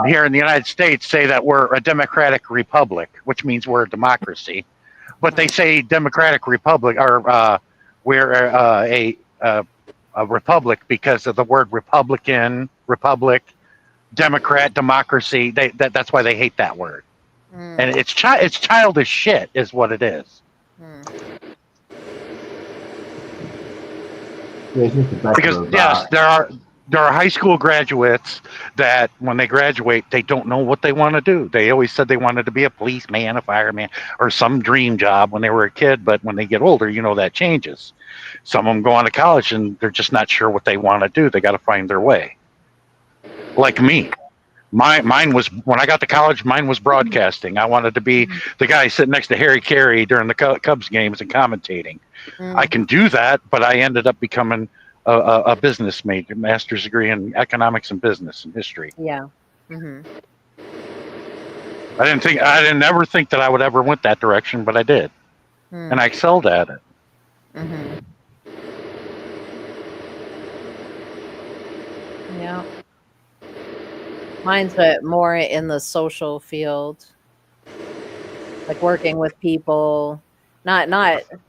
here in the United States say that we're a democratic republic, which means we're a democracy. But they say democratic republic, or we're a republic because of the word Republican, republic, Democrat, democracy. That's why they hate that word. And Mm, it's childish shit, is what it is. mm. Yeah, it's just the back Because of a yes, bat. there are high school graduates that when they graduate, they don't know what they want to do. They always said they wanted to be a policeman, a fireman, or some dream job when they were a kid. But when they get older, that changes. Some of them go on to college and they're just not sure what they want to do. They got to find their way. Like me. Mine was, when I got to college, mine was broadcasting. I wanted to be the guy sitting next to Harry Carey during the Cubs games and commentating. I Mm. can do that, but I ended up becoming a business major, master's degree in economics and business and history. Yeah. Hmm. I didn't ever think that I would ever went that direction, but I did, and Mm. I excelled at it. Hmm. Yeah. Mine's more in the social field, like working with people. Not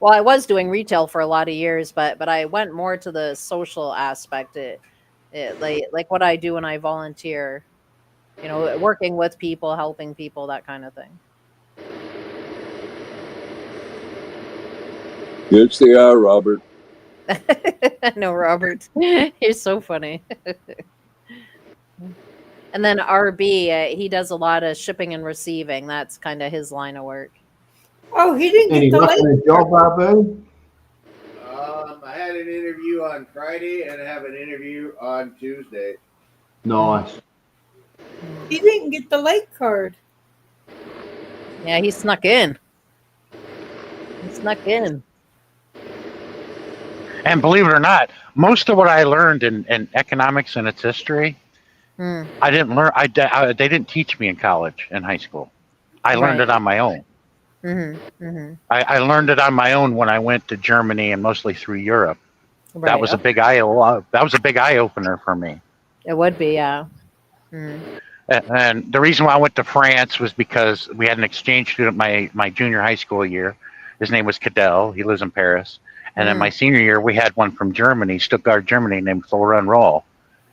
well, I was doing retail for a lot of years, but I went more to the social aspect. It like what I do when I volunteer, working with people, helping people, that kind of thing. Yes, they are, Robert. No, Robert, you're so funny. And then RB, he does a lot of shipping and receiving. That's kind of his line of work. Oh, he didn't Any get the luck late in a job, RB? I had an interview on Friday and I have an interview on Tuesday. Nice. He didn't get the late card. Yeah, he snuck in. He snuck in. And believe it or not, most of what I learned in economics and its history, Hmm. I didn't learn. They didn't teach me in college and high school. I learned Right. it on my own. I learned it on my own when I went to Germany and mostly through Europe. Right. That was a big eye. That was a big eye opener for me. It would be, yeah. Mhm. And the reason why I went to France was because we had an exchange student my junior high school year. His name was Cadell. He lives in Paris. And then my senior year, we had one from Germany, Stuttgart, Germany, named Florian Roll.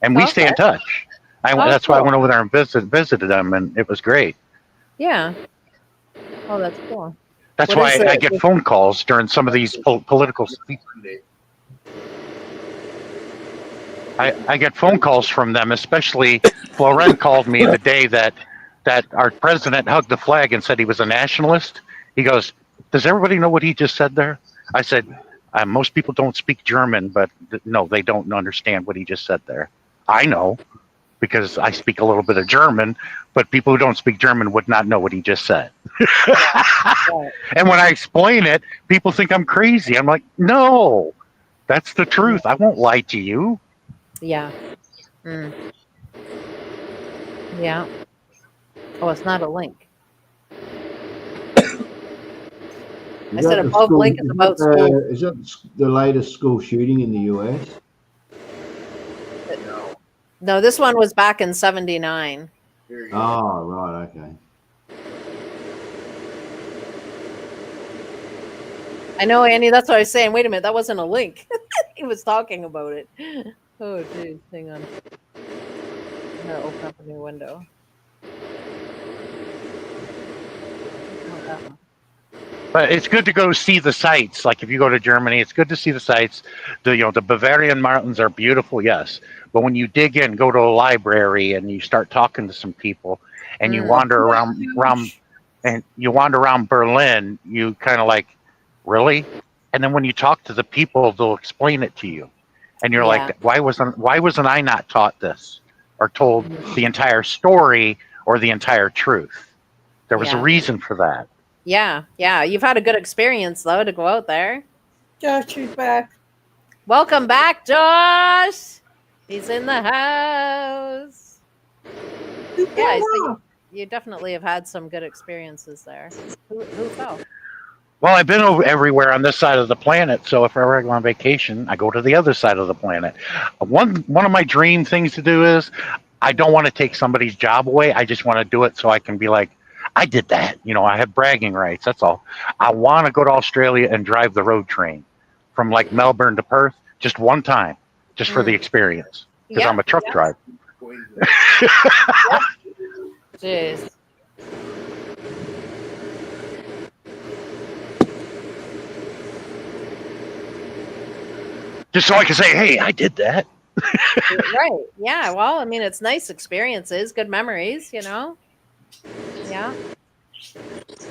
And we stay in touch. That's why I went over there and visited them, and it was great. Yeah. Oh, that's cool. That's What why is I it? get phone calls during some of these political. I get phone calls from them, especially Florent called me the day that our president hugged the flag and said he was a nationalist. He goes, "Does everybody know what he just said there?" I said, "Most people don't speak German, but no, they don't understand what he just said there. I know because I speak a little bit of German, but people who don't speak German would not know what he just said." And when I explain it, people think I'm crazy. I'm like, no, that's the truth. I won't lie to you. Yeah. Mm. Yeah. Oh, it's not a link. I said above link is about school. Is that the latest school shooting in the US? No, this one was back in '79. Oh, right, okay. I know, Annie. That's what I was saying. Wait a minute, that wasn't a link. He was talking about it. Oh, geez. Hang on. I'm gonna open up a new window. Not that one. But it's good to go see the sights. Like if you go to Germany, it's good to see the sights. The Bavarian mountains are beautiful, yes. But when you dig in, go to a library and you start talking to some people, and you wander around Berlin, you kind of like, really? And then when you talk to the people, they'll explain it to you, and you're like, why wasn't I not taught this or told the entire story or the entire truth? There was a reason for that. Yeah. You've had a good experience though to go out there. Josh is back. Welcome back, Josh. He's in the house. Yeah, so you definitely have had some good experiences there. Who fell? Well, I've been everywhere on this side of the planet, so if I ever go on vacation, I go to the other side of the planet. One of my dream things to do is I don't want to take somebody's job away. I just want to do it so I can be like, I did that. I have bragging rights. That's all. I want to go to Australia and drive the road train from like Melbourne to Perth just one time, just for the experience, because I'm a truck driver. Jeez. Just so I can say, hey, I did that. Right. Yeah. Well, I mean, it's nice experiences, good memories, Yeah.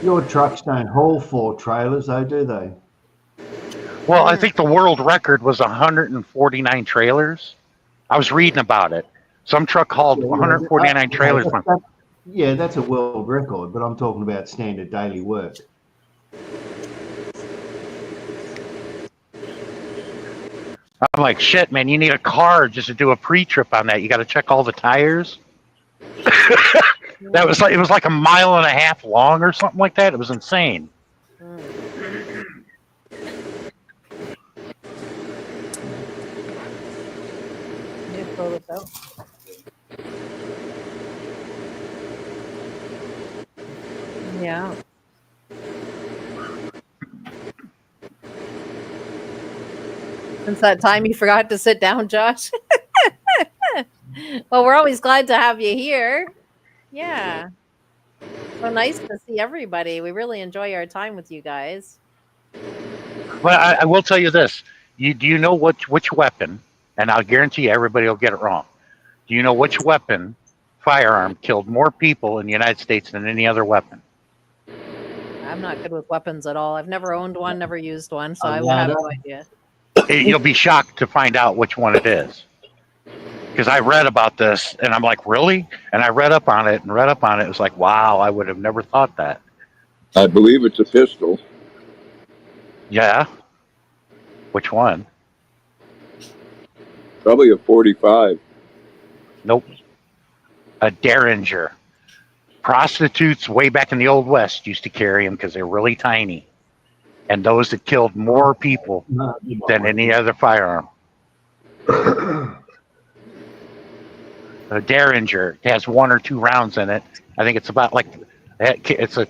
Your trucks don't haul 4 trailers, though, do they? Well, I think the world record was 149 trailers. I was reading about it. Some truck hauled 149 trailers. Yeah, that's a world record, but I'm talking about standard daily work. I'm like, shit, man, you need a car just to do a pre-trip on that. You got to check all the tires. It was like a mile and a half long or something like that. It was insane. Yeah. Since that time you forgot to sit down, Josh. Well, we're always glad to have you here. Yeah. So nice to see everybody. We really enjoy our time with you guys. Well, I will tell you this. Do you know which weapon? And I'll guarantee you everybody will get it wrong. Do you know which weapon, firearm, killed more people in the United States than any other weapon? I'm not good with weapons at all. I've never owned one, never used one, so A I would have ladder. no idea. You'll be shocked to find out which one it is. Because I read about this and I'm like, really? And I read up on it and read up on it. It was like, wow, I would have never thought that. I believe it's a pistol. Yeah. Which one? Probably a 45. Nope. A Derringer. Prostitutes way back in the Old West used to carry them because they're really tiny. And those that killed more people than any other firearm. A Derringer has 1 or 2 rounds in it. I think it's about like it's a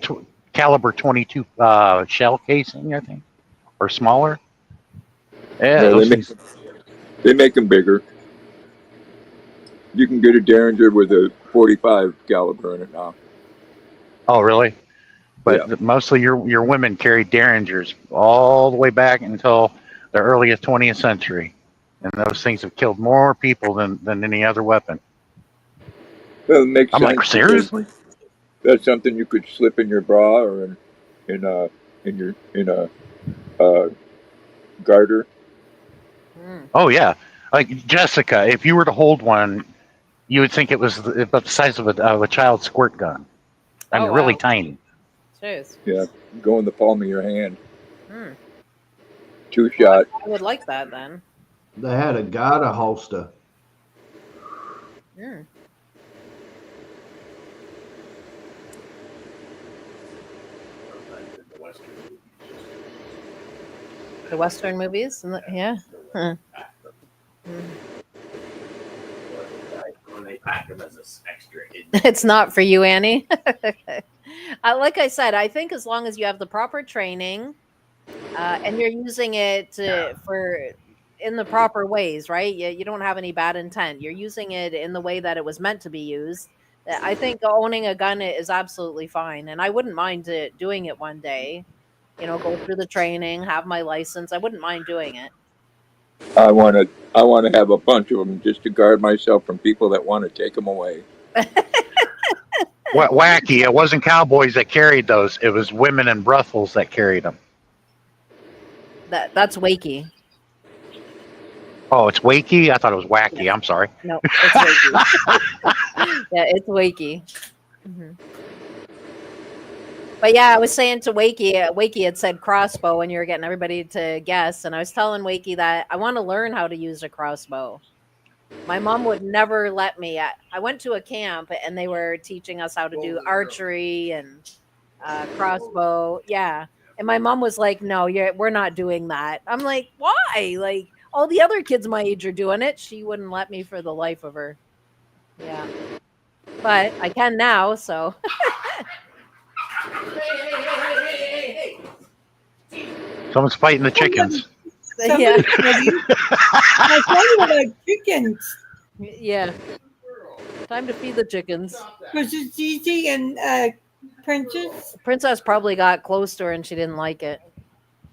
caliber 22 shell casing, I think, or smaller. Yeah, No, those things. they make them bigger. You can get a Derringer with a 45 caliber in it now. Oh, really? But Yeah. mostly your women carried Derringers all the way back until the earliest 20th century, and those things have killed more people than any other weapon. Well, it makes I'm sense. like, seriously? That's something you could slip in your bra or in a garter. Mm. Oh yeah, like Jessica, if you were to hold one, you would think it was about the size of a child's squirt gun. I mean, Oh, really wow. tiny. Jeez. Yeah, go in the palm of your hand. Mm. 2 Well, shot. I would like that then. They had a garter holster. Mm. The Western movies? Yeah. Huh. Mm. It's not for you, Annie. Like I said, I think as long as you have the proper training and you're using it for in the proper ways, right? You don't have any bad intent. You're using it in the way that it was meant to be used. I think owning a gun is absolutely fine, and I wouldn't mind doing it one day. Go through the training, have my license. I wouldn't mind doing it. I want to have a bunch of them just to guard myself from people that want to take them away. Wacky! It wasn't cowboys that carried those; it was women in brothels that carried them. That's wakey. Oh, it's wakey. I thought it was wacky. Yeah. I'm sorry. No, it's wakey. Yeah, it's wakey. Mm-hmm. But yeah, I was saying to Wakey had said crossbow, and you were getting everybody to guess. And I was telling Wakey that I want to learn how to use a crossbow. My mom would never let me. I went to a camp, and they were teaching us how to do archery and crossbow. Yeah, and my mom was like, "No, we're not doing that." I'm like, "Why?" Like all the other kids my age are doing it. She wouldn't let me for the life of her. Yeah, but I can now. So. Someone's fighting the chickens. Yeah. I tell you about chickens. Yeah. Time to feed the chickens. Was it Zizi and Princess? Princess probably got close to her and she didn't like it.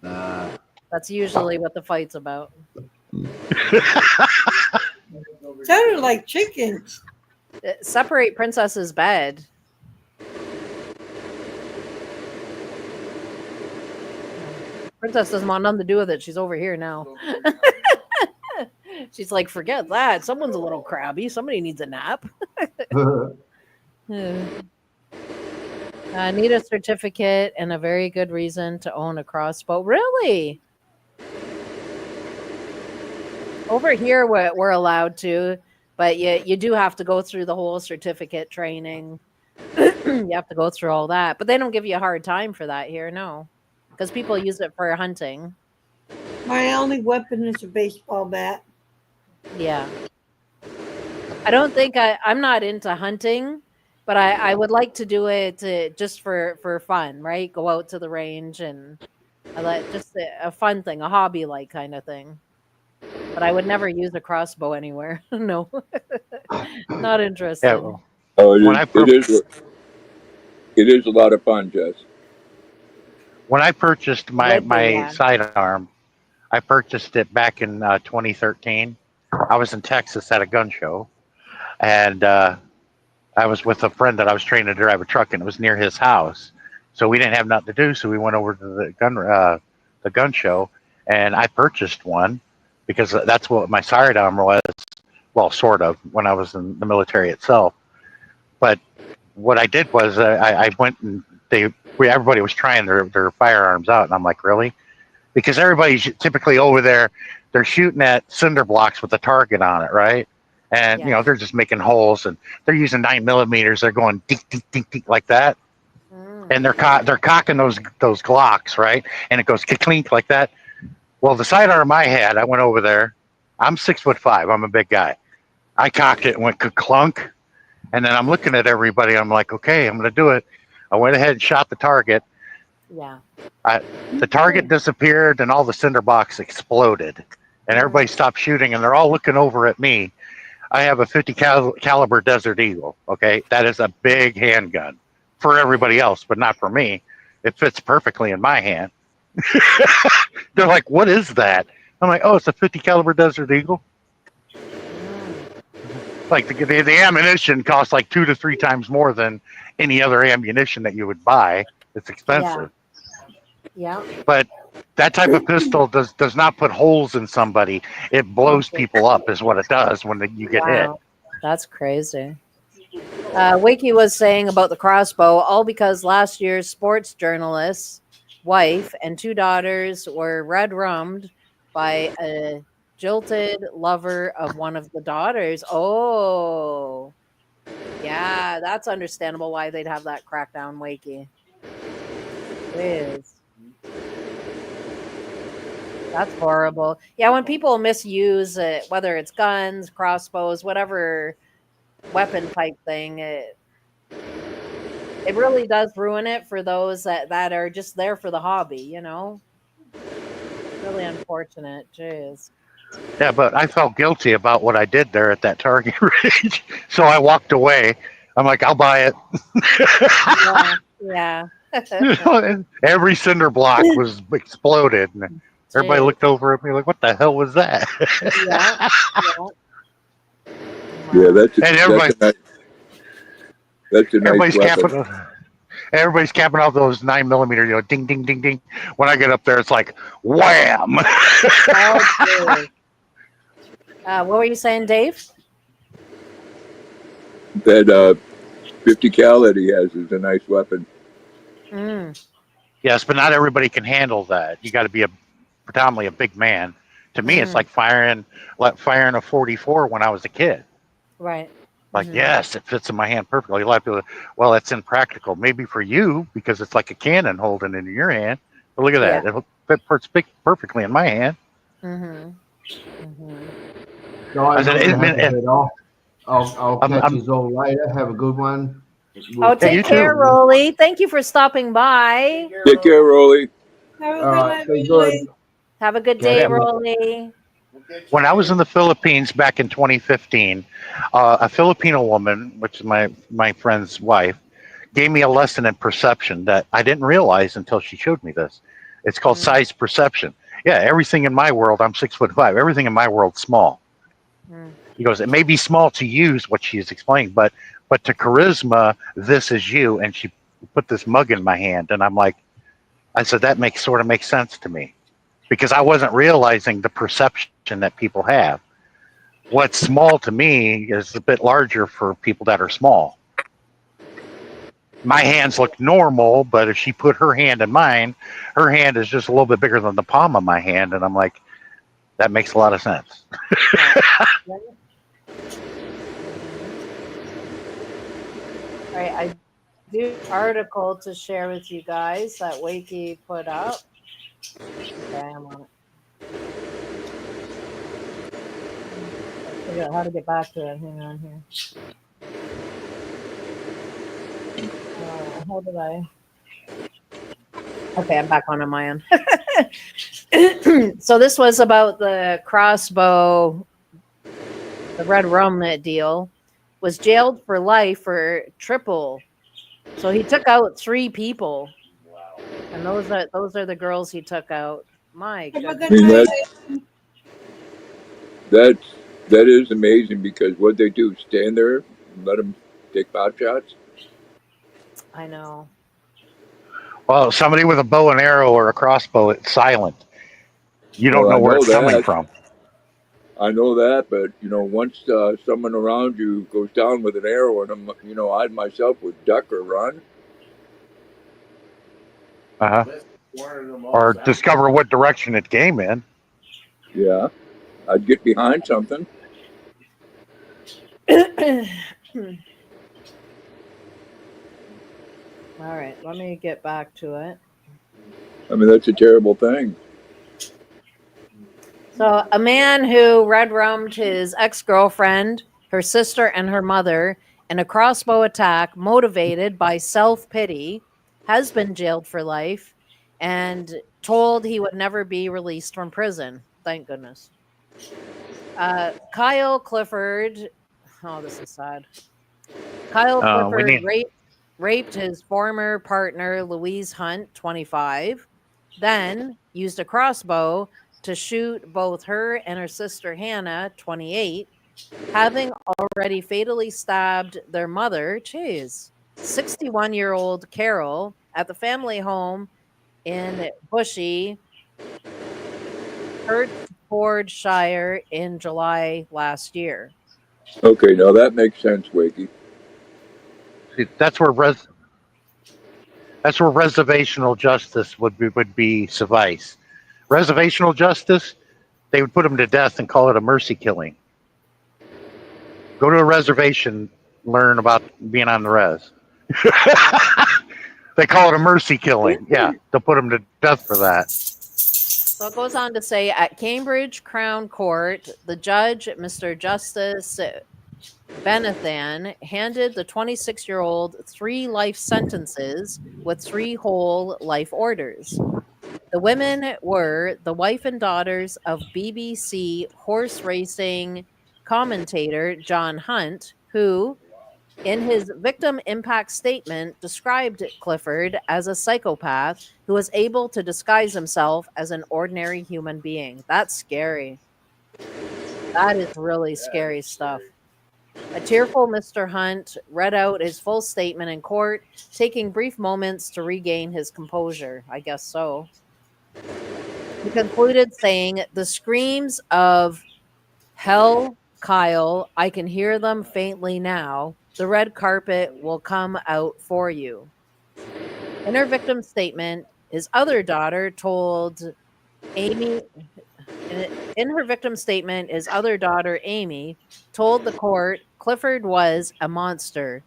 That's usually what the fight's about. Sounded like chickens. Separate Princess's bed. Princess doesn't want nothing to do with it. She's over here now. She's like, forget that. Someone's a little crabby. Somebody needs a nap. I need a certificate and a very good reason to own a crossbow. Really? Over here, we're allowed to, but you do have to go through the whole certificate training. You have to go through all that, but they don't give you a hard time for that here, no, because people use it for hunting. My only weapon is a baseball bat. Yeah. I don't think I'm not into hunting, But I would like to do it just for fun, right? Go out to the range and I let just a fun thing, a hobby like kind of thing. But I would never use a crossbow anywhere. No, not Yeah, interested. well, Oh, when I pur- it is a lot of fun, Jess. when I purchased It would be, my yeah. sidearm, I purchased it back in 2013. I was in Texas at a gun show, and I was with a friend that I was training to drive a truck, and it was near his house. So we didn't have nothing to do, so we went over to the gun show, and I purchased one because that's what my sidearm was. Well, sort of when I was in the military itself. But what I did was I went and everybody was trying their firearms out, and I'm like, really? Because everybody's typically over there, they're shooting at cinder blocks with a target on it, right? And Yeah. they're just making holes, and they're using 9 millimeters. They're going dink dink dink dink like that, Mm. and they're cocking those Glocks, right? And it goes clink like that. Well, the sidearm I had, I went over there. I'm 6'5". I'm a big guy. I cocked it and went clunk, and then I'm looking at everybody. I'm like, okay, I'm going to do it. I went ahead and shot the target. Yeah. The target disappeared, and all the cinder blocks exploded, and everybody stopped shooting, and they're all looking over at me. I have a 50 caliber Desert Eagle. Okay, that is a big handgun for everybody else, but not for me. It fits perfectly in my hand. They're like, "What is that?" I'm like, "Oh, it's a 50 caliber Desert Eagle." Mm. Like the ammunition costs like 2 to 3 times more than any other ammunition that you would buy. It's Yeah. expensive, Yeah. but that type of pistol does not put holes in somebody. It blows Okay. people up, is what it does when you get hit. Wow. That's crazy. Wakey was saying about the crossbow, all because last year's sports journalist's wife and two daughters were red rummed by a jilted lover of one of the daughters. Oh, yeah, that's understandable why they'd have that crackdown, Wakey. Jeez, that's horrible. Yeah, when people misuse it, whether it's guns, crossbows, whatever weapon type thing, it really does ruin it for those that are just there for the hobby, you know? Really unfortunate. Jeez. Yeah, but I felt guilty about what I did there at that Target range, so I walked away. I'm like, I'll buy it. Yeah. Yeah. And every cinder block was exploded, and everybody Jeez. looked over at me like, "What the hell was that?" Yeah. Yeah. Yeah, Wow. And everybody, that's a nice everybody's weapon. capping, everybody's capping off those 9 millimeter. Ding, ding, ding, ding. When I get up there, it's like wham. Oh, jeez. What were you saying, Dave? That 50 cal that he has is a nice weapon. Mm. Yes, but not everybody can handle that. You got to be predominantly a big man. To me, it's Mm-hmm. like firing a 44 when I was a kid. Right. Like, Mm-hmm. yes, it fits in my hand perfectly. A lot of people, well, that's impractical. Maybe for you because it's like a cannon holding in your hand. But look at Yeah. that; it fits perfectly in my hand. Mm-hmm. Mm-hmm. I Guys, said, I'm going to have to head off. I'll catch I'm you all later. Have a good one. Oh, We'll yeah, talk you take too. care, soon. Rolly. Thank you for stopping by. Take care, Rolly. Have a All good right, night, be good. Ridley. Have a good Catch day, Yeah. you. Rolly. When I was in the Philippines back in 2015, a Filipino woman, which is my friend's wife, gave me a lesson in perception that I didn't realize until she showed me this. It's called Mm, size perception. Yeah, everything in my world, I'm 6'5". Everything in my world's small. mm. He goes, it may be small to use what she's explaining, but to charisma, this is you. And she put this mug in my hand, and I said that makes sense to me because I wasn't realizing the perception that people have. What's small to me is a bit larger for people that are small. My hands look normal, but if she put her hand in mine, her hand is just a little bit bigger than the palm of my hand, and I'm like, that makes a lot of sense. Right. Yeah. All right. I do have an article to share with you guys that Wakey put up. Okay, I'm on it. Let's figure out how to get back to it. Hang on here. how did I? Okay, I'm back on my own. So this was about the crossbow, the red rum deal. Was jailed for life for triple. So he took out 3 people, Wow. and those are the girls he took out. My Have a goodness. good I mean, night. that is amazing because what they do, stand there and let them take pot shots. I know. Well, somebody with a bow and arrow or a crossbow, it's silent. You don't Well, know I where know it's coming that. from. I know that, but once someone around you goes down with an arrow in them, I myself would duck or run. Uh-huh. Let's warn them all Or sound. discover what direction it came in. Yeah, I'd get behind something. All right, let me get back to it. I mean, that's a terrible thing. So, a man who red rummed his ex girlfriend, her sister, and her mother in a crossbow attack motivated by self pity has been jailed for life and told he would never be released from prison. Thank goodness. Kyle Clifford. Oh, this is sad. Kyle We Clifford need. raped his former partner, Louise Hunt, 25, then used a crossbow to shoot both her and her sister Hannah, 28, having already fatally stabbed their mother, 61-year-old Carol, at the family home in Bushy, Hertfordshire in July last year. Okay, now that makes sense, Wakey. See, that's where reservational justice would be suffice. Reservational justice, they would put them to death and call it a mercy killing. Go to a reservation, learn about being on the res. They call it a mercy killing. Yeah, they'll put them to death for that. So it goes on to say at Cambridge Crown Court, the judge, Mr. Justice Benathan, handed the 26-year-old 3 life sentences with 3 whole life orders. The women were the wife and daughters of BBC horse racing commentator John Hunt, who, in his victim impact statement, described Clifford as a psychopath who was able to disguise himself as an ordinary human being. That's scary. That is really scary stuff. A tearful Mr. Hunt read out his full statement in court, taking brief moments to regain his composure. I guess so. He concluded saying, "The screams of hell, Kyle, I can hear them faintly now. The red carpet will come out for you." In her victim statement, his other daughter told Amy, in her victim statement, his other daughter, Amy, told the court Clifford was a monster,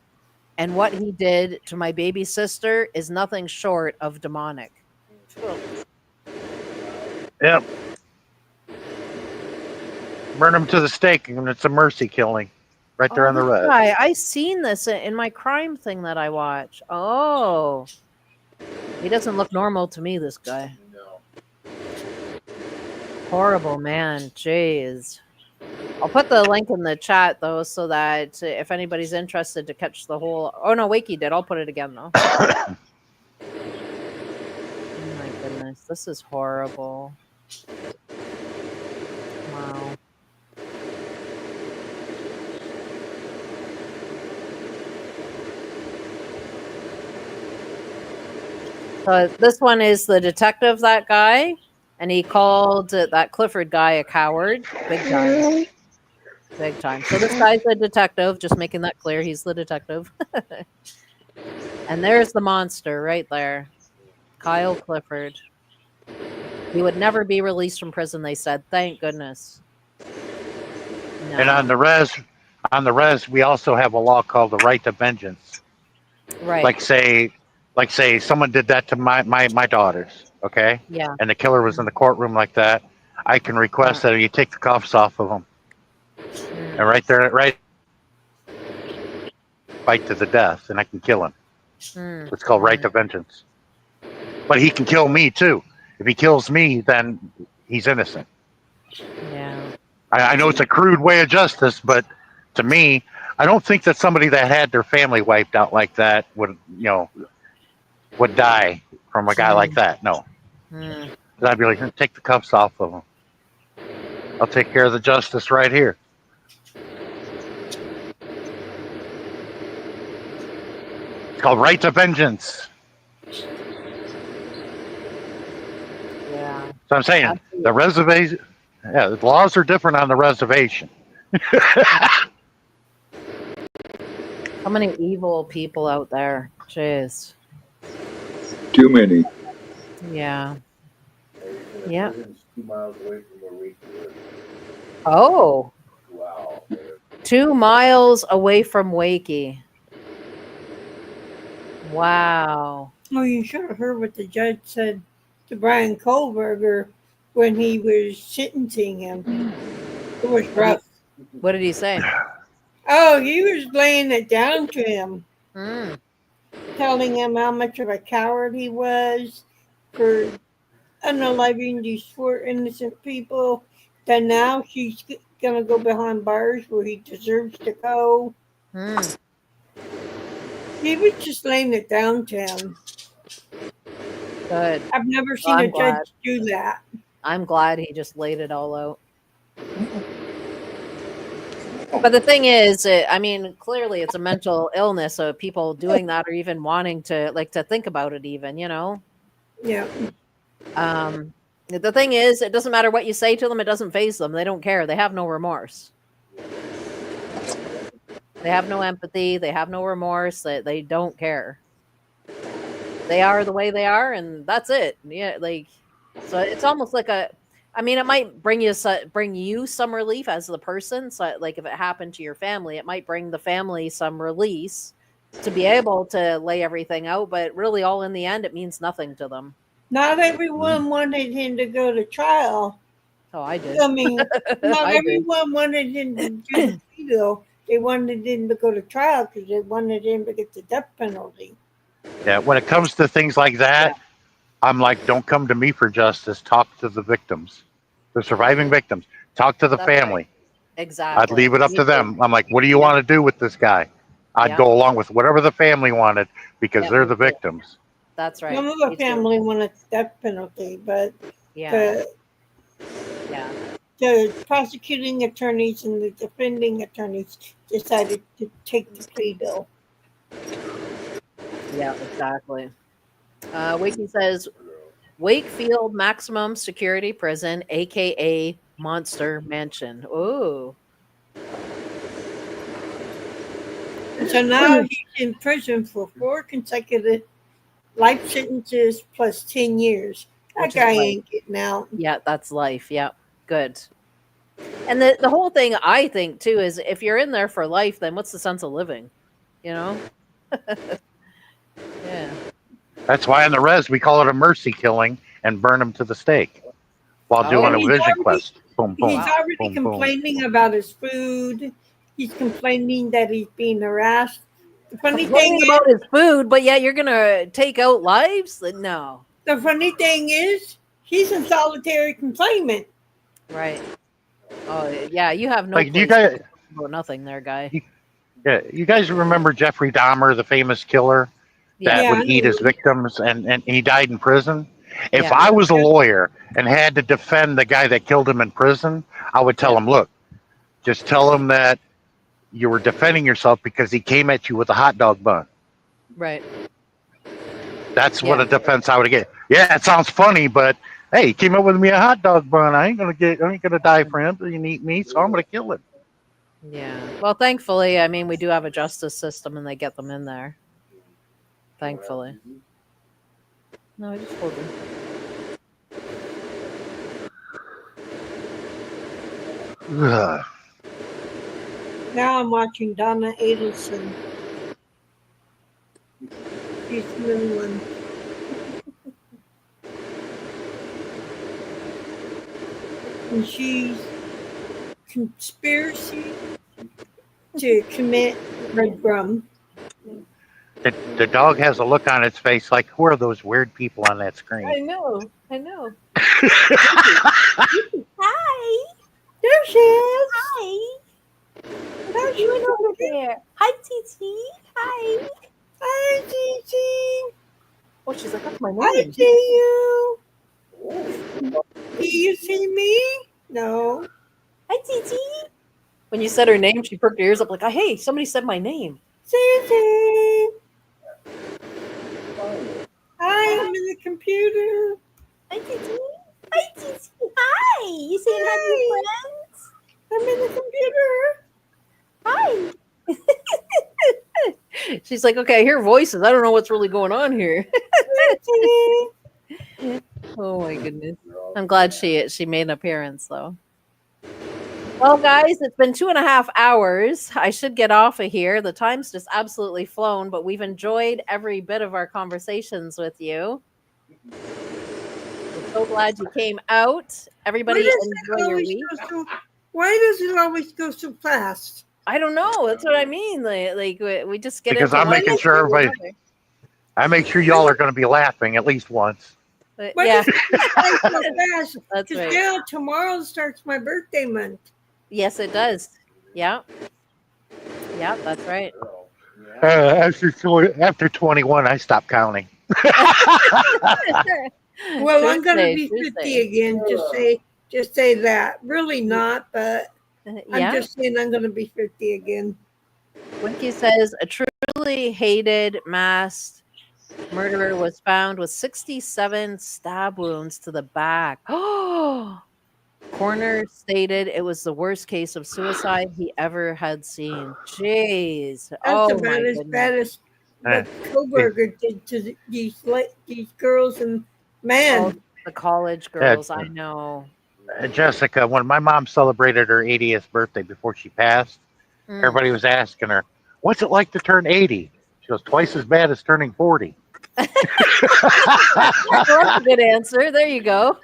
and what he did to my baby sister is nothing short of demonic. Yep. Burn them to the stake, and it's a mercy killing. Right there Oh, on the this res. guy. I seen this in my crime thing that I watch. Oh. He doesn't look normal to me, this guy. No. Horrible man. Jeez. I'll put the link in the chat, though, so that if anybody's interested to catch the whole... Oh, no, Wakey did. I'll put it again, though. Oh, my goodness. This is horrible. Wow. So this one is the detective, that guy, and he called that Clifford guy a coward. Big time. Big time. So this guy's a detective, just making that clear. He's the detective. And there's the monster right there. Kyle Clifford. He would never be released from prison, they said. Thank goodness. No. And on the res, we also have a law called the right to vengeance. Right. Like say someone did that to my daughters, okay? Yeah. And the killer was in the courtroom like that. I can request that you take the cuffs off of them. And right there, right, fight to the death, and I can kill him. Mm. It's called right to vengeance. But he can kill me too. If he kills me, then he's innocent. Yeah. I know it's a crude way of justice, but to me, I don't think that somebody that had their family wiped out like that would die from a guy like that. No, Mm. I'd be like, take the cuffs off of him. I'll take care of the justice right here. It's called right to vengeance. Yeah. So I'm saying Absolutely. the reservation. Yeah, the laws are different on the reservation. So many evil people out there. Jeez. Too many. Yeah. And the Yeah. prison's 2 miles away from where we live. Oh, Wow. 2 miles away from Wakey. Wow. Oh, you should have heard what the judge said to Brian Kohlberger when he was sentencing him. It was rough. What did he say? Oh, he was laying it down to him, Mm. telling him how much of a coward he was for unaliving these four innocent people. That now he's gonna go behind bars where he deserves to go. Mm. He was just laying it down to him. Good. I've never Well, seen a I'm glad. judge do that. I'm glad he just laid it all out. But the thing is, I mean, clearly it's a mental illness. So people doing that or even wanting to think about it, even, Yeah. The thing is, it doesn't matter what you say to them. It doesn't faze them. They don't care. They have no remorse. They have no empathy. They have no remorse. They don't care. They are the way they are, and that's it. Yeah, so it's almost like it might bring you some relief as the person. So, like, if it happened to your family, it might bring the family some release to be able to lay everything out. But really, all in the end, it means nothing to them. Not everyone wanted him to go to trial. Oh, I did. I mean, not I did. everyone wanted him to do the plea deal. They wanted him to go to trial because they wanted him to get the death penalty. Yeah, when it comes to things like that, I'm like, don't come to me for justice. Talk to the victims, the surviving victims. Talk to the That's right. family. Exactly. I'd leave it up Me to too. them. I'm like, what do you want to do with this guy? I'd Yeah. go along with whatever the family wanted because Yeah, they're me the too. victims. That's right. Some of the Me too. family wanted the death penalty, but Yeah. the prosecuting attorneys and the defending attorneys decided to take the plea deal. Yeah, exactly. Wakey says Wakefield Maximum Security Prison, aka Monster Mansion. Ooh. So now he's in prison for 4 consecutive life sentences plus 10 years. That Which is guy life. ain't getting out. Yeah, that's life. Yeah. Good. And the whole thing, I think, too, is if you're in there for life, then what's the sense of living? Yeah. That's why in the res we call it a mercy killing and burn them to the stake while doing Oh. a vision quest. Boom, boom, He's already boom, boom. complaining about his food. He's complaining that he's being harassed. The funny thing Complaining is, about his food, but yet you're gonna take out lives? No. the funny thing is, he's in solitary confinement. Right. Oh yeah, you have no Like, do you place guys, about nothing there, guy. yeah, you guys remember Jeffrey Dahmer, the famous killer that Yeah. would eat his victims, and he died in prison? If Yeah. I was a lawyer and had to defend the guy that killed him in prison, I would tell him, look, just tell him that you were defending yourself because he came at you with a hot dog bun. Right. That's what a defense I would get. Yeah, it sounds funny, but hey, he came up with me a hot dog bun. I ain't gonna die for him. He didn't eat me, so I'm gonna kill him. Yeah. Well, thankfully, I mean, we do have a justice system, and they get them in there. Thankfully. No, I just told you. Ugh. Now I'm watching Donna Adelson. She's the new one. And she's conspiracy to commit breadcrumb. The dog has a look on its face like, who are those weird people on that I screen? know. I know. Hi. There she is. Hi. What are There you she doing is. over there? Hi, Titi. Hi. Hi, Gigi. Oh, she's like, that's my I name. see you. Do you see me? No. Hi, Titi. When you said her name, she perked her ears up like, hey, somebody said my name. Gigi. Hi, I'm in the computer. Hi, Titi. Hi, Titi. Hi. You saying hi to your friends? I'm in the computer. Hi. She's like, okay, I hear voices. I don't know what's really going on here. Gigi. Oh my goodness. I'm glad she made an appearance though. Well, guys, it's been 2.5 hours. I should get off of here. The time's just absolutely flown, but we've enjoyed every bit of our conversations with you. We're so glad you came out. Everybody enjoy your week. Why does it always go so fast? I don't know. That's what I mean. Like we just get Because into I'm one making thing sure or everybody, another. I make sure y'all are going to be laughing at least once. Why Yeah, does it go by so fast? that's Because right. now tomorrow starts my birthday month. Yes, it does. Yeah. Yeah, that's right. After 21, I stopped counting. Well, I'm gonna Tuesday, be 50 Tuesday. again. Just say that. Really not, but I'm Yeah. just saying I'm gonna be 50 again. Winky says a truly hated masked murderer was found with 67 stab wounds to the back. Oh, coroner stated it was the worst case of suicide he ever had seen. Jeez. That's Oh about my as goodness. bad as what Koberger did to these girls and Oh, man. the college girls, I know. Jessica, when my mom celebrated her 80th birthday before she passed, Mm. everybody was asking her, what's it like to turn 80? She goes, twice as bad as turning 40. Well, that's a good answer. There you go.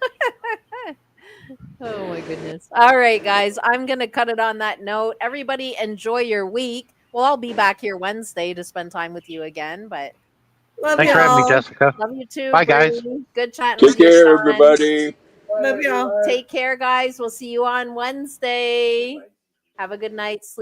Oh my goodness. All right, guys. I'm going to cut it on that note. Everybody enjoy your week. Well, I'll be back here Wednesday to spend time with you again, but Love Thanks for having me, y'all. Jessica. love you too, Bye, guys. Bree. Good chatting Take with your care, son. everybody. Love y'all. Take care, guys. We'll see you on Wednesday. Have a good night. Sleep.